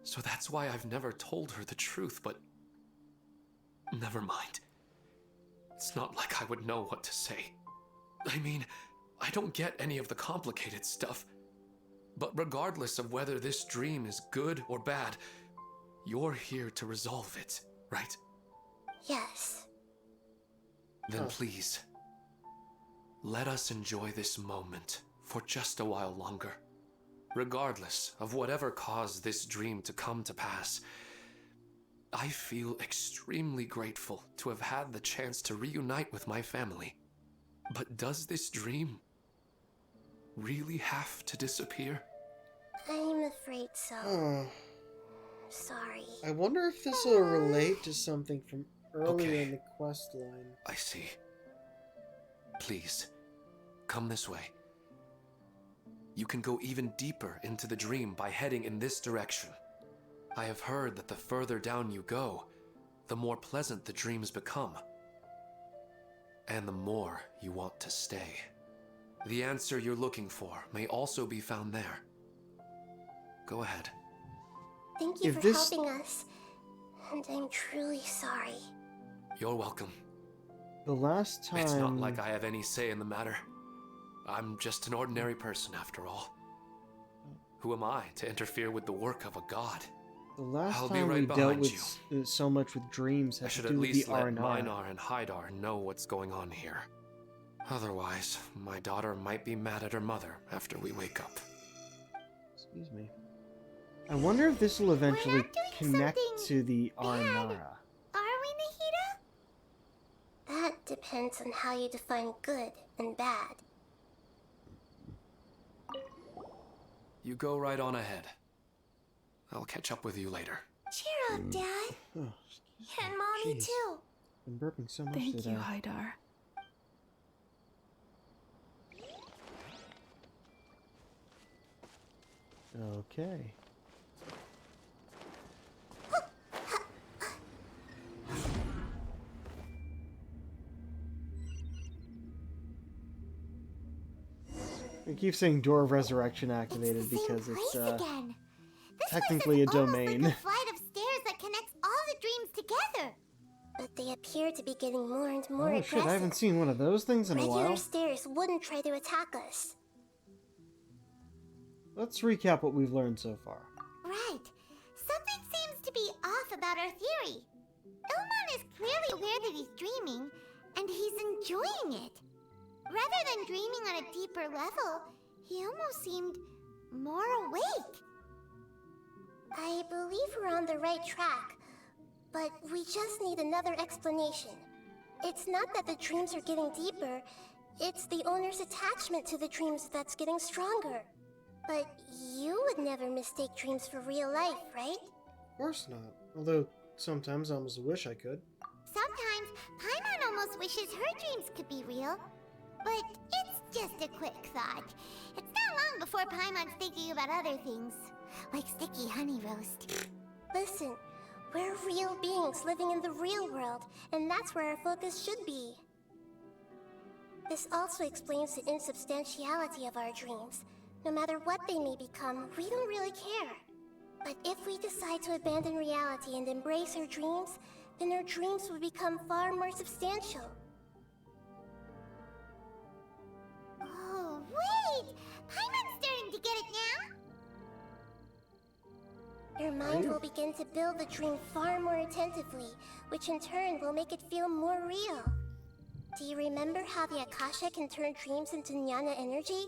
so that's why I've never told her the truth, but... never mind. It's not like I would know what to say. I mean, I don't get any of the complicated stuff. But regardless of whether this dream is good or bad, you're here to resolve it, right? Yes. Then please, let us enjoy this moment for just a while longer. Regardless of whatever caused this dream to come to pass, I feel extremely grateful to have had the chance to reunite with my family. But does this dream really have to disappear? I'm afraid so. Oh. Sorry. I wonder if this will relate to something from earlier in the quest line. I see. Please, come this way. You can go even deeper into the dream by heading in this direction. I have heard that the further down you go, the more pleasant the dreams become. And the more you want to stay. The answer you're looking for may also be found there. Go ahead. Thank you for helping us. And I'm truly sorry. You're welcome. The last time... It's not like I have any say in the matter. I'm just an ordinary person after all. Who am I to interfere with the work of a god? The last I'll time be right we dealt behind with so much with dreams I had should to at do with least the let R&R. Minar and Haidar know what's going on here. Otherwise, my daughter might be mad at her mother after we wake up. Excuse me. I wonder if this will eventually connect to the R&R. Are we, Nahida? That depends on how you define good and bad. You go right on ahead. I'll catch up with you later. Cheer up, Dad. Oh, And Mommy, jeez. too. I'm burping so much Thank today. you, Haidar. Okay. I keep saying Door of Resurrection activated because it's again. technically a domain. A flight of stairs that connects all the dreams together. But they appear to be getting more and more Oh aggressive. shit, I haven't seen one of those things in a Regular while. stairs wouldn't try to attack us. Let's recap what we've learned so far. Right. Something seems to be off about our theory. Ilmon is clearly aware that he's dreaming, and he's enjoying it. Rather than dreaming on a deeper level, he almost seemed more awake. I believe we're on the right track, but we just need another explanation. It's not that the dreams are getting deeper, it's the owner's attachment to the dreams that's getting stronger. But you would never mistake dreams for real life, right? Of course not. Although, sometimes I almost wish I could. Sometimes, Paimon almost wishes her dreams could be real. But it's just a quick thought. It's not long before Paimon's thinking about other things, like sticky honey roast. Listen, we're real beings living in the real world, and that's where our focus should be. This also explains the insubstantiality of our dreams. No matter what they may become, we don't really care. But if we decide to abandon reality and embrace our dreams, then our dreams will become far more substantial. Oh, wait! Paimon's starting to get it now! Your mind will begin to build the dream far more attentively, which in turn will make it feel more real. Do you remember how the Akasha can turn dreams into jnana energy?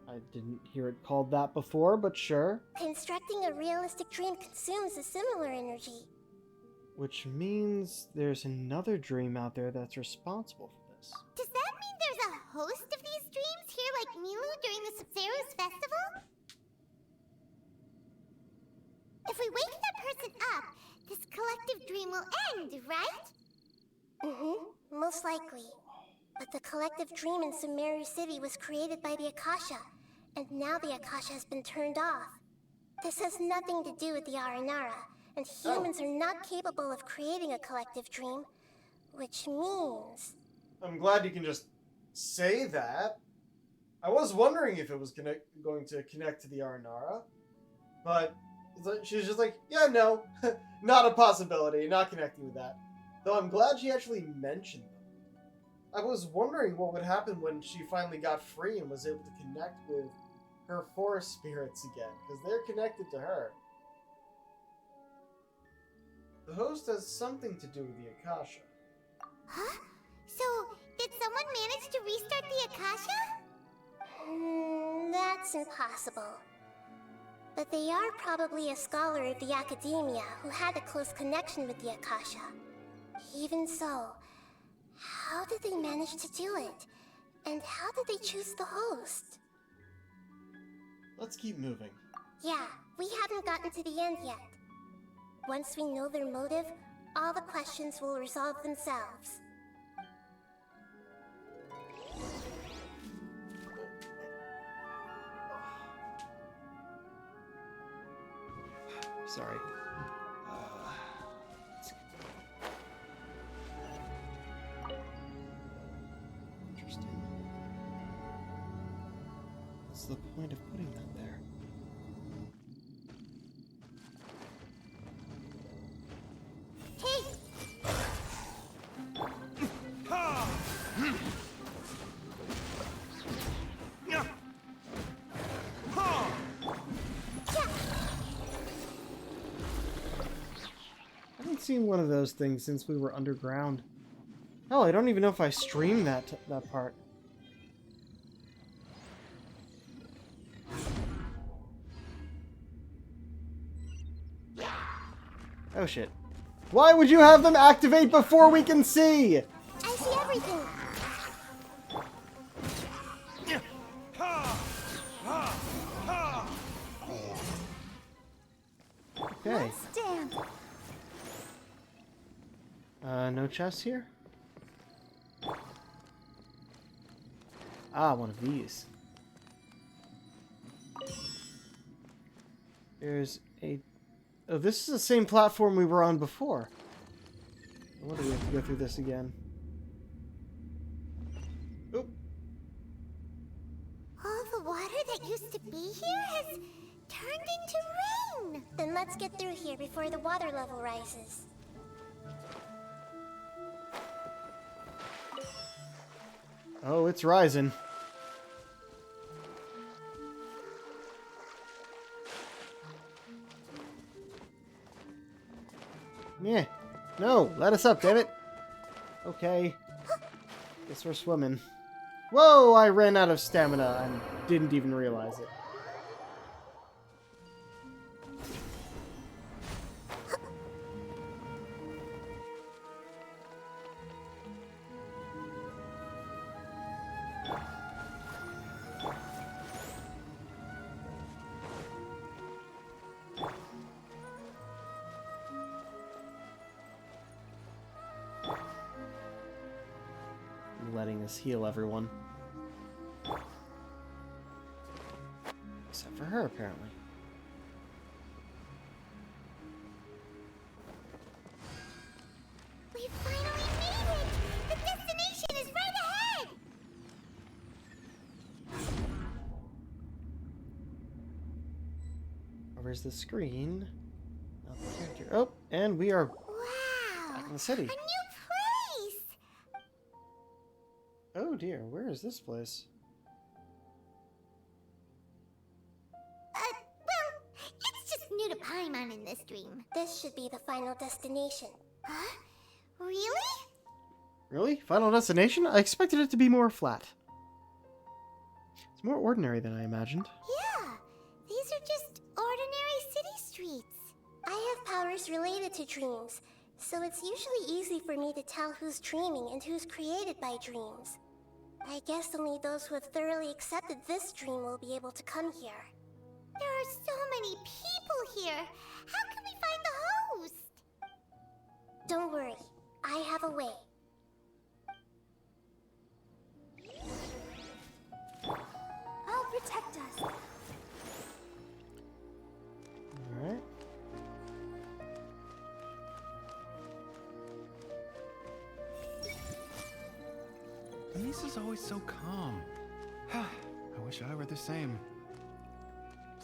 I didn't hear it called that before, but sure. Constructing a realistic dream consumes a similar energy. Which means there's another dream out there that's responsible for this. Does that mean there's a host of these dreams here like Milu during the Sabzeruz festival? If we wake that person up, this collective dream will end, right? Mm-hmm, most likely. But the collective dream in Sumeru City was created by the Akasha, and now the Akasha has been turned off. This has nothing to do with the Aranara, and humans are not capable of creating a collective dream, which means... I'm glad you can just say that. I was wondering if it was going to connect to the Aranara, but she's just like, yeah, no, not a possibility, not connecting with that. Though I'm glad she actually mentioned them. I was wondering what would happen when she finally got free and was able to connect with her forest spirits again, because they're connected to her. The host has something to do with the Akasha. Huh? So, did someone manage to restart the Akasha? That's impossible. But they are probably a scholar of the Academia who had a close connection with the Akasha. Even so, how did they manage to do it? And how did they choose the host? Let's keep moving. Yeah, we haven't gotten to the end yet. Once we know their motive, all the questions will resolve themselves. Sorry. Interesting. What's the point of putting that there? I haven't seen one of those things since we were underground. Hell, I don't even know if I streamed that part. Oh shit. Why would you have them activate before we can see? I see everything. Okay. Stand. No chests here? Ah, one of these. There's a... Oh, this is the same platform we were on before. I wonder if we have to go through this again. Oop. All the water that used to be here has turned into rain. Then let's get through here before the water level rises. Oh, it's rising. Yeah. No, let us up, damn it. Okay. Guess we're swimming. Whoa, I ran out of stamina and didn't even realize it. Letting us heal everyone. Except for her, apparently. We finally made it! The destination is right ahead! Oh, where's the screen? Not the character. Oh, and we are back in the city. A new place! Oh dear, where is this place? Well, it's just new to Paimon in this dream. This should be the final destination. Huh? Really? Really? Final destination? I expected it to be more flat. It's more ordinary than I imagined. Yeah, these are just ordinary city streets. I have powers related to dreams, so it's usually easy for me to tell who's dreaming and who's created by dreams. I guess only those who have thoroughly accepted this dream will be able to come here. There are so many people here. How can we find the host? Don't worry, I have a way. I'll protect us. Alright. Anissa's always so calm. I wish I were the same.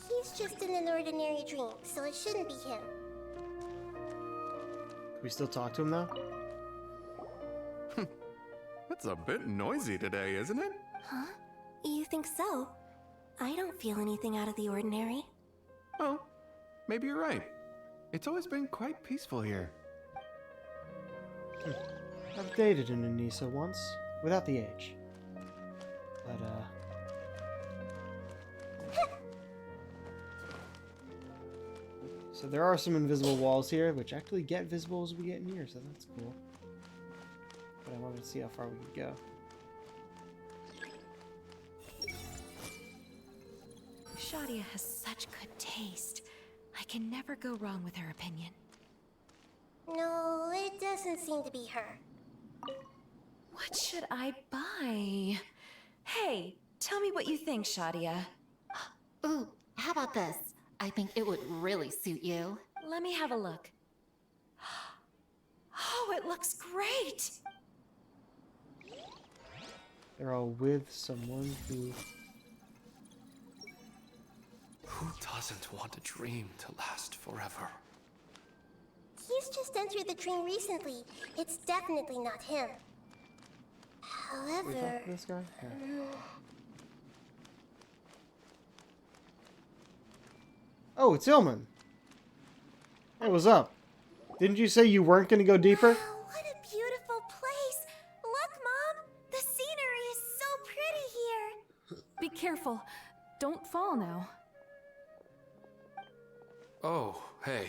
He's just in an ordinary dream, so it shouldn't be him. Can we still talk to him though? It's a bit noisy today, isn't it? Huh? You think so? I don't feel anything out of the ordinary. Oh, maybe you're right. It's always been quite peaceful here. I've dated an Anissa once, without the age. But, so there are some invisible walls here, which actually get visible as we get near, so that's cool. But I wanted to see how far we could go. Shadia has such good taste. I can never go wrong with her opinion. No, it doesn't seem to be her. What should I buy? Hey, tell me what you think, Shadia. Ooh, how about this? I think it would really suit you. Let me have a look. Oh, it looks great! They're all with someone who... Who doesn't want a dream to last forever? He's just entered the dream recently. It's definitely not him. However... We talk to this guy? Yeah. Oh, it's Ilman. Hey, what's up? Didn't you say you weren't going to go deeper? Wow, what a beautiful place! Look, Mom! The scenery is so pretty here! Be careful. Don't fall now. Oh, hey.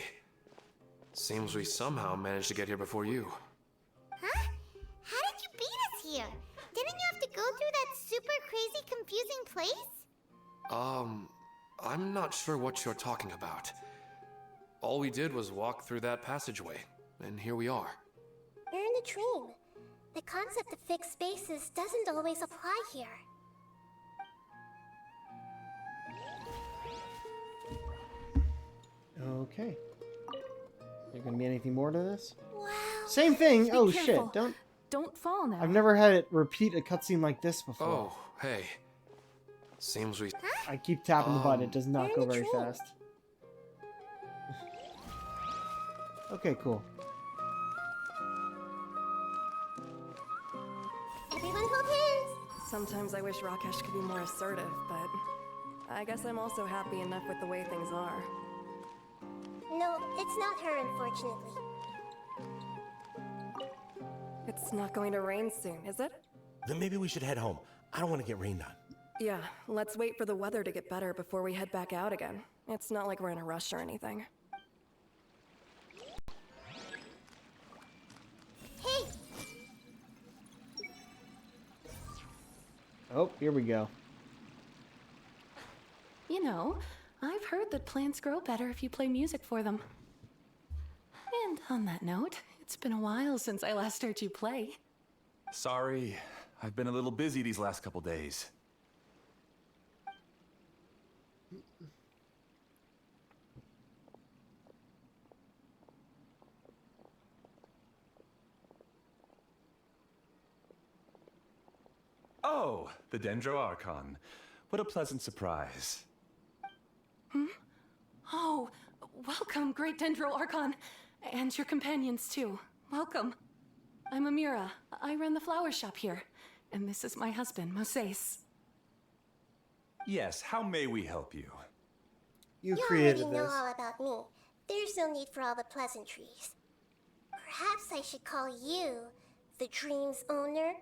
Seems we somehow managed to get here before you. Huh? How did you beat us here? Didn't you have to go through that super crazy confusing place? I'm not sure what you're talking about. All we did was walk through that passageway, and here we are. You're in a dream. The concept of fixed spaces doesn't always apply here. Okay. There gonna be anything more to this? Wow. Same thing. Be Oh careful. shit! Don't fall now. I've never had it repeat a cutscene like this before. Oh, hey. Seems we... I keep tapping the button. It does not go very fast. Okay, cool. Everyone hold hands! Sometimes I wish Rakesh could be more assertive, but I guess I'm also happy enough with the way things are. No, it's not her, unfortunately. It's not going to rain soon, is it? Then maybe we should head home. I don't want to get rained on. Yeah, let's wait for the weather to get better before we head back out again. It's not like we're in a rush or anything. Hey! Oh, here we go. You know, I've heard that plants grow better if you play music for them. And on that note, it's been a while since I last heard you play. Sorry, I've been a little busy these last couple days. Oh, the Dendro Archon. What a pleasant surprise. Hmm? Oh, welcome, Great Dendro Archon. And your companions, too. Welcome. I'm Amira. I run the flower shop here. And this is my husband, Moses. Yes, how may we help you? You already know all about me. There's no need for all the pleasantries. Perhaps I should call you the dream's owner?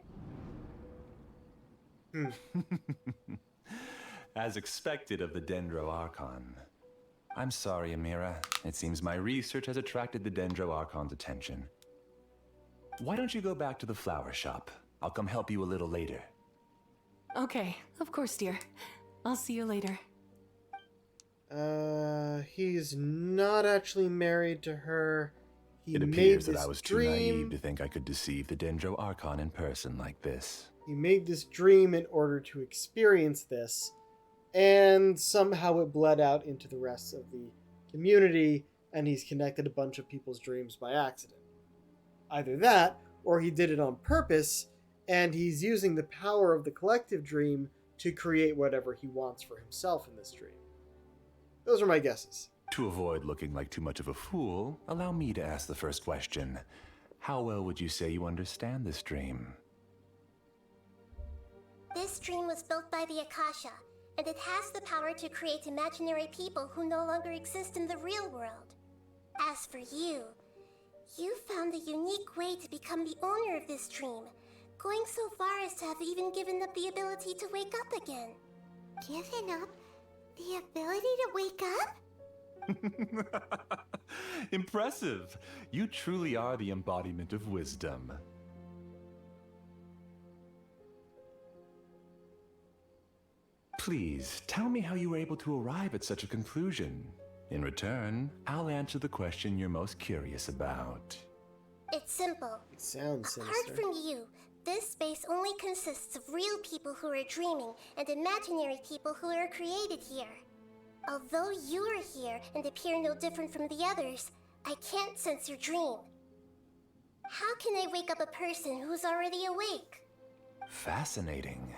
As expected of the Dendro Archon. I'm sorry, Amira. It seems my research has attracted the Dendro Archon's attention. Why don't you go back to the flower shop? I'll come help you a little later. Okay, of course, dear. I'll see you later. He's not actually married to her. It appears that I was too naive to think I could deceive the Dendro Archon in person like this. He made this dream in order to experience this, and somehow it bled out into the rest of the community, and he's connected a bunch of people's dreams by accident. Either that, or he did it on purpose, and he's using the power of the collective dream to create whatever he wants for himself in this dream. Those are my guesses. To avoid looking like too much of a fool, allow me to ask the first question. How well would you say you understand this dream? This dream was built by the Akasha, and it has the power to create imaginary people who no longer exist in the real world. As for you, you found a unique way to become the owner of this dream, going so far as to have even given up the ability to wake up again. Given up the ability to wake up? Impressive! You truly are the embodiment of wisdom. Please, tell me how you were able to arrive at such a conclusion. In return, I'll answer the question you're most curious about. It's simple. It sounds sinister. Apart from you, this space only consists of real people who are dreaming and imaginary people who are created here. Although you are here and appear no different from the others, I can't sense your dream. How can I wake up a person who's already awake? Fascinating.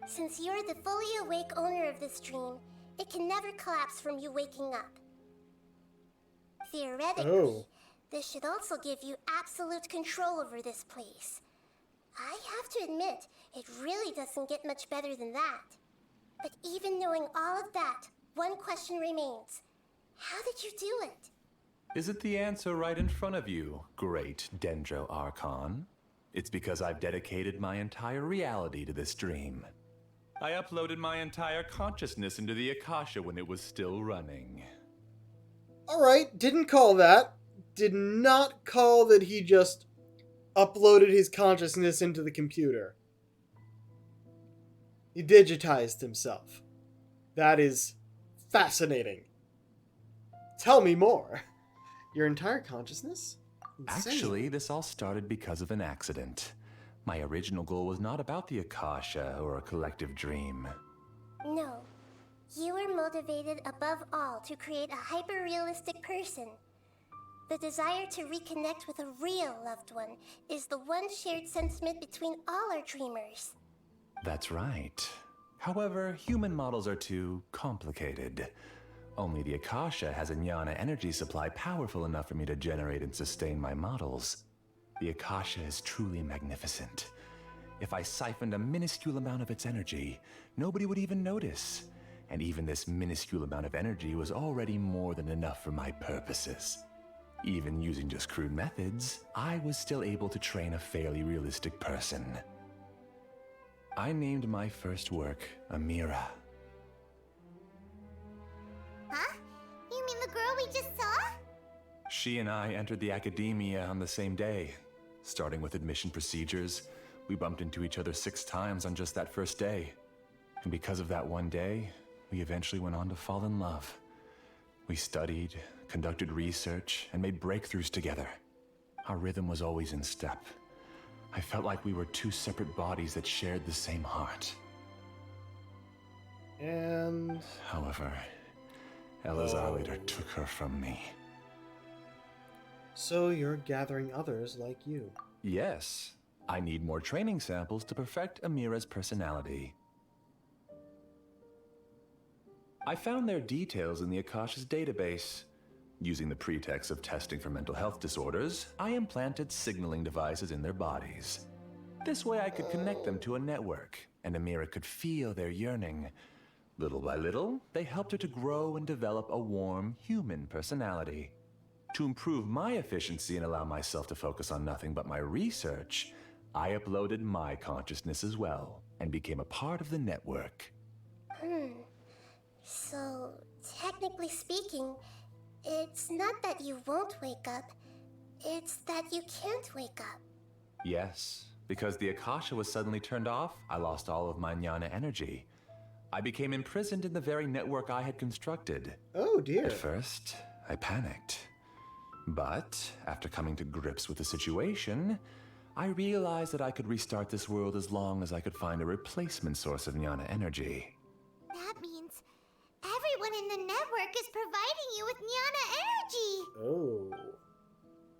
Since you're the fully awake owner of this dream, it can never collapse from you waking up. Theoretically, this should also give you absolute control over this place. I have to admit, it really doesn't get much better than that. But even knowing all of that, one question remains. How did you do it? Isn't the answer right in front of you, great Dendro Archon? It's because I've dedicated my entire reality to this dream. I uploaded my entire consciousness into the Akasha when it was still running. Alright, didn't call that. Did not call that he just uploaded his consciousness into the computer. He digitized himself. That is fascinating. Tell me more. Your entire consciousness? Insane. Actually, this all started because of an accident. My original goal was not about the Akasha or a collective dream. No. You were motivated above all to create a hyper-realistic person. The desire to reconnect with a real loved one is the one shared sentiment between all our dreamers. That's right. However, human models are too complicated. Only the Akasha has a jnana energy supply powerful enough for me to generate and sustain my models. The Akasha is truly magnificent. If I siphoned a minuscule amount of its energy, nobody would even notice. And even this minuscule amount of energy was already more than enough for my purposes. Even using just crude methods, I was still able to train a fairly realistic person. I named my first work Amira. Huh? You mean the girl we just saw? She and I entered the academia on the same day. Starting with admission procedures, we bumped into each other 6 times on just that first day. And because of that one day, we eventually went on to fall in love. We studied, conducted research, and made breakthroughs together. Our rhythm was always in step. I felt like we were 2 separate bodies that shared the same heart. And... However, Elazar later took her from me. So you're gathering others like you. Yes. I need more training samples to perfect Amira's personality. I found their details in the Akasha's database. Using the pretext of testing for mental health disorders, I implanted signaling devices in their bodies. This way I could connect them to a network, and Amira could feel their yearning. Little by little, they helped her to grow and develop a warm, human personality. To improve my efficiency and allow myself to focus on nothing but my research, I uploaded my consciousness as well, and became a part of the network. So, technically speaking, it's not that you won't wake up, it's that you can't wake up. Yes, because the Akasha was suddenly turned off, I lost all of my jnana energy. I became imprisoned in the very network I had constructed. Oh dear. At first, I panicked. But after coming to grips with the situation, I realized that I could restart this world as long as I could find a replacement source of jnana energy. That means everyone in the network is providing you with Jnana energy! Oh.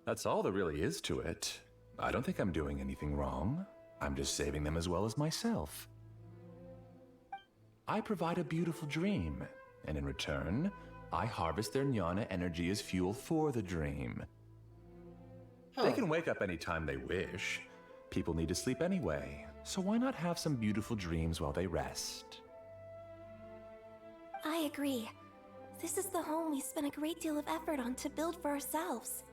That's all there really is to it. I don't think I'm doing anything wrong. I'm just saving them as well as myself. I provide a beautiful dream, and in return, I harvest their jnana energy as fuel for the dream. They can wake up anytime they wish. People need to sleep anyway, so why not have some beautiful dreams while they rest? I agree. This is the home we spent a great deal of effort on to build for ourselves.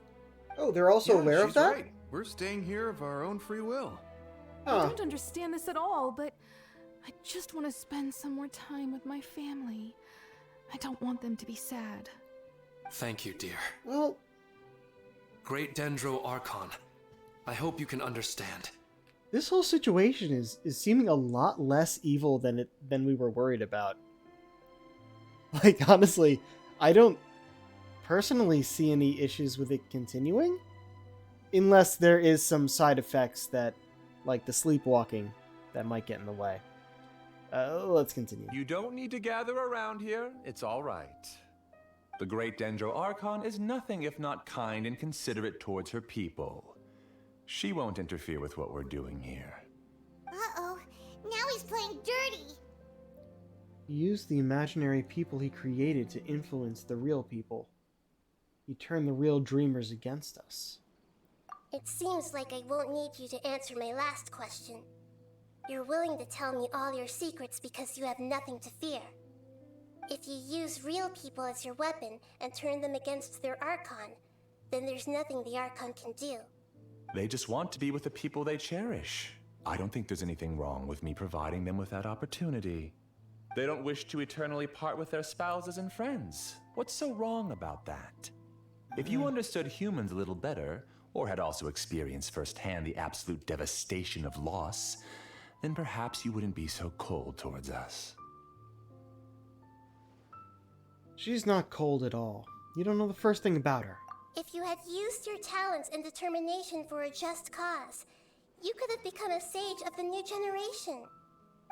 Oh, they're also aware of she's that? Right. We're staying here of our own free will. I don't understand this at all, but I just want to spend some more time with my family. I don't want them to be sad. Thank you, dear. Well... Great Dendro Archon, I hope you can understand. This whole situation is seeming a lot less evil than we were worried about. Like, honestly, I don't personally see any issues with it continuing. Unless there is some side effects that, like the sleepwalking, that might get in the way. Let's continue. You don't need to gather around here. It's all right. The great Dendro Archon is nothing if not kind and considerate towards her people. She won't interfere with what we're doing here. Uh-oh, now he's playing dirty! He used the imaginary people he created to influence the real people. He turned the real dreamers against us. It seems like I won't need you to answer my last question. You're willing to tell me all your secrets because you have nothing to fear. If you use real people as your weapon and turn them against their Archon, then there's nothing the Archon can do. They just want to be with the people they cherish. I don't think there's anything wrong with me providing them with that opportunity. They don't wish to eternally part with their spouses and friends. What's so wrong about that? If you understood humans a little better, or had also experienced firsthand the absolute devastation of loss, then perhaps you wouldn't be so cold towards us. She's not cold at all. You don't know the first thing about her. If you had used your talents and determination for a just cause, you could have become a sage of the new generation.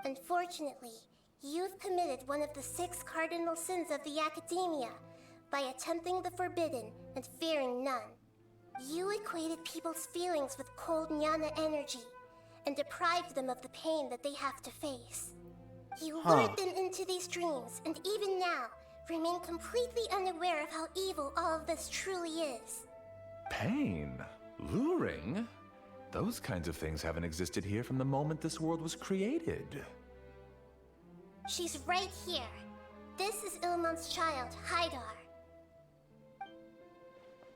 Unfortunately, you've committed one of the 6 cardinal sins of the Academia by attempting the forbidden and fearing none. You equated people's feelings with cold jnana energy and deprived them of the pain that they have to face. You lured them into these dreams, and even now, remain completely unaware of how evil all of this truly is. Pain? Luring? Those kinds of things haven't existed here from the moment this world was created. She's right here. This is Ilmon's child, Haidar.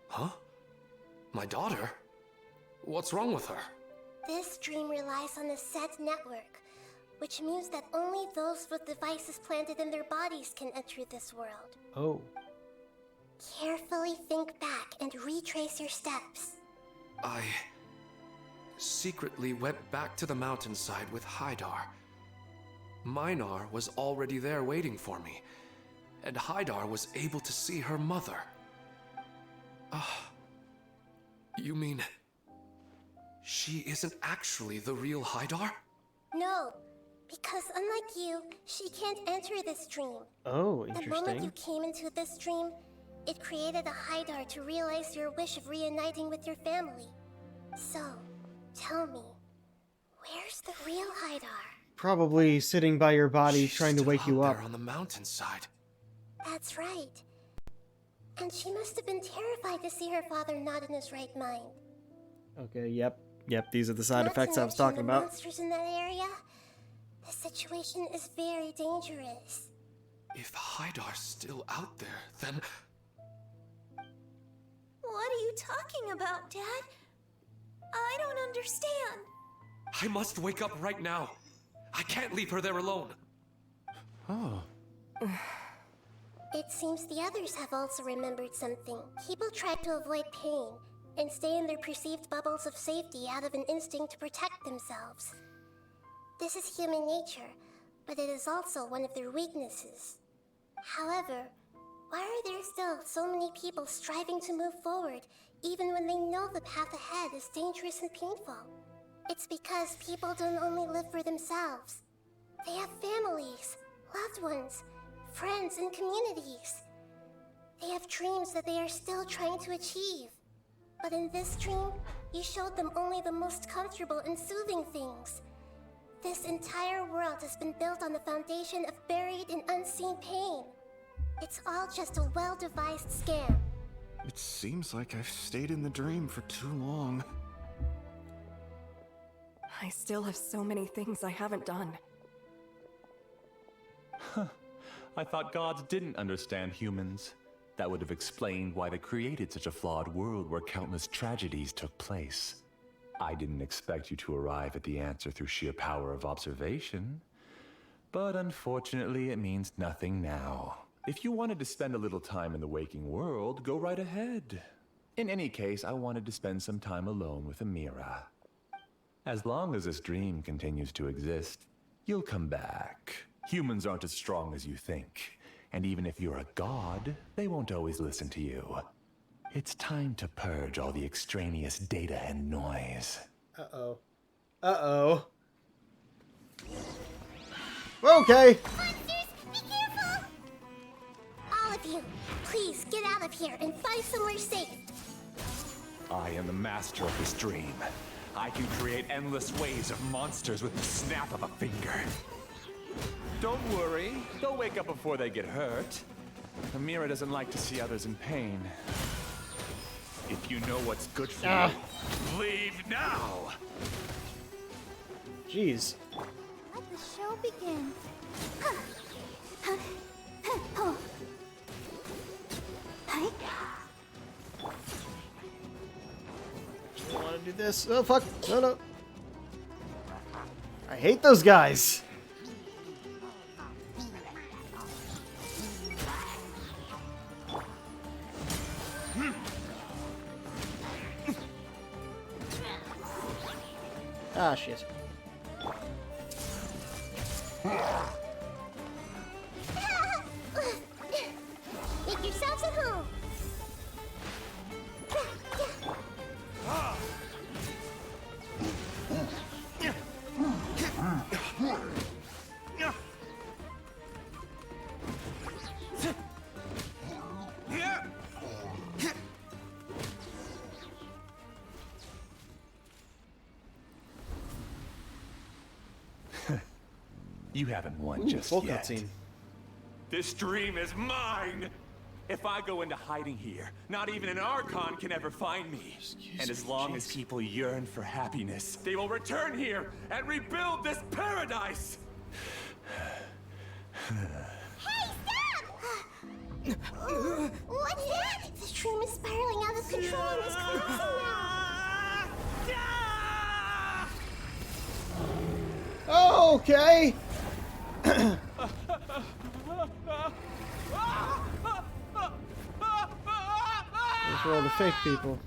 Huh? My daughter? What's wrong with her? This dream relies on a set network, which means that only those with devices planted in their bodies can enter this world. Oh. Carefully think back and retrace your steps. I secretly went back to the mountainside with Haidar. Minar was already there waiting for me, and Haidar was able to see her mother. You mean she isn't actually the real Haidar? No, because unlike you, she can't enter this dream. Oh, The moment interesting. you came into this dream, it created a Haidar to realize your wish of reuniting with your family. So, tell me, where's the real Haidar? Probably sitting by your body trying to wake you up. There on the mountainside. That's right. And she must have been terrified to see her father not in his right mind. Okay, yep. These are the side Not to effects I was mention talking the about. monsters in that area. The situation is very dangerous. If Haidar's still out there, then What are you talking about, Dad? I don't understand. I must wake up right now. I can't leave her there alone. Oh. It seems the others have also remembered something. People try to avoid pain and stay in their perceived bubbles of safety out of an instinct to protect themselves. This is human nature, but it is also one of their weaknesses. However, why are there still so many people striving to move forward, even when they know the path ahead is dangerous and painful? It's because people don't only live for themselves. They have families, loved ones, friends, and communities. They have dreams that they are still trying to achieve. But in this dream, you showed them only the most comfortable and soothing things. This entire world has been built on the foundation of buried and unseen pain. It's all just a well-devised scam. It seems like I've stayed in the dream for too long. I still have so many things I haven't done. I thought gods didn't understand humans. That would have explained why they created such a flawed world where countless tragedies took place. I didn't expect you to arrive at the answer through sheer power of observation. But unfortunately, it means nothing now. If you wanted to spend a little time in the waking world, go right ahead. In any case, I wanted to spend some time alone with Amira. As long as this dream continues to exist, you'll come back. Humans aren't as strong as you think. And even if you're a god, they won't always listen to you. It's time to purge all the extraneous data and noise. Uh-oh. Uh-oh. Okay. Monsters, be careful! All of you, please get out of here and find somewhere safe. I am the master of this dream. I can create endless waves of monsters with the snap of a finger. Don't worry, they'll wake up before they get hurt. Amira doesn't like to see others in pain. If you know what's good for you, leave now! Jeez. Let the show begin. I want to do this. Oh, fuck. No, no. I hate those guys. Ah, shit. Make yourselves at home. You haven't won just full yet. cutscene. This dream is mine! If I go into hiding here, not even an Archon can ever find me. And as long as people yearn for happiness, they will return here and rebuild this paradise! Hey, stop! What's that? This dream is spiraling out of control and is collapsing now. Okay. Those were all the fake people.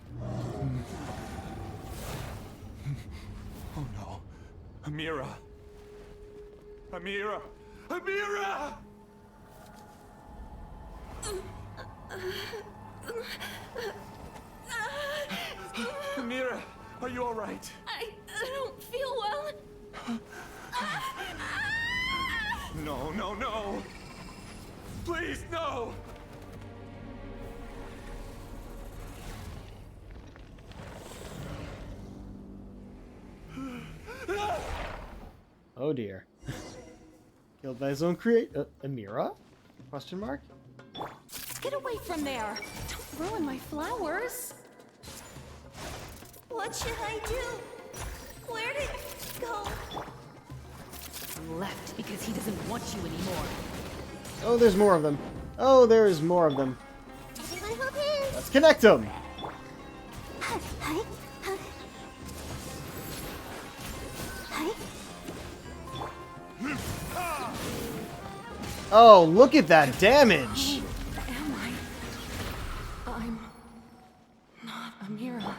Oh no. Amira! Amira! Amira! Amira, are you alright? I don't feel well. No, no, no! Please, no! Oh dear. Killed by his own Amira? Question mark? Get away from there! Don't ruin my flowers! What should I do? Where did it go? Left because he doesn't want you anymore. Oh, there's more of them. Oh, there is more of them. Everyone hold hands. Let's connect them! Oh, look at that damage! Am I? I'm not Amira.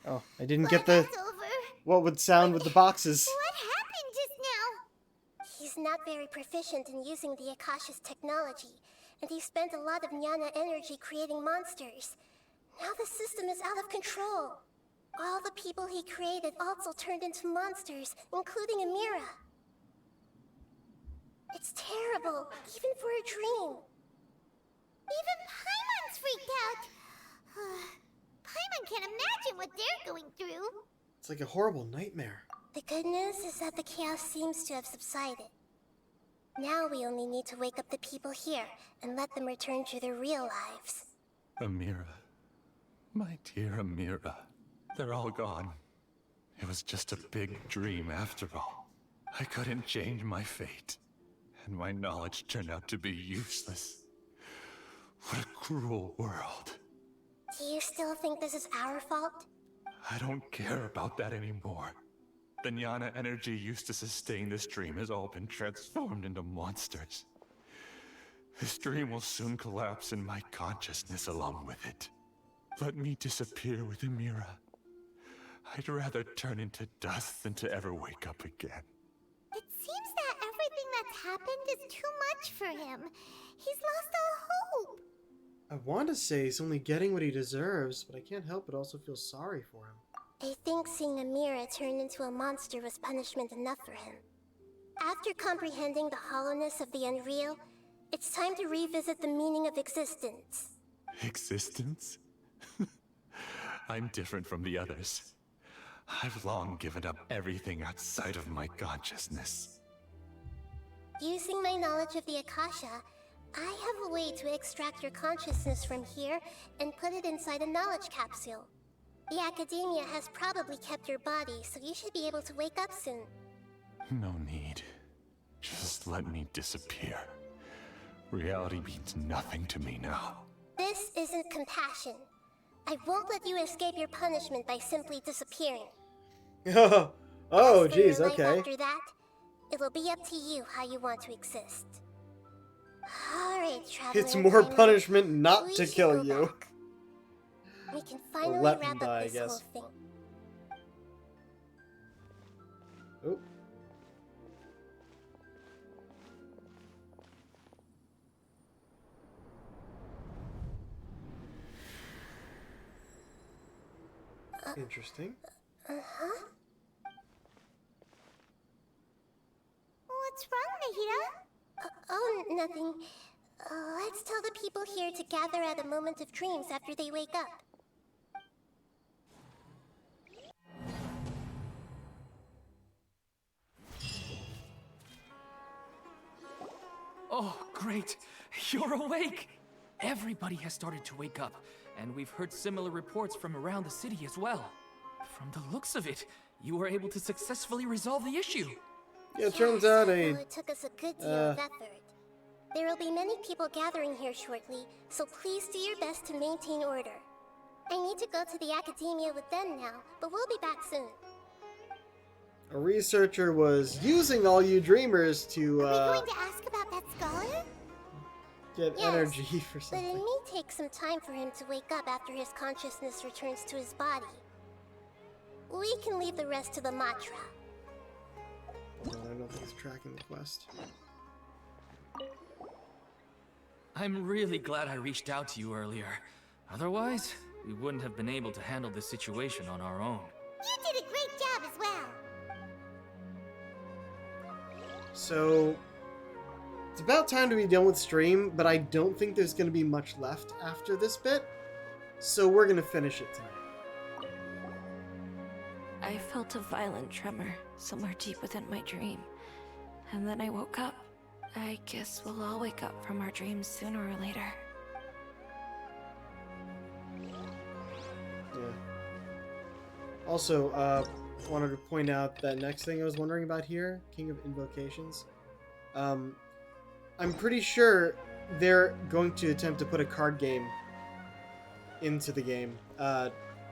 Oh, I didn't get the what would sound with the boxes. What happened just now? He's not very proficient in using the Akasha's technology, and he spent a lot of Jnana energy creating monsters. Now the system is out of control. All the people he created also turned into monsters, including Amira. It's terrible, even for a dream. Even Paimon's freaked out. Paimon can't imagine what they're going through. It's like a horrible nightmare. The good news is that the chaos seems to have subsided. Now we only need to wake up the people here and let them return to their real lives. Amira. My dear Amira. They're all gone. It was just a big dream after all. I couldn't change my fate. And my knowledge turned out to be useless. What a cruel world. Do you still think this is our fault? I don't care about that anymore. The Jnana energy used to sustain this dream has all been transformed into monsters. This dream will soon collapse and my consciousness along with it. Let me disappear with Amira. I'd rather turn into dust than to ever wake up again. It seems that everything that's happened is too much for him. He's lost all hope. I want to say he's only getting what he deserves, but I can't help but also feel sorry for him. I think seeing Amira turn into a monster was punishment enough for him. After comprehending the hollowness of the unreal, it's time to revisit the meaning of existence. Existence? I'm different from the others. I've long given up everything outside of my consciousness. Using my knowledge of the Akasha, I have a way to extract your consciousness from here and put it inside a knowledge capsule. The Academia has probably kept your body, so you should be able to wake up soon. No need. Just let me disappear. Reality means nothing to me now. This isn't compassion. I won't let you escape your punishment by simply disappearing. Oh, As for your jeez, life okay. After that, it'll be up to you how you want to exist. Alright, traveler. It's more Paimon, punishment not we to should kill go you. back. We can finally let him wrap die, I up this guess. whole thing. Oh. Interesting. Uh-huh. What's wrong, Nahida? Oh, nothing. Let's tell the people here to gather at a moment of dreams after they wake up. Oh, great! You're awake! Everybody has started to wake up, and we've heard similar reports from around the city as well. From the looks of it, you were able to successfully resolve the issue. Yeah, it turns out Well, it took us a good deal of effort. There will be many people gathering here shortly, so please do your best to maintain order. I need to go to the Academia with them now, but we'll be back soon. a researcher was using all you dreamers to Are we going to ask about that scholar? get Yes, energy for But something. it may take some time for him to wake up after his consciousness returns to his body. We can leave the rest to the Matra. No, I don't think he's tracking the quest. I'm really glad I reached out to you earlier. Otherwise, we wouldn't have been able to handle this situation on our own. You did a great job as well. So, it's about time to be done with stream, but I don't think there's going to be much left after this bit. So we're going to finish it tonight. I felt a violent tremor somewhere deep within my dream. And then I woke up. I guess we'll all wake up from our dreams sooner or later. Yeah. Also, wanted to point out that next thing I was wondering about here, King of Invocations. I'm pretty sure they're going to attempt to put a card game into the game,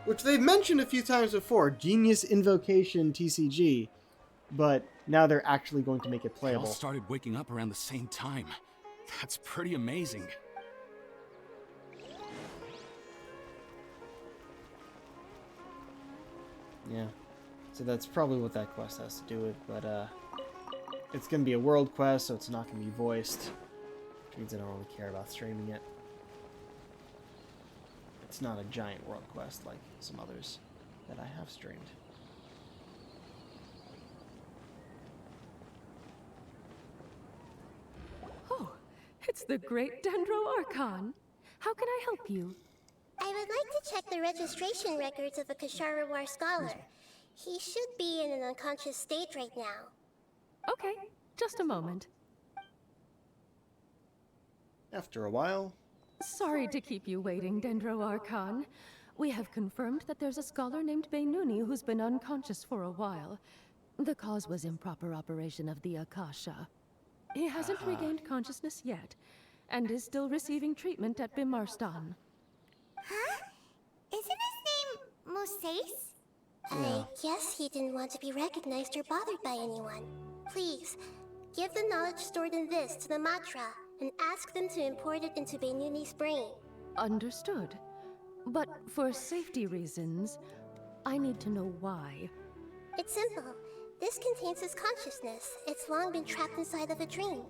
which they've mentioned a few times before. Genius Invocation TCG. but now they're actually going to make it They all playable. started waking up around the same time. That's pretty amazing. Yeah. So that's probably what that quest has to do with, but it's going to be a world quest, so it's not going to be voiced. Which means I don't really care about streaming it. It's not a giant world quest like some others that I have streamed. Oh, it's the great Dendro Archon. How can I help you? I would like to check the registration records of a Kashara War scholar. He should be in an unconscious state right now. Okay, just a moment. After a while... Sorry to keep you waiting, Dendro Archon. We have confirmed that there's a scholar named Beinuni who's been unconscious for a while. The cause was improper operation of the Akasha. He hasn't regained consciousness yet, and is still receiving treatment at Bimarstan. Huh? Isn't his name Moseis? I guess he didn't want to be recognized or bothered by anyone. Please, give the knowledge stored in this to the Matra, and ask them to import it into Beinuni's brain. Understood. But for safety reasons, I need to know why. It's simple. This contains his consciousness. It's long been trapped inside of a dream.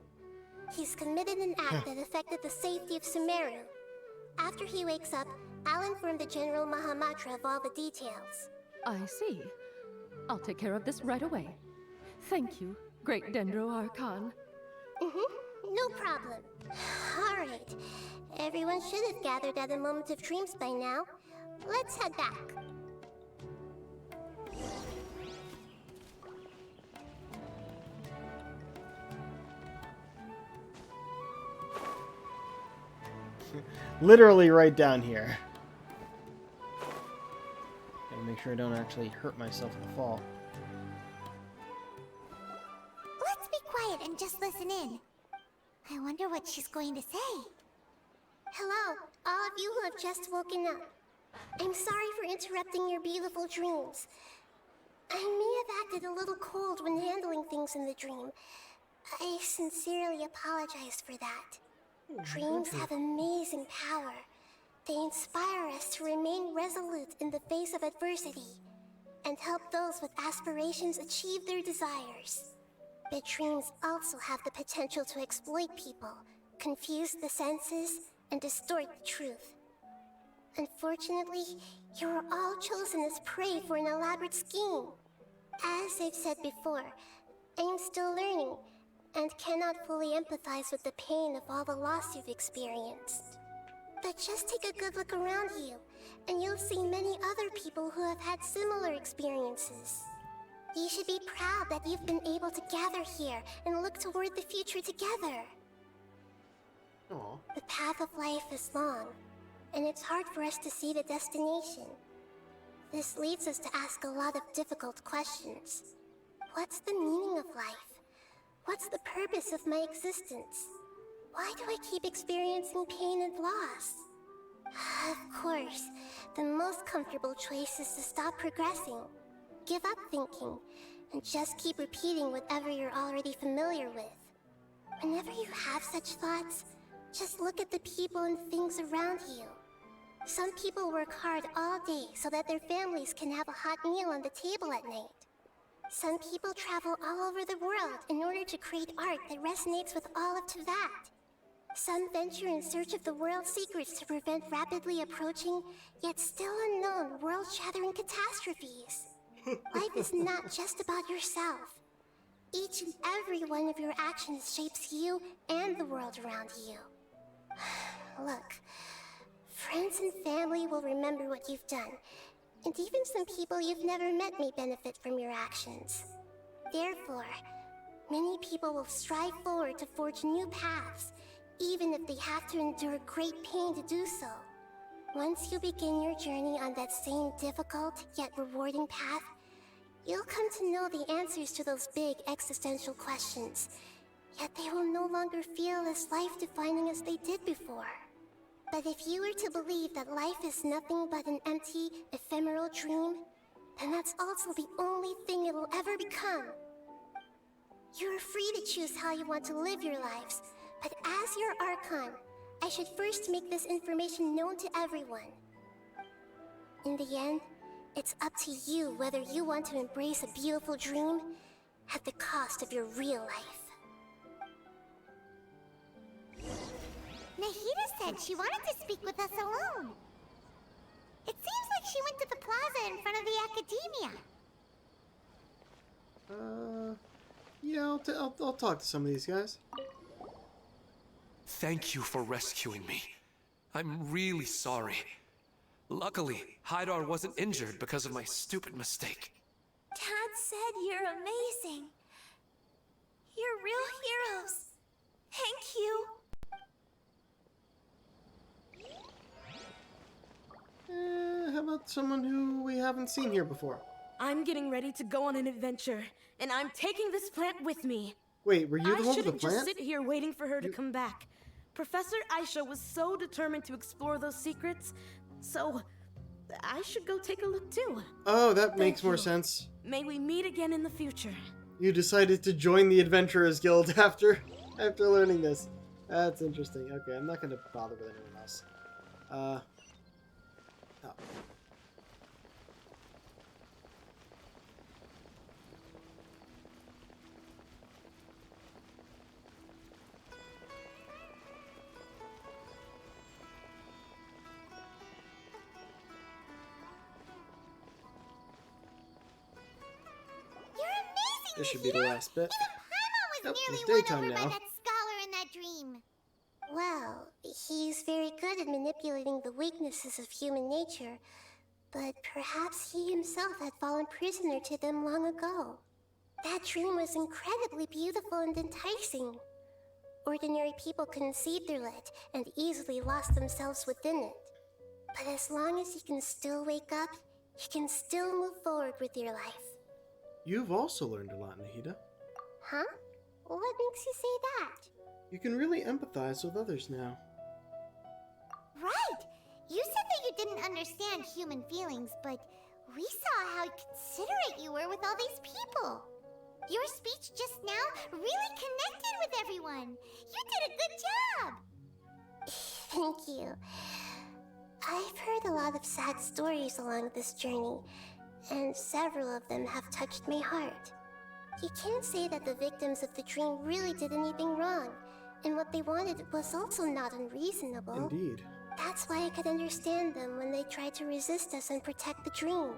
He's committed an act that affected the safety of Sumeru. After he wakes up, I'll inform the General Mahamatra of all the details. I see. I'll take care of this right away. Thank you, Great Dendro Archon. No problem. Alright. Everyone should have gathered at a moment of dreams by now. Let's head back. Literally right down here. Gotta make sure I don't actually hurt myself in the fall. Let's be quiet and just listen in. I wonder what she's going to say. Hello, all of you who have just woken up. I'm sorry for interrupting your beautiful dreams. I may have acted a little cold when handling things in the dream. I sincerely apologize for that. Dreams have amazing power. They inspire us to remain resolute in the face of adversity and help those with aspirations achieve their desires. But dreams also have the potential to exploit people, confuse the senses, and distort the truth. Unfortunately, you were all chosen as prey for an elaborate scheme. As I've said before, I am still learning, and cannot fully empathize with the pain of all the loss you've experienced. But just take a good look around you, and you'll see many other people who have had similar experiences. You should be proud that you've been able to gather here and look toward the future together. Aww. The path of life is long, and it's hard for us to see the destination. This leads us to ask a lot of difficult questions. What's the meaning of life? What's the purpose of my existence? Why do I keep experiencing pain and loss? Of course, the most comfortable choice is to stop progressing. Give up thinking, and just keep repeating whatever you're already familiar with. Whenever you have such thoughts, just look at the people and things around you. Some people work hard all day so that their families can have a hot meal on the table at night. Some people travel all over the world in order to create art that resonates with all of Teyvat. Some venture in search of the world's secrets to prevent rapidly approaching, yet still unknown, world-shattering catastrophes. Life is not just about yourself. Each and every one of your actions shapes you and the world around you. Look, friends and family will remember what you've done, and even some people you've never met may benefit from your actions. Therefore, many people will strive forward to forge new paths, even if they have to endure great pain to do so. Once you begin your journey on that same difficult yet rewarding path, you'll come to know the answers to those big existential questions, yet they will no longer feel as life-defining as they did before. But if you were to believe that life is nothing but an empty, ephemeral dream, then that's also the only thing it'll ever become. You're free to choose how you want to live your lives, but as your Archon, I should first make this information known to everyone. In the end, it's up to you whether you want to embrace a beautiful dream at the cost of your real life. Nahida said she wanted to speak with us alone. It seems like she went to the plaza in front of the academia. Yeah, I'll talk to some of these guys. Thank you for rescuing me. I'm really sorry. Luckily, Hydar wasn't injured because of my stupid mistake. Dad said you're amazing. You're real heroes. Thank you. How about someone who we haven't seen here before? I'm getting ready to go on an adventure, and I'm taking this plant with me. Wait, were you the one with the shouldn't plant? just sit here waiting for her to come back. Professor Aisha was so determined to explore those secrets, so I should go take a look too. Oh, that makes more sense. May we meet again in the future. You decided to join the Adventurers Guild after learning this. That's interesting. Okay, I'm not gonna bother with anyone else. Oh. This should be the last bit. Paimon was It's nearly daytime won over by now. that scholar in that dream. Well, he's very good at manipulating the weaknesses of human nature, but perhaps he himself had fallen prisoner to them long ago. That dream was incredibly beautiful and enticing. Ordinary people couldn't see through it and easily lost themselves within it. But as long as you can still wake up, you can still move forward with your life. You've also learned a lot, Nahida. Huh? What makes you say that? You can really empathize with others now. Right! You said that you didn't understand human feelings, but we saw how considerate you were with all these people. Your speech just now really connected with everyone. You did a good job! Thank you. I've heard a lot of sad stories along this journey, and several of them have touched my heart. You can't say that the victims of the dream really did anything wrong, and what they wanted was also not unreasonable. Indeed. That's why I could understand them when they tried to resist us and protect the dream.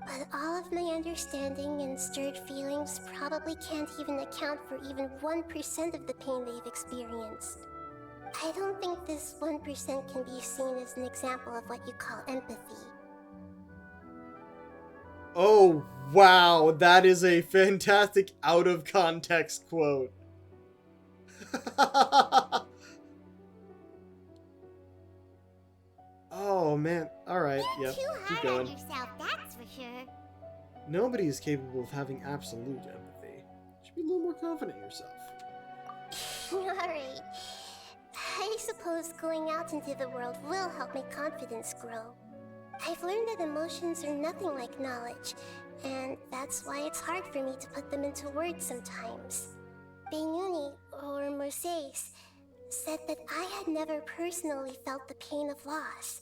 But all of my understanding and stirred feelings probably can't even account for even 1% of the pain they've experienced. I don't think this 1% can be seen as an example of what you call empathy. Oh, wow. That is a fantastic out of context quote. Oh, man. Alright, yep. Too Keep hard on going. yourself, that's for sure. Nobody is capable of having absolute empathy. You should be a little more confident in yourself. Alright. I suppose going out into the world will help my confidence grow. I've learned that emotions are nothing like knowledge, and that's why it's hard for me to put them into words sometimes. Benuni, or Mercedes, said that I had never personally felt the pain of loss.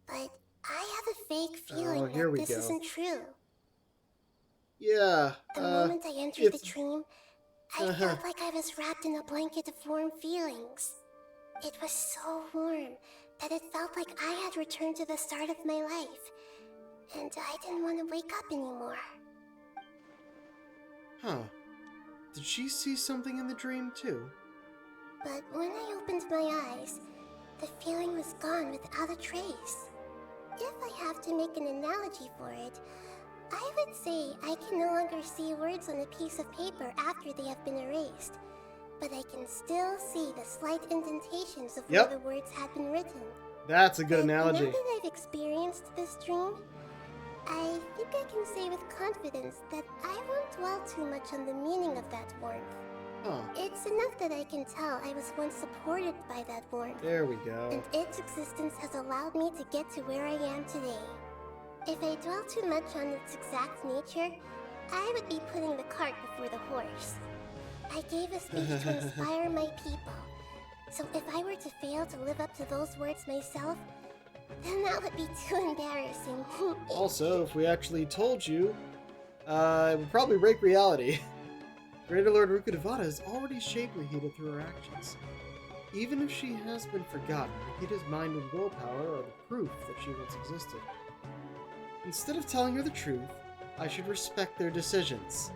But I have a vague feeling here that we this go. isn't true. Yeah, The moment I entered the dream, I felt like I was wrapped in a blanket of warm feelings. It was so warm that it felt like I had returned to the start of my life, and I didn't want to wake up anymore. Huh. Did she see something in the dream, too? But when I opened my eyes, the feeling was gone without a trace. If I have to make an analogy for it, I would say I can no longer see words on a piece of paper after they have been erased, but I can still see the slight indentations of Yep. where the words had been written. That's a good And analogy. now that I've experienced this dream, I think I can say with confidence that I won't dwell too much on the meaning of that warmth. Huh. It's enough that I can tell I was once supported by that warmth. There we go. And its existence has allowed me to get to where I am today. If I dwell too much on its exact nature, I would be putting the cart before the horse. I gave a speech to inspire my people. So if I were to fail to live up to those words myself, then that would be too embarrassing. Also, if we actually told you, it would probably break reality. Greater Lord Rukkhadevata has already shaped Nahida through her actions. Even if she has been forgotten, Nahida's mind and willpower are the proof that she once existed. Instead of telling her the truth, I should respect their decisions.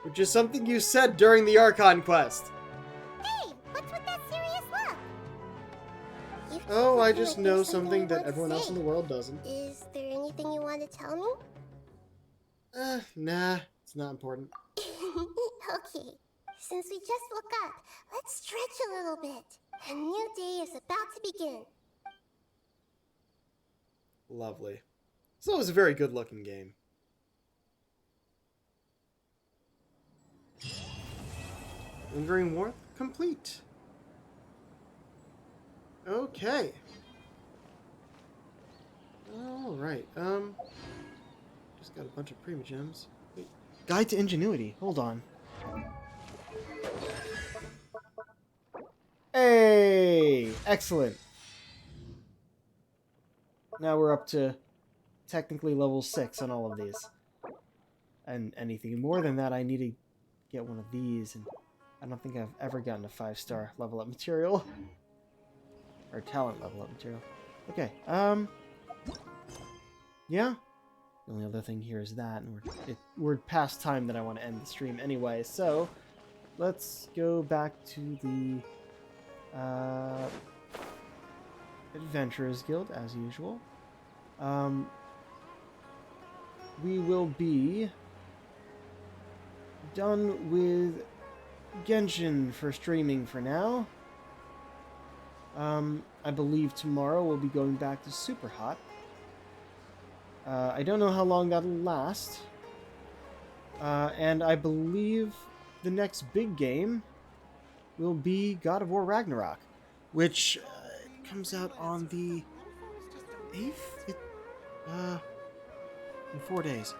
Which is something you said during the Archon quest. Hey, what's with that serious look? Oh, I seem just like know there's something you that want to everyone else say. in the world doesn't. Is there anything you want to tell me? Nah, it's not important. Okay, since we just woke up, let's stretch a little bit. A new day is about to begin. Lovely. So it was a very good looking game. Lingering Warmth complete. Okay. Alright, just got a bunch of Prima Gems. Wait, Guide to Ingenuity, hold on. Hey! Excellent. Now we're up to technically level 6 on all of these. And anything more than that, I need to get one of these, and I don't think I've ever gotten a 5-star level up material. Or talent level up material. Okay, yeah. The only other thing here is that, and we're past time that I want to end the stream anyway, so let's go back to the Adventurers Guild, as usual. We will be done with Genshin for streaming for now. I believe tomorrow we'll be going back to Super Hot. I don't know how long that'll last. And I believe the next big game will be God of War Ragnarok, which comes out on the 8th? In 4 days.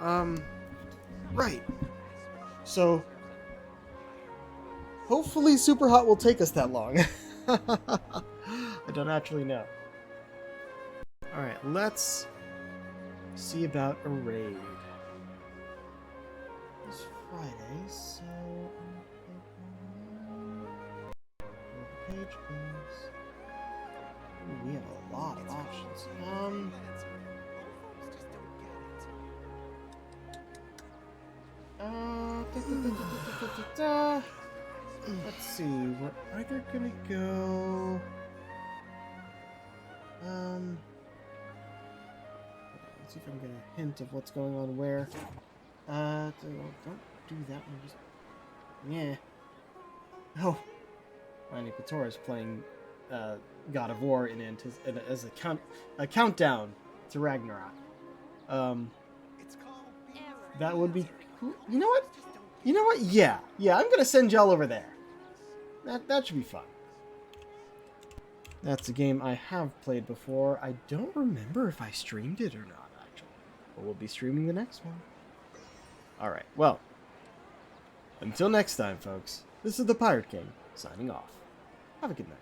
Right. So, hopefully Super Hot will take us that long. I don't actually know. Alright, let's see about a raid. It's Friday, so... Page is... Ooh, we have a lot of options. Let's see, we're either gonna go... Let's see if I can get a hint of what's going on where. Don't do that one, just... Yeah. Oh. Manny Patora is playing God of War as a countdown to Ragnarok. That would be cool. You know what? You know what? Yeah, I'm gonna send y'all over there. That should be fun. That's a game I have played before. I don't remember if I streamed it or not, actually. But we'll be streaming the next one. Alright, well. Until next time, folks. This is the Pirate King, signing off. Have a good night.